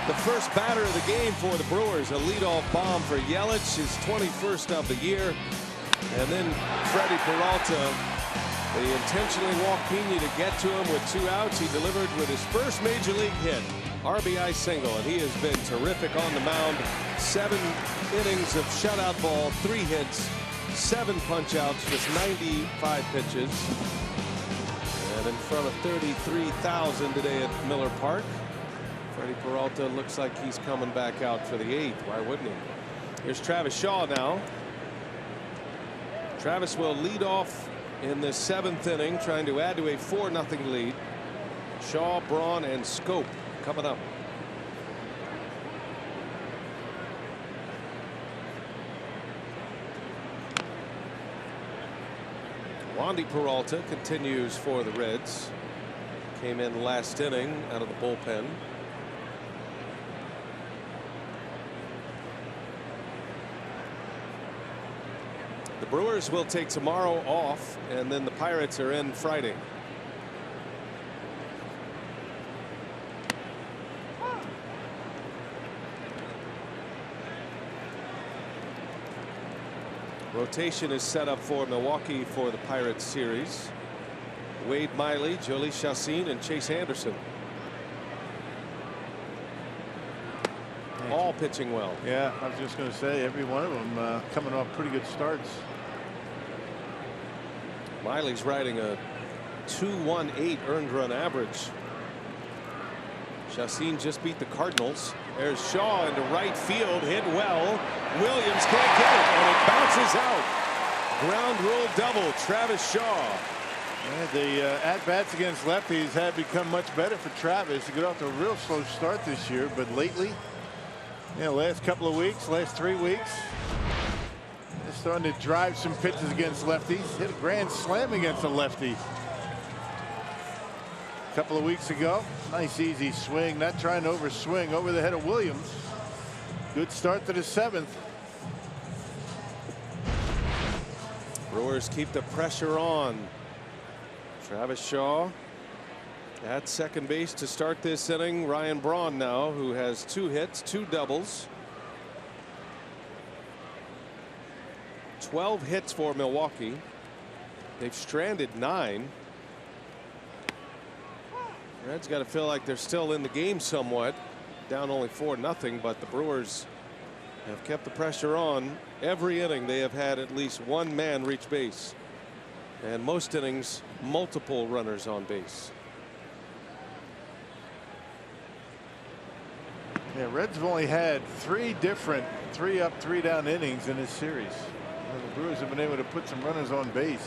the first batter of the game for the Brewers. A leadoff bomb for Yelich, his 21st of the year. And then Freddy Peralta, they intentionally walked Pena to get to him with 2 outs. He delivered with his first major league hit, RBI single, and he has been terrific on the mound. 7 innings of shutout ball, 3 hits, 7 punch outs, just 95 pitches. And in front of 33,000 today at Miller Park. Freddy Peralta looks like he's coming back out for the 8th. Why wouldn't he? Here's Travis Shaw now. Travis will lead off in the 7th inning, trying to add to a 4-0 lead. Shaw, Braun, and Scope coming up. Juan De Peralta continues for the Reds. Came in last inning out of the bullpen. The Brewers will take tomorrow off, and then the Pirates are in Friday. Rotation is set up for Milwaukee for the Pirates series. Wade Miley, Jolie Chacin, and Chase Anderson. All pitching well. Yeah, I was just going to say every one of them coming off pretty good starts. Miley's riding a 2.18 earned run average. Chacin just beat the Cardinals. There's Shaw into right field, hit well. Williams can't get it, and it bounces out. Ground rule double, Travis Shaw. Yeah, the at-bats against lefties have become much better for Travis. He got off to a real slow start this year, but lately, last couple of weeks, last 3 weeks, they're starting to drive some pitches against lefties. Hit a grand slam against a lefty a couple of weeks ago. Nice easy swing, not trying to overswing, over the head of Williams. Good start to the 7th. Brewers keep the pressure on. Travis Shaw at second base to start this inning. Ryan Braun now, who has 2 hits, 2 doubles. 12 hits for Milwaukee. They've stranded 9. Reds got to feel like they're still in the game somewhat. Down only 4-0, but the Brewers have kept the pressure on. Every inning they have had at least 1 man reach base, and most innings multiple runners on base. Yeah, Reds have only had 3 different 3-up, 3-down innings in this series. The Brewers have been able to put some runners on base.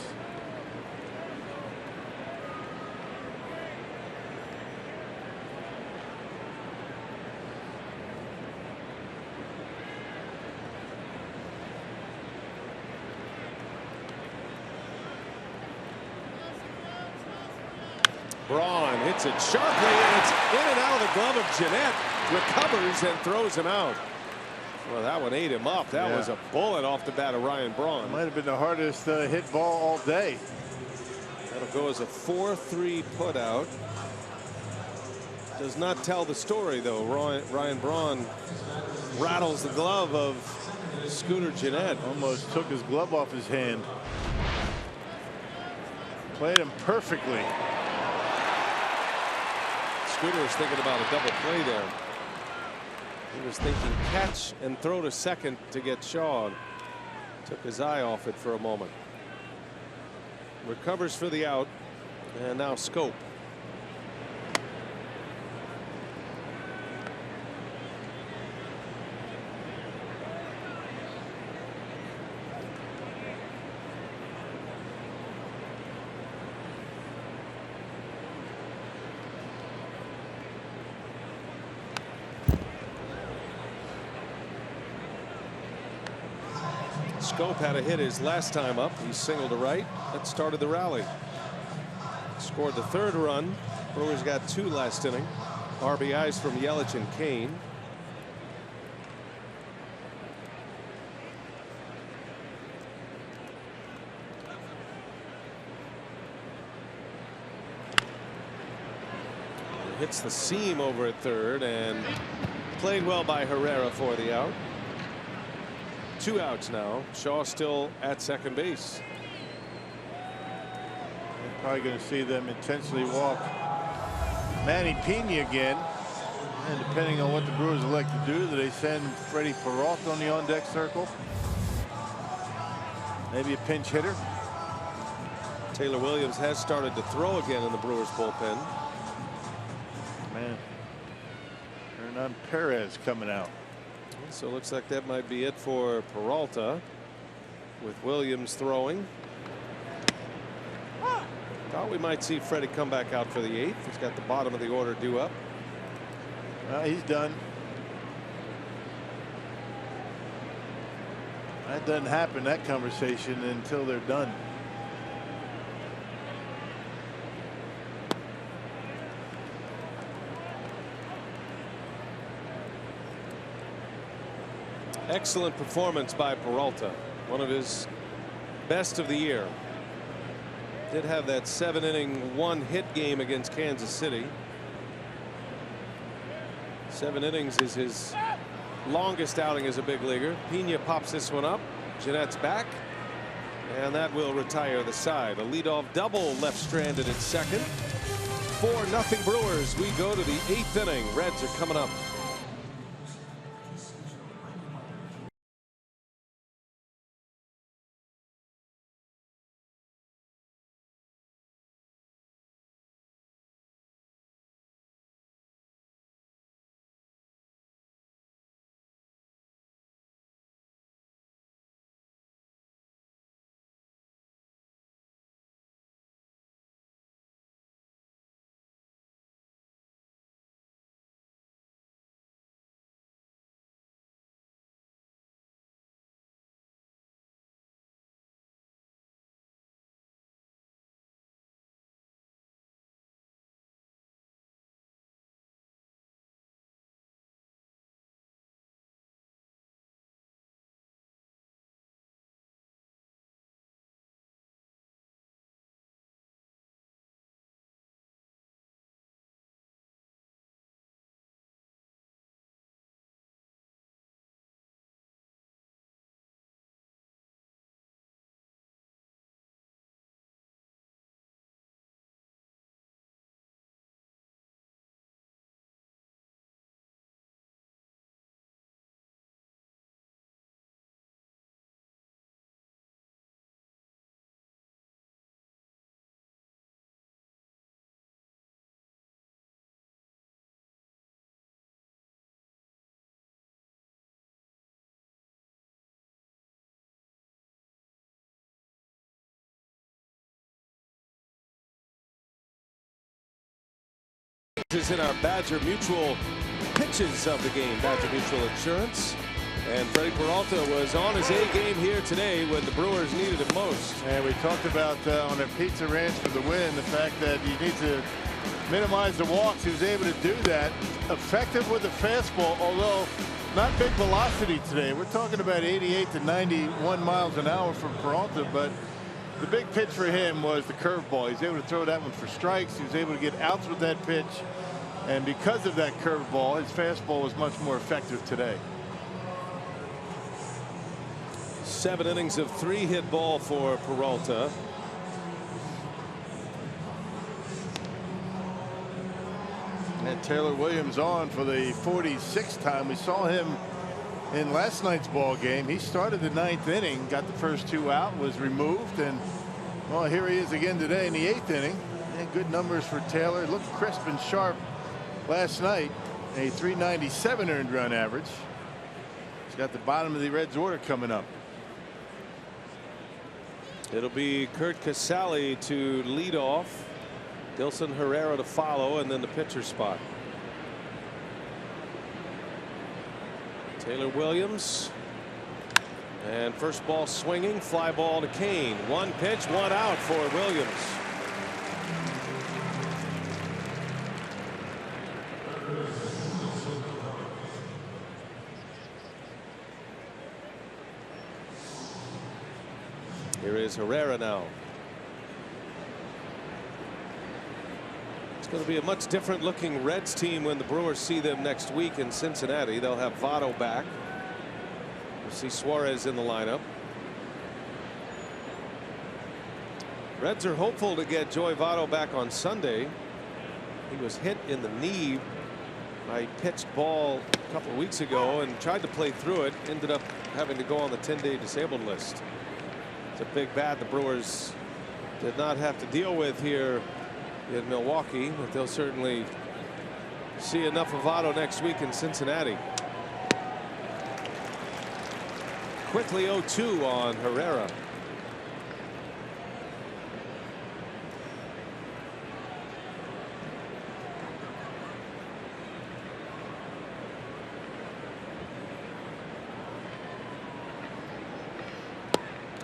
Braun hits it sharply, and it's in and out of the glove of Jeanette. Recovers and throws him out. Well, that one ate him up. That was a bullet off the bat of Ryan Braun. Might have been the hardest hit ball all day. That'll go as a 4-3 putout. Does not tell the story, though. Ryan Braun rattles the glove of Scooter Jeanette. Almost took his glove off his hand. Played him perfectly. Scooter was thinking about a double play there. He was thinking catch and throw to second to get Shaw. Took his eye off it for a moment. Recovers for the out, and now Scope. Scope had a hit his last time up. He singled to right. That started the rally. Scored the 3rd run. Brewers got 2 last inning. RBIs from Yelich and Kane. hits the seam over at third, and played well by Herrera for the out. 2 outs now. Shaw still at second base. They're probably going to see them intentionally walk Manny Pena again. And depending on what the Brewers elect to do, do they send Freddy Peralta on the on-deck circle? Maybe a pinch hitter. Taylor Williams has started to throw again in the Brewers bullpen. Man, Hernan Perez coming out. So it looks like that might be it for Peralta, with Williams throwing. Thought we might see Freddie come back out for the 8th. He's got the bottom of the order due up. He's done. That doesn't happen, that conversation, until they're done. Excellent performance by Peralta. One of his best of the year. Did have that 7-inning 1-hit game against Kansas City. 7 innings is his longest outing as a big leaguer. Pena pops this one up. Jeanette's back, and that will retire the side. A leadoff double left stranded at second. 4-0 Brewers. We go to the 8th inning. Reds are coming up. Is in our Badger Mutual pitches of the game. Badger Mutual Insurance. And Freddy Peralta was on his A game here today when the Brewers needed it most. And we talked about on their Pizza Ranch for the win, the fact that you need to minimize the walks. He was able to do that. Effective with the fastball, although not big velocity today. We're talking about 88 to 91 miles an hour for Peralta, but the big pitch for him was the curveball. He's able to throw that one for strikes. He was able to get outs with that pitch. And because of that curveball, his fastball was much more effective today. 7 innings of 3-hit ball for Peralta. And Taylor Williams on for the 46th time. We saw him in last night's ball game. He started the 9th inning, got the first 2 out, was removed, and well, here he is again today in the 8th inning. And good numbers for Taylor. Looked crisp and sharp last night. A 397 earned run average. He's got the bottom of the Reds order coming up. It'll be Kurt Casale to lead off. Dilson Herrera to follow, and then the pitcher spot. Taylor Williams. And first ball swinging, fly ball to Kane. 1 pitch, 1 out for Williams. Here is Herrera now. It's going to be a much different looking Reds team when the Brewers see them next week in Cincinnati. They'll have Votto back. We'll see Suarez in the lineup. Reds are hopeful to get Joey Votto back on Sunday. He was hit in the knee by a pitched ball a couple of weeks ago and tried to play through it. Ended up having to go on the 10-day disabled list. It's a big bat the Brewers did not have to deal with here in Milwaukee, but they'll certainly see enough of Votto next week in Cincinnati. Quickly 0-2 on Herrera.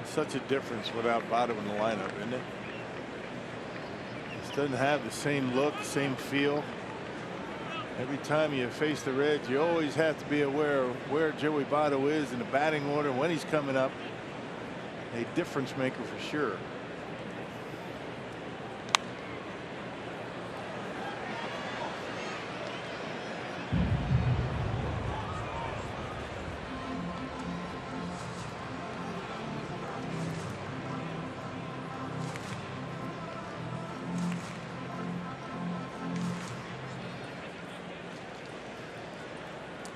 Such a difference without Votto in the lineup, isn't it? This doesn't have the same look, same feel. Every time you face the Reds, you always have to be aware of where Joey Votto is in the batting order, when he's coming up. A difference maker for sure.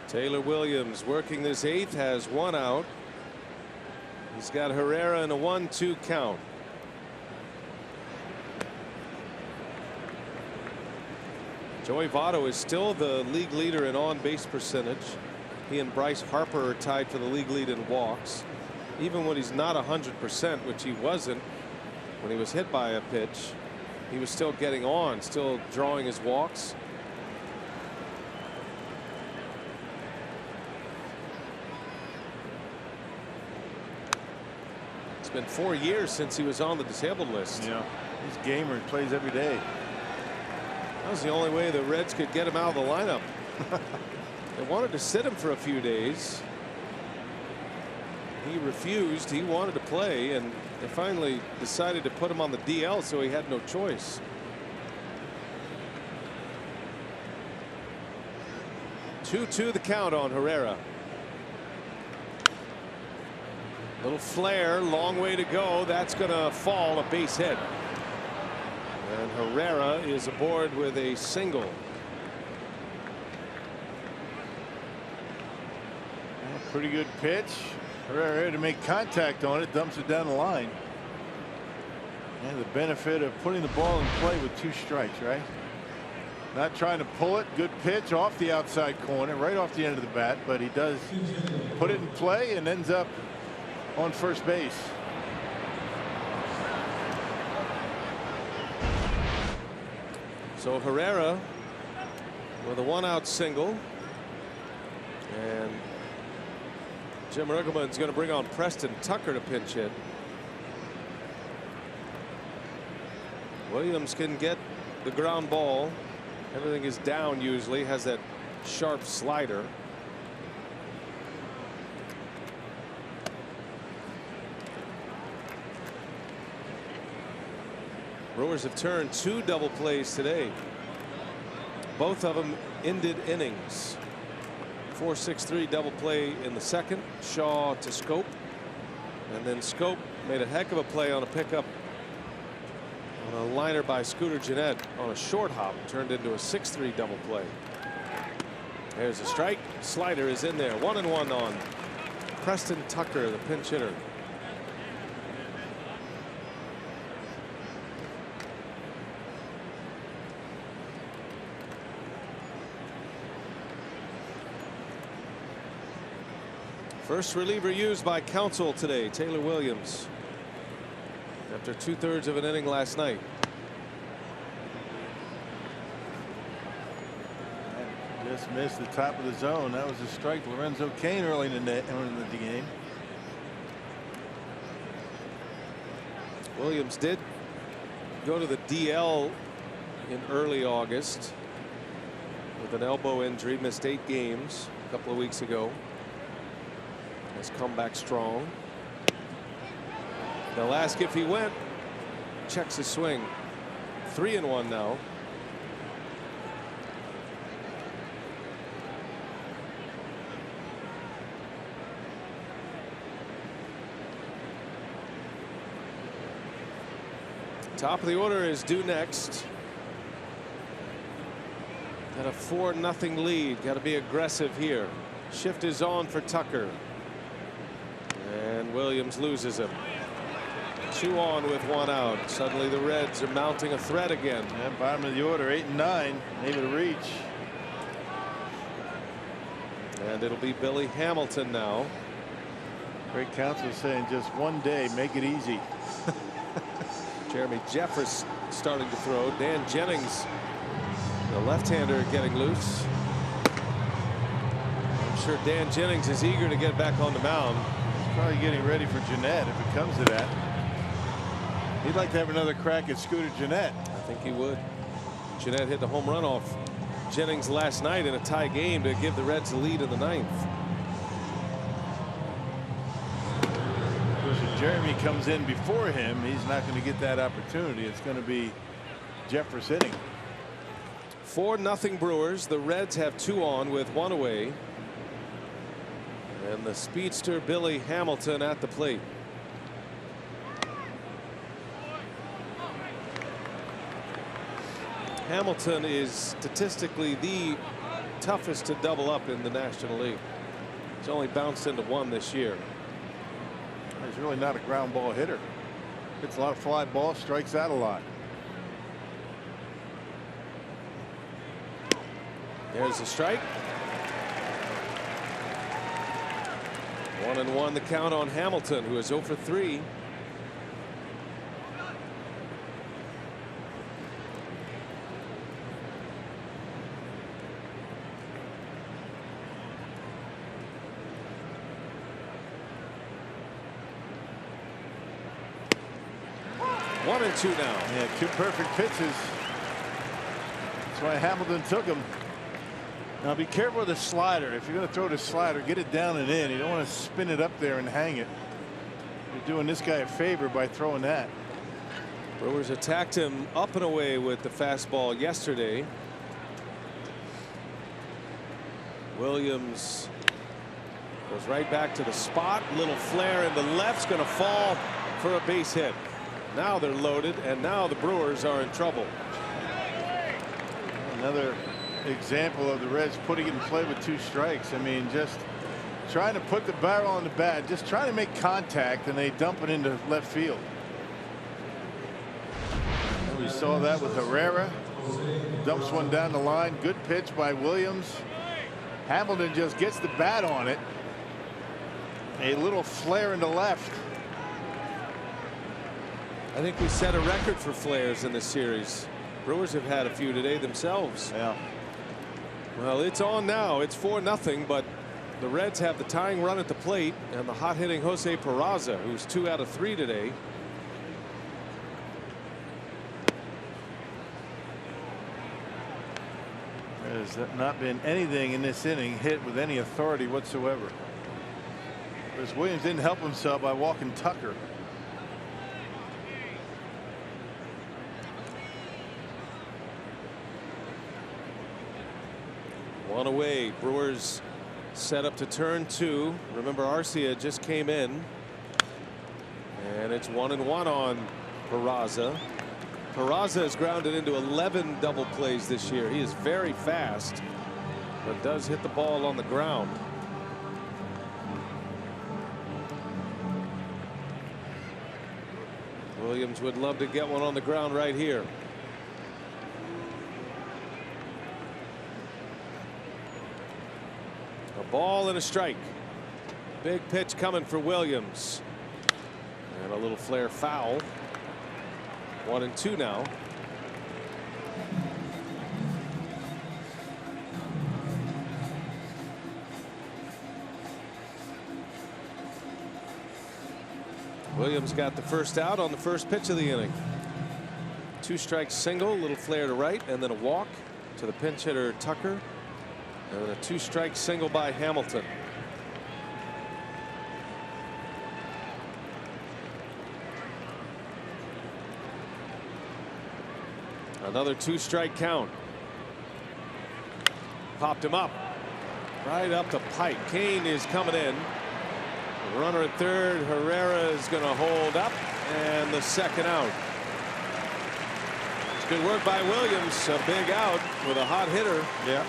Taylor Williams working this 8th, has 1 out. He's got Herrera in a 1-2 count. Joey Votto is still the league leader in on-base percentage. He and Bryce Harper are tied for the league lead in walks. Even when he's not 100%, which he wasn't when he was hit by a pitch, he was still getting on, still drawing his walks. It's been 4 years since he was on the disabled list. Yeah, he's a gamer. He plays every day. That was the only way the Reds could get him out of the lineup. They wanted to sit him for a few days. He refused. He wanted to play, and they finally decided to put him on the DL, so he had no choice. Two the count on Herrera. Little flare, long way to go. That's going to fall, a base hit. And Herrera is aboard with a single. Pretty good pitch. Herrera had to make contact on it, dumps it down the line. And the benefit of putting the ball in play with 2 strikes, right? Not trying to pull it. Good pitch off the outside corner, right off the end of the bat, but he does put it in play and ends up on first base. So Herrera with a 1-out single, and Jim Riggleman's going to bring on Preston Tucker to pinch hit. Williams can get the ground ball. Everything is down usually, has that sharp slider. Brewers have turned 2 double plays today. Both of them ended innings. 4-6-3 double play in the second. Shaw to Scope. And then Scope made a heck of a play on a pickup on a liner by Scooter Gennett on a short hop. Turned into a 6-3 double play. There's a strike. Slider is in there. 1-1 on Preston Tucker, the pinch hitter. First reliever used by Counsell today, Taylor Williams, after 2/3 of an inning last night. Just missed the top of the zone. That was a strike. Lorenzo Cain early in the game. Williams did go to the DL in early August with an elbow injury, missed 8 games a couple of weeks ago. Has come back strong. They'll ask if he went. Checks his swing. 3-1 now. Top of the order is due next. Got a 4-0 lead. Got to be aggressive here. Shift is on for Tucker. And Williams loses him. 2 on with 1 out. Suddenly the Reds are mounting a threat again. Yeah, bottom of the order, 8 and 9, able to reach. And it'll be Billy Hamilton now. Great counsel saying just one day, make it easy. Jeremy Jeffress starting to throw. Dan Jennings, the left-hander, getting loose. I'm sure Dan Jennings is eager to get back on the mound. He's probably getting ready for Jeanette if it comes to that. He'd like to have another crack at Scooter Jeanette. I think he would. Jeanette hit the home run off Jennings last night in a tie game to give the Reds the lead in the 9th. Of course, if Jeremy comes in before him, he's not going to get that opportunity. It's going to be Jeffress hitting. 4-0 Brewers. The Reds have 2 on with 1 away. And the speedster Billy Hamilton at the plate. Hamilton is statistically the toughest to double up in the National League. He's only bounced into 1 this year. He's really not a ground ball hitter. Hits a lot of fly balls, strikes out a lot. There's a strike. 1-1 the count on Hamilton, who is 0 for 3. One and 2 now. Yeah, 2 perfect pitches. That's why Hamilton took him. Now be careful with the slider. If you're going to throw the slider, get it down and in. You don't want to spin it up there and hang it. You're doing this guy a favor by throwing that. Brewers attacked him up and away with the fastball yesterday. Williams goes right back to the spot. Little flare in the left's going to fall for a base hit. Now they're loaded, and now the Brewers are in trouble. Another example of the Reds putting it in play with 2 strikes. I mean, just trying to put the barrel on the bat, just trying to make contact, and they dump it into left field. And we saw that with Herrera. Dumps one down the line. Good pitch by Williams. Hamilton just gets the bat on it. A little flare in the left. I think we set a record for flares in this series. Brewers have had a few today themselves. Yeah. Well, it's on now. It's 4-0, but the Reds have the tying run at the plate, and the hot-hitting Jose Peraza, who's 2 out of 3 today. There's not been anything in this inning hit with any authority whatsoever. Because Williams didn't help himself by walking Tucker. One away. Brewers set up to turn 2. Remember, Arcia just came in. And it's 1-1 on Peraza. Peraza has grounded into 11 double plays this year. He is very fast, but does hit the ball on the ground. Williams would love to get one on the ground right here. A ball and a strike. Big pitch coming for Williams. And a little flare foul. 1-2 now. Williams got the first out on the first pitch of the inning. 2 strikes single, little flare to right, and then a walk to the pinch hitter Tucker. And then a 2-strike single by Hamilton. Another 2-strike count. Popped him up. Right up the pipe. Kane is coming in. The runner at third. Herrera is going to hold up. And the second out. Good work by Williams. A big out with a hot hitter. Yeah.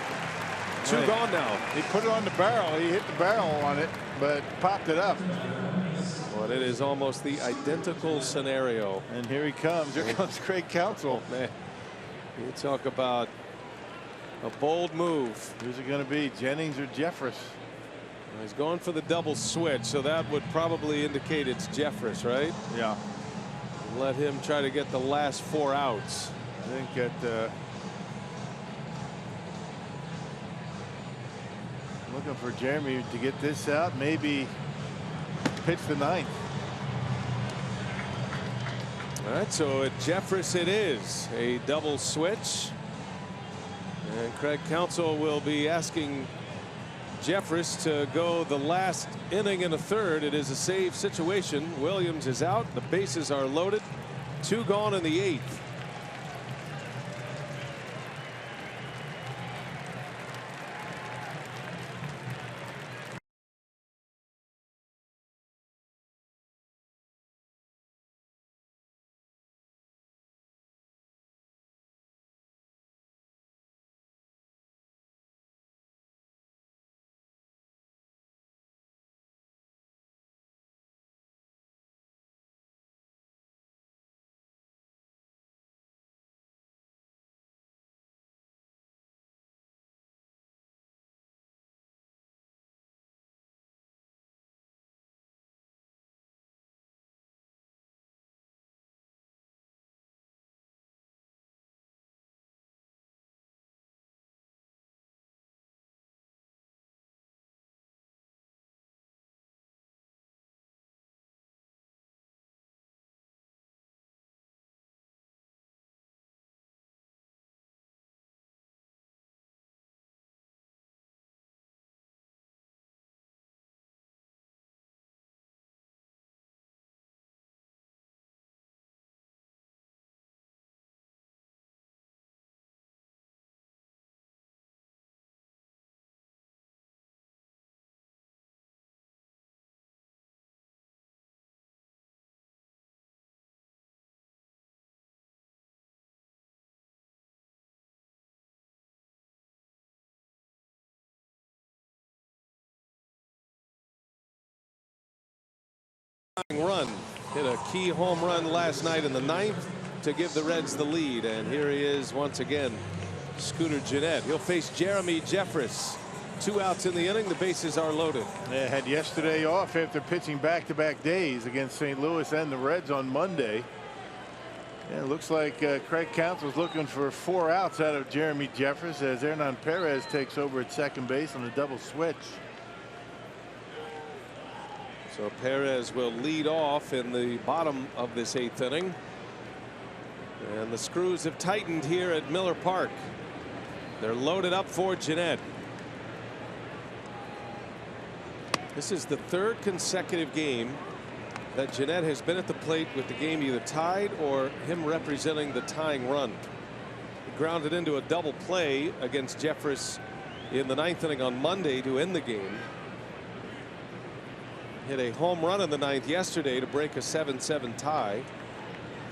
Two Right. gone now. He put it on the barrel. He hit the barrel on it, but popped it up. Well, it is almost the identical scenario. And here he comes. Here comes Craig Counsell. Man, you talk about a bold move. Who's it going to be, Jennings or Jeffress? He's going for the double switch, so that would probably indicate it's Jeffress, right? Yeah. Let him try to get the last 4 outs. I think that looking for Jeremy to get this out, maybe pitch the 9th. All right, so at Jeffress it is a double switch, and Craig Counsell will be asking Jeffress to go the last inning and a third. It is a save situation. Williams is out. The bases are loaded. 2 gone in the 8th. Run hit a key home run last night in the 9th to give the Reds the lead, and here he is once again, Scooter Gennett. He'll face Jeremy Jeffress. 2 outs in the inning. The bases are loaded. They had yesterday off after pitching back-to-back days against St. Louis and the Reds on Monday. Yeah, it looks like Craig Counsell's looking for 4 outs out of Jeremy Jeffress as Hernan Perez takes over at second base on a double switch. So Perez will lead off in the bottom of this 8th inning. And the screws have tightened here at Miller Park. They're loaded up for Gennett. This is the 3rd consecutive game that Gennett has been at the plate with the game either tied or him representing the tying run. He grounded into a double play against Jeffress in the 9th inning on Monday to end the game. Hit a home run in the 9th yesterday to break a 7-7 tie.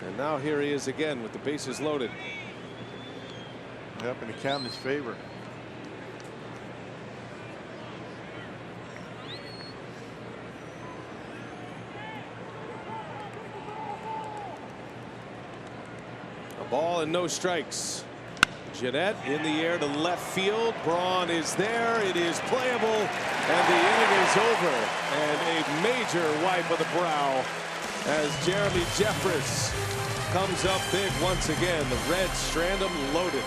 And now here he is again with the bases loaded. Up and to count in his favor. A ball and no strikes. Gennett in the air to left field. Braun is there. It is playable, and the inning is over. And a major wipe of the brow as Jeremy Jeffress comes up big once again. The Reds strand him loaded.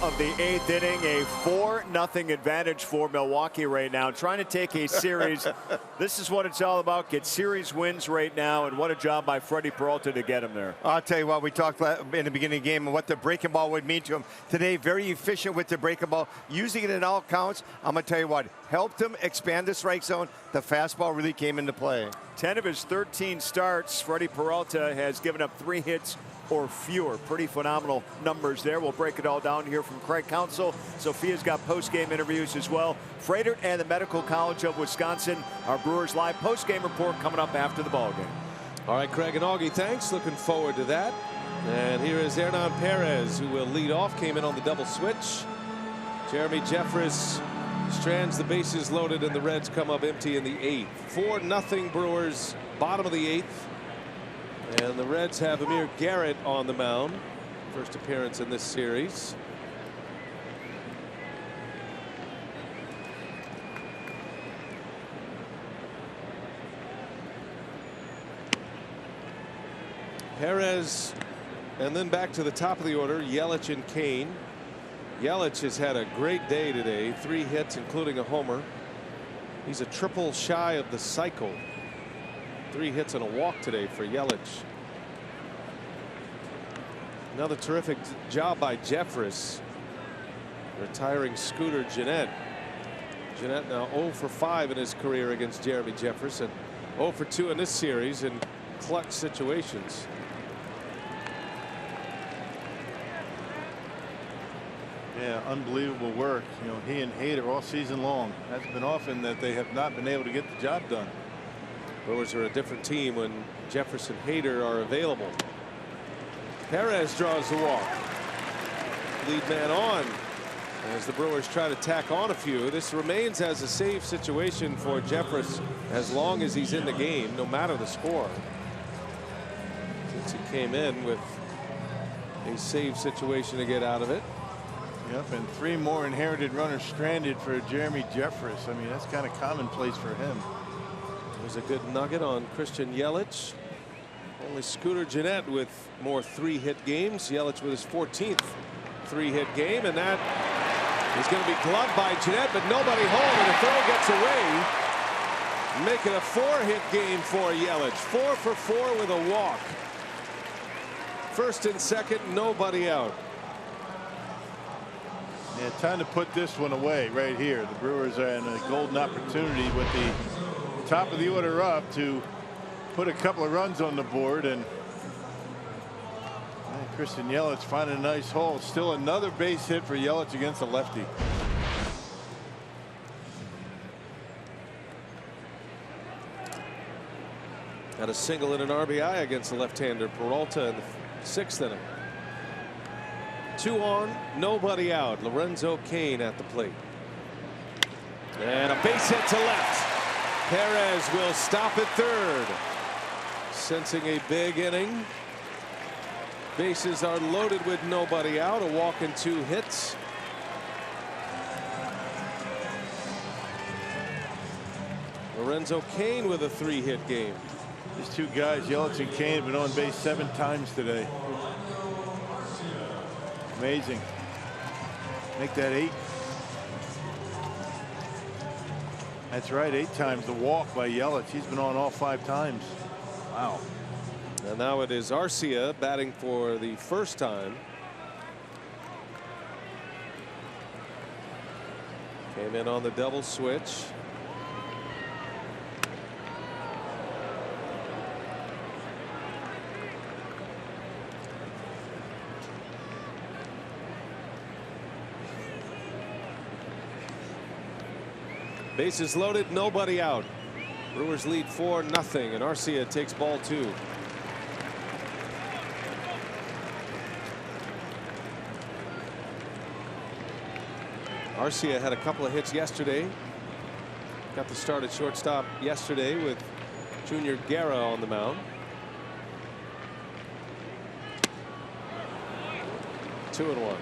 of the 8th inning. A 4-0 advantage for Milwaukee right now. Trying to take a series. This is what it's all about. Get series wins right now. And what a job by Freddy Peralta to get him there. I'll tell you what, we talked in the beginning of the game and what the breaking ball would mean to him. Today, very efficient with the breaking ball. Using it in all counts. I'm going to tell you what, helped him expand the strike zone. The fastball really came into play. 10 of his 13 starts, Freddy Peralta has given up 3 hits or fewer. Pretty phenomenal numbers there. We'll break it all down here from Craig Counsell. Sophia's got post-game interviews as well. Fredert and the Medical College of Wisconsin. Our Brewers Live post-game report coming up after the ball game. All right, Craig and Augie, thanks. Looking forward to that. And here is Hernan Perez, who will lead off. Came in on the double switch. Jeremy Jeffress strands the bases loaded, and the Reds come up empty in the 8th. 4-0 Brewers, bottom of the 8th. And the Reds have Amir Garrett on the mound. First appearance in this series. Perez, and then back to the top of the order, Yelich and Kane. Yelich has had a great day today. 3 hits, including a homer. He's a triple shy of the cycle. 3 hits and a walk today for Yelich. Another terrific job by Jeffress, retiring Scooter Gennett. Gennett now 0 for 5 in his career against Jeremy Jeffress, and 0 for 2 in this series in clutch situations. Yeah, unbelievable work. You know, he and Hader all season long. Hasn't been often that they have not been able to get the job done. Brewers are a different team when Jefferson Hader are available. Perez draws the walk. Lead man on as the Brewers try to tack on a few. This remains as a save situation for Jeffress as long as he's in the game, no matter the score. Since he came in with a save situation to get out of it. Yep, and 3 more inherited runners stranded for Jeremy Jeffress. I mean, that's kind of commonplace for him. There's a good nugget on Christian Yelich. Only Scooter Gennett with more 3-hit games. Yelich with his 14th 3-hit game, and that is going to be gloved by Gennett, but nobody home, and the throw gets away. Make it a 4-hit game for Yelich. 4 for 4 with a walk. First and second, nobody out. Yeah, time to put this one away right here. The Brewers are in a golden opportunity with the top of the order up to put a couple of runs on the board, and Christian Yelich finding a nice hole. Still another base hit for Yelich against a lefty. Had a single and an RBI against the left-hander Peralta in the 6th inning. 2 on, nobody out. Lorenzo Cain at the plate. And a base hit to left. Perez will stop at third. Sensing a big inning. Bases are loaded with nobody out. A walk and 2 hits. Lorenzo Cain with a 3-hit game. These 2 guys, Yelich and Cain, have been on base 7 times today. Amazing. Make that 8. That's right, 8 times. The walk by Yelich. He's been on all 5 times. Wow. And now it is Arcia batting for the first time. Came in on the double switch. Bases loaded, nobody out. Brewers lead 4-0, and Arcia takes ball 2. Arcia had a couple of hits yesterday. Got the start at shortstop yesterday with Junior Guerra on the mound. 2-1.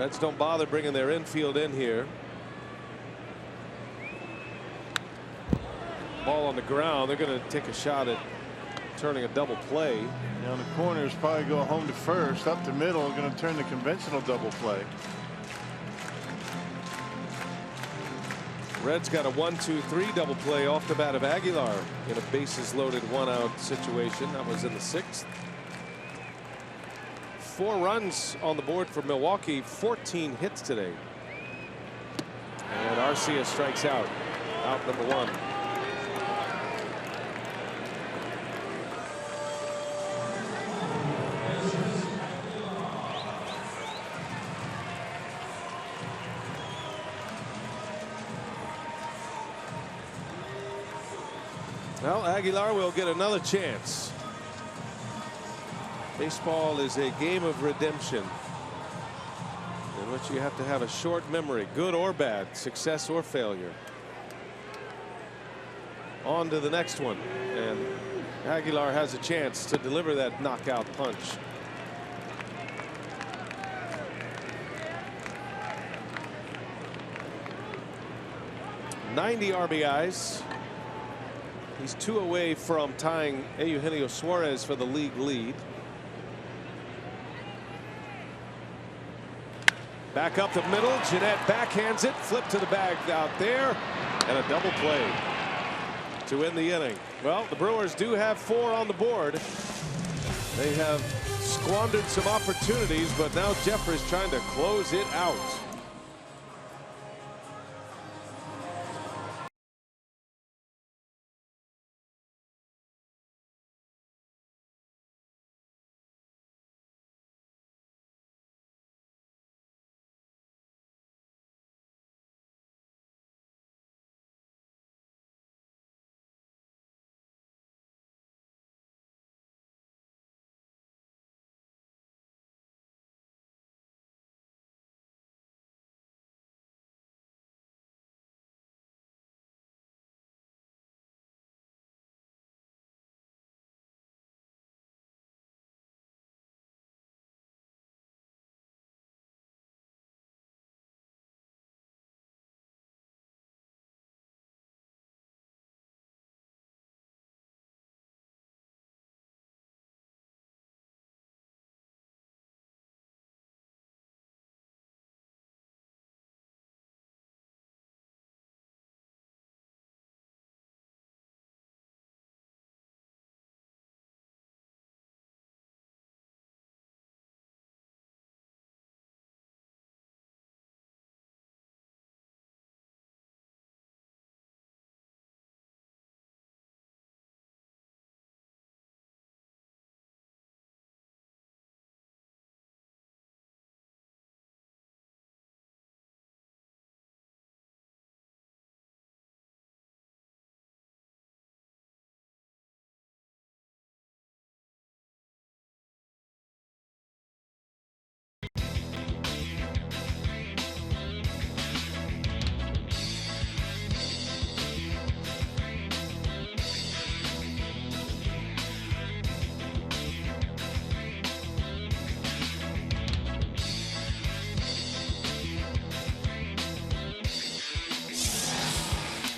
Reds don't bother bringing their infield in here. Ball on the ground. They're going to take a shot at turning a double play. Down the corners, probably go home to first. Up the middle, going to turn the conventional double play. Reds got a 1-2-3 double play off the bat of Aguilar in a bases loaded 1-out situation. That was in the 6th. 4 runs on the board for Milwaukee, 14 hits today. And Arcia strikes out. Out number 1. Well, Aguilar will get another chance. Baseball is a game of redemption in which you have to have a short memory, good or bad, success or failure. On to the next one, and Aguilar has a chance to deliver that knockout punch. .90 RBIs. He's 2 away from tying Eugenio Suarez for the league lead. Back up the middle. Jeanette backhands it. Flip to the bag out there. And a double play to end the inning. Well, the Brewers do have 4 on the board. They have squandered some opportunities, but now Jeffress trying to close it out.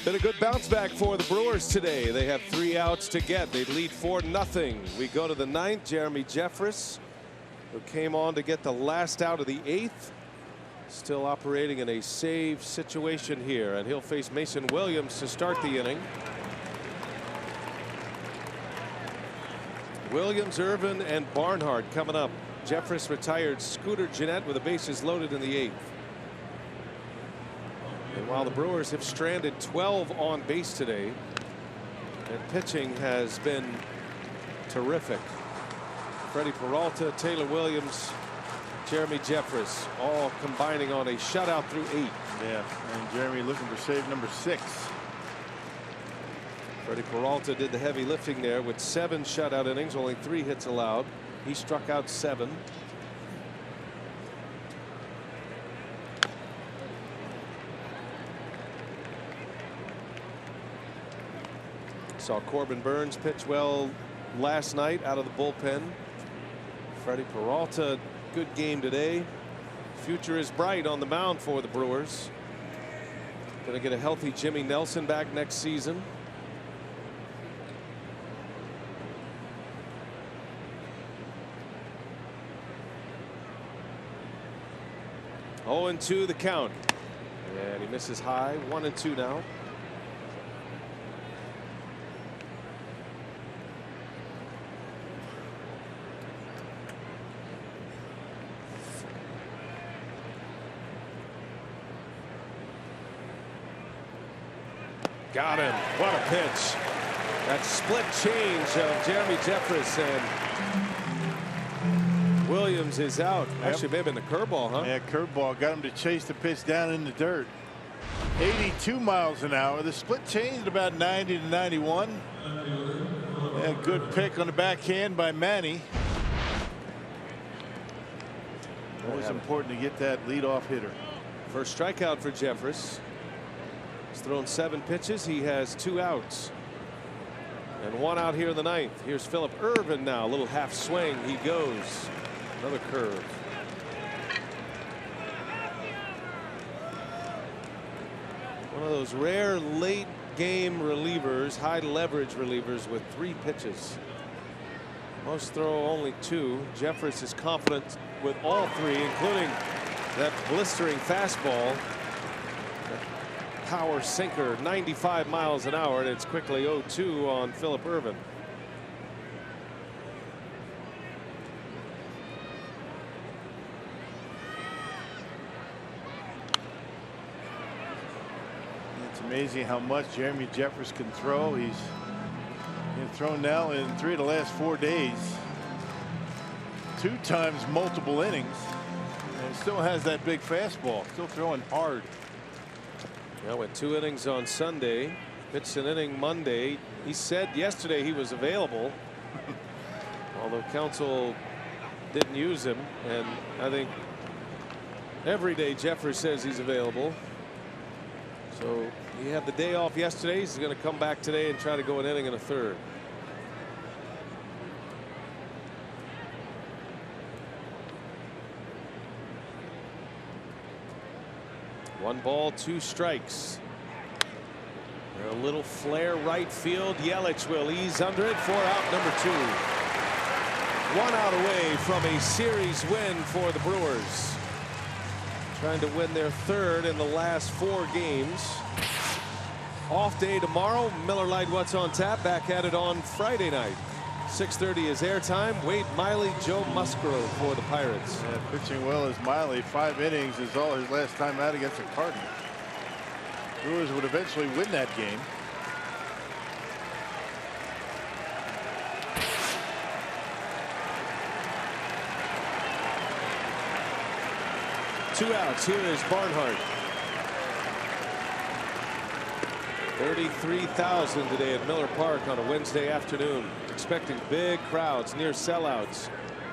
Been a good bounce back for the Brewers today. They have 3 outs to get. They lead 4-0. We go to the 9th. Jeremy Jeffress, who came on to get the last out of the 8th, still operating in a save situation here, and he'll face Mason Williams to start the inning. Williams, Irvin, and Barnhart coming up. Jeffress retired Scooter Gennett with the bases loaded in the 8th. And while the Brewers have stranded 12 on base today, and pitching has been terrific. Freddy Peralta, Taylor Williams, Jeremy Jeffress, all combining on a shutout through 8. Yeah, and Jeremy looking for save number 6. Freddy Peralta did the heavy lifting there with 7 shutout innings, only 3 hits allowed. He struck out 7. Saw Corbin Burns pitch well last night out of the bullpen. Freddy Peralta, good game today. future is bright on the mound for the Brewers. Going to get a healthy Jimmy Nelson back next season. Oh, 0-2 the count. And he misses high. 1-2 now. Got him. What a pitch. That split change of Jeremy Jeffress, and Williams is out. Actually, may have been the curveball, huh? Yeah, curveball got him to chase the pitch down in the dirt. 82 miles an hour. The split changed about 90 to 91. Yeah, good pick on the backhand by Manny. Always important to get that leadoff hitter. First strikeout for Jeffress. He's thrown 7 pitches. He has 2 outs. And 1 out here in the 9th. Here's Phillip Ervin now. A little half swing. He goes. Another curve. One of those rare late game relievers, high leverage relievers with 3 pitches. Most throw only 2. Jeffress is confident with all 3, including that blistering fastball. Power sinker, 95 miles an hour, and it's quickly 0-2 on Phillip Ervin. It's amazing how much Jeremy Jeffress can throw. He's thrown now in 3 of the last 4 days. 2 times multiple innings, and still has that big fastball. Still throwing hard. Yeah, went 2 innings on Sunday, pitched an inning Monday. He said yesterday he was available, although counsel didn't use him. And I think every day Jeffress says he's available. So he had the day off yesterday. He's going to come back today and try to go an inning and a third. One ball, 2 strikes. A little flare right field. Yelich will ease under it for out number 2. 1 out away from a series win for the Brewers. Trying to win their 3rd in the last 4 games. Off day tomorrow. Miller Lite What's on Tap back at it on Friday night. 6:30 is airtime. Wade Miley, Joe Musgrove for the Pirates. Yeah, pitching well as Miley. 5 innings is all his last time out against the Cardinals. Brewers would eventually win that game. Two outs. Here is Barnhart. 33,000 today at Miller Park on a Wednesday afternoon. Expecting big crowds, near sellouts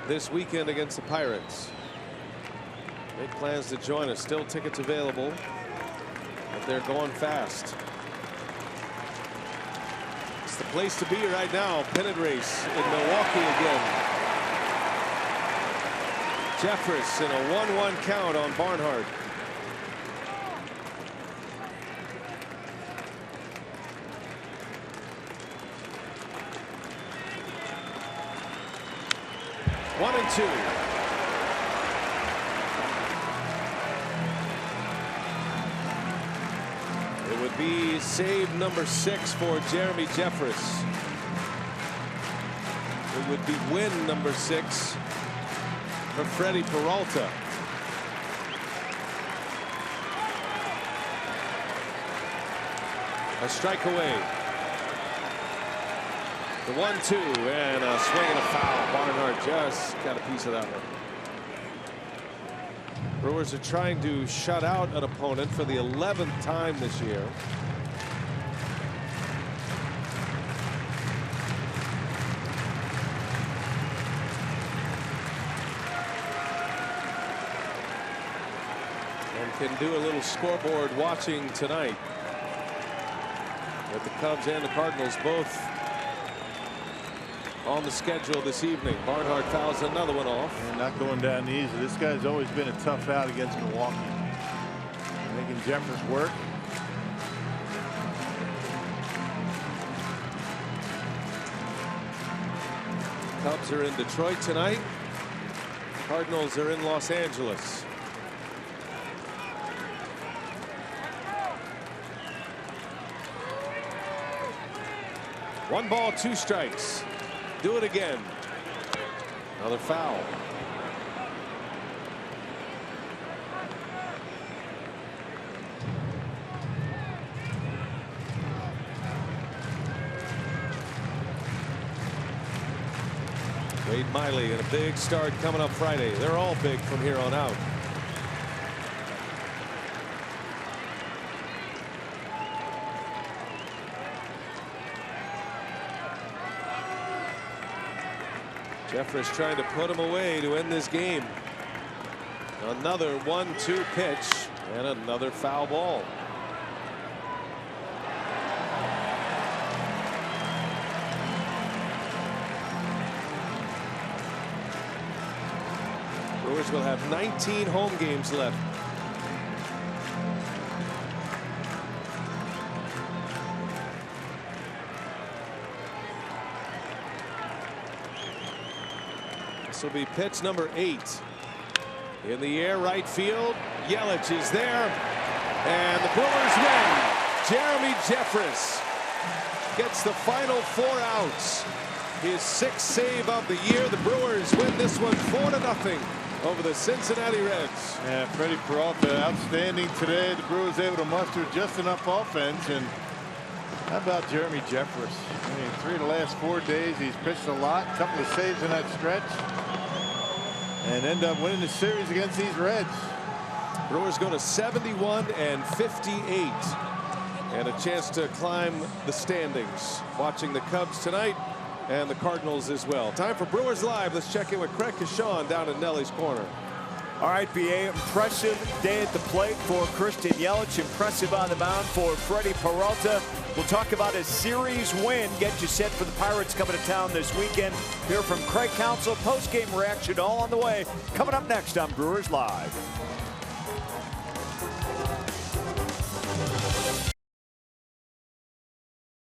this weekend against the Pirates. Make plans to join us. Still tickets available, but they're going fast. It's the place to be right now. Pennant race in Milwaukee again. Jeffress in a 1-1 count on Barnhart. One and 2. It would be save number 6 for Jeremy Jeffress. It would be win number 6 for Freddy Peralta. A strike away. The 1-2 and a swing and a foul. Barnhart just got a piece of that one. Brewers are trying to shut out an opponent for the 11th time this year. And can do a little scoreboard watching tonight. With the Cubs and the Cardinals both on the schedule this evening. Barnhart fouls another one off. And not going down easy. This guy's always been a tough out against Milwaukee. Making Jeffers work. Cubs are in Detroit tonight. Cardinals are in Los Angeles. One ball, two strikes. Do it again. Another foul. Wade Miley and a big start coming up Friday. They're all big from here on out. Jeffers trying to put him away to end this game. Another 1-2 pitch and another foul ball. Brewers will have 19 home games left. This will be pitch number 8. In the air, right field. Yelich is there. And the Brewers win. Jeremy Jeffress gets the final 4 outs. His 6th save of the year. The Brewers win this one 4-0 over the Cincinnati Reds. Yeah, Freddy Peralta outstanding today. The Brewers able to muster just enough offense. And how about Jeremy Jeffress? I mean, 3 of the last 4 days he's pitched a lot, a couple of saves in that stretch, and end up winning the series against these Reds. Brewers go to 71-58 and a chance to climb the standings. Watching the Cubs tonight and the Cardinals as well. Time for Brewers Live. Let's check in with Craig Kashawn down in Nelly's Corner. All right, BA, impressive day at the plate for Christian Yelich. Impressive on the mound for Freddy Peralta. We'll talk about a series win. Get you set for the Pirates coming to town this weekend. Hear from Craig Counsell. Post-game reaction all on the way. Coming up next on Brewers Live.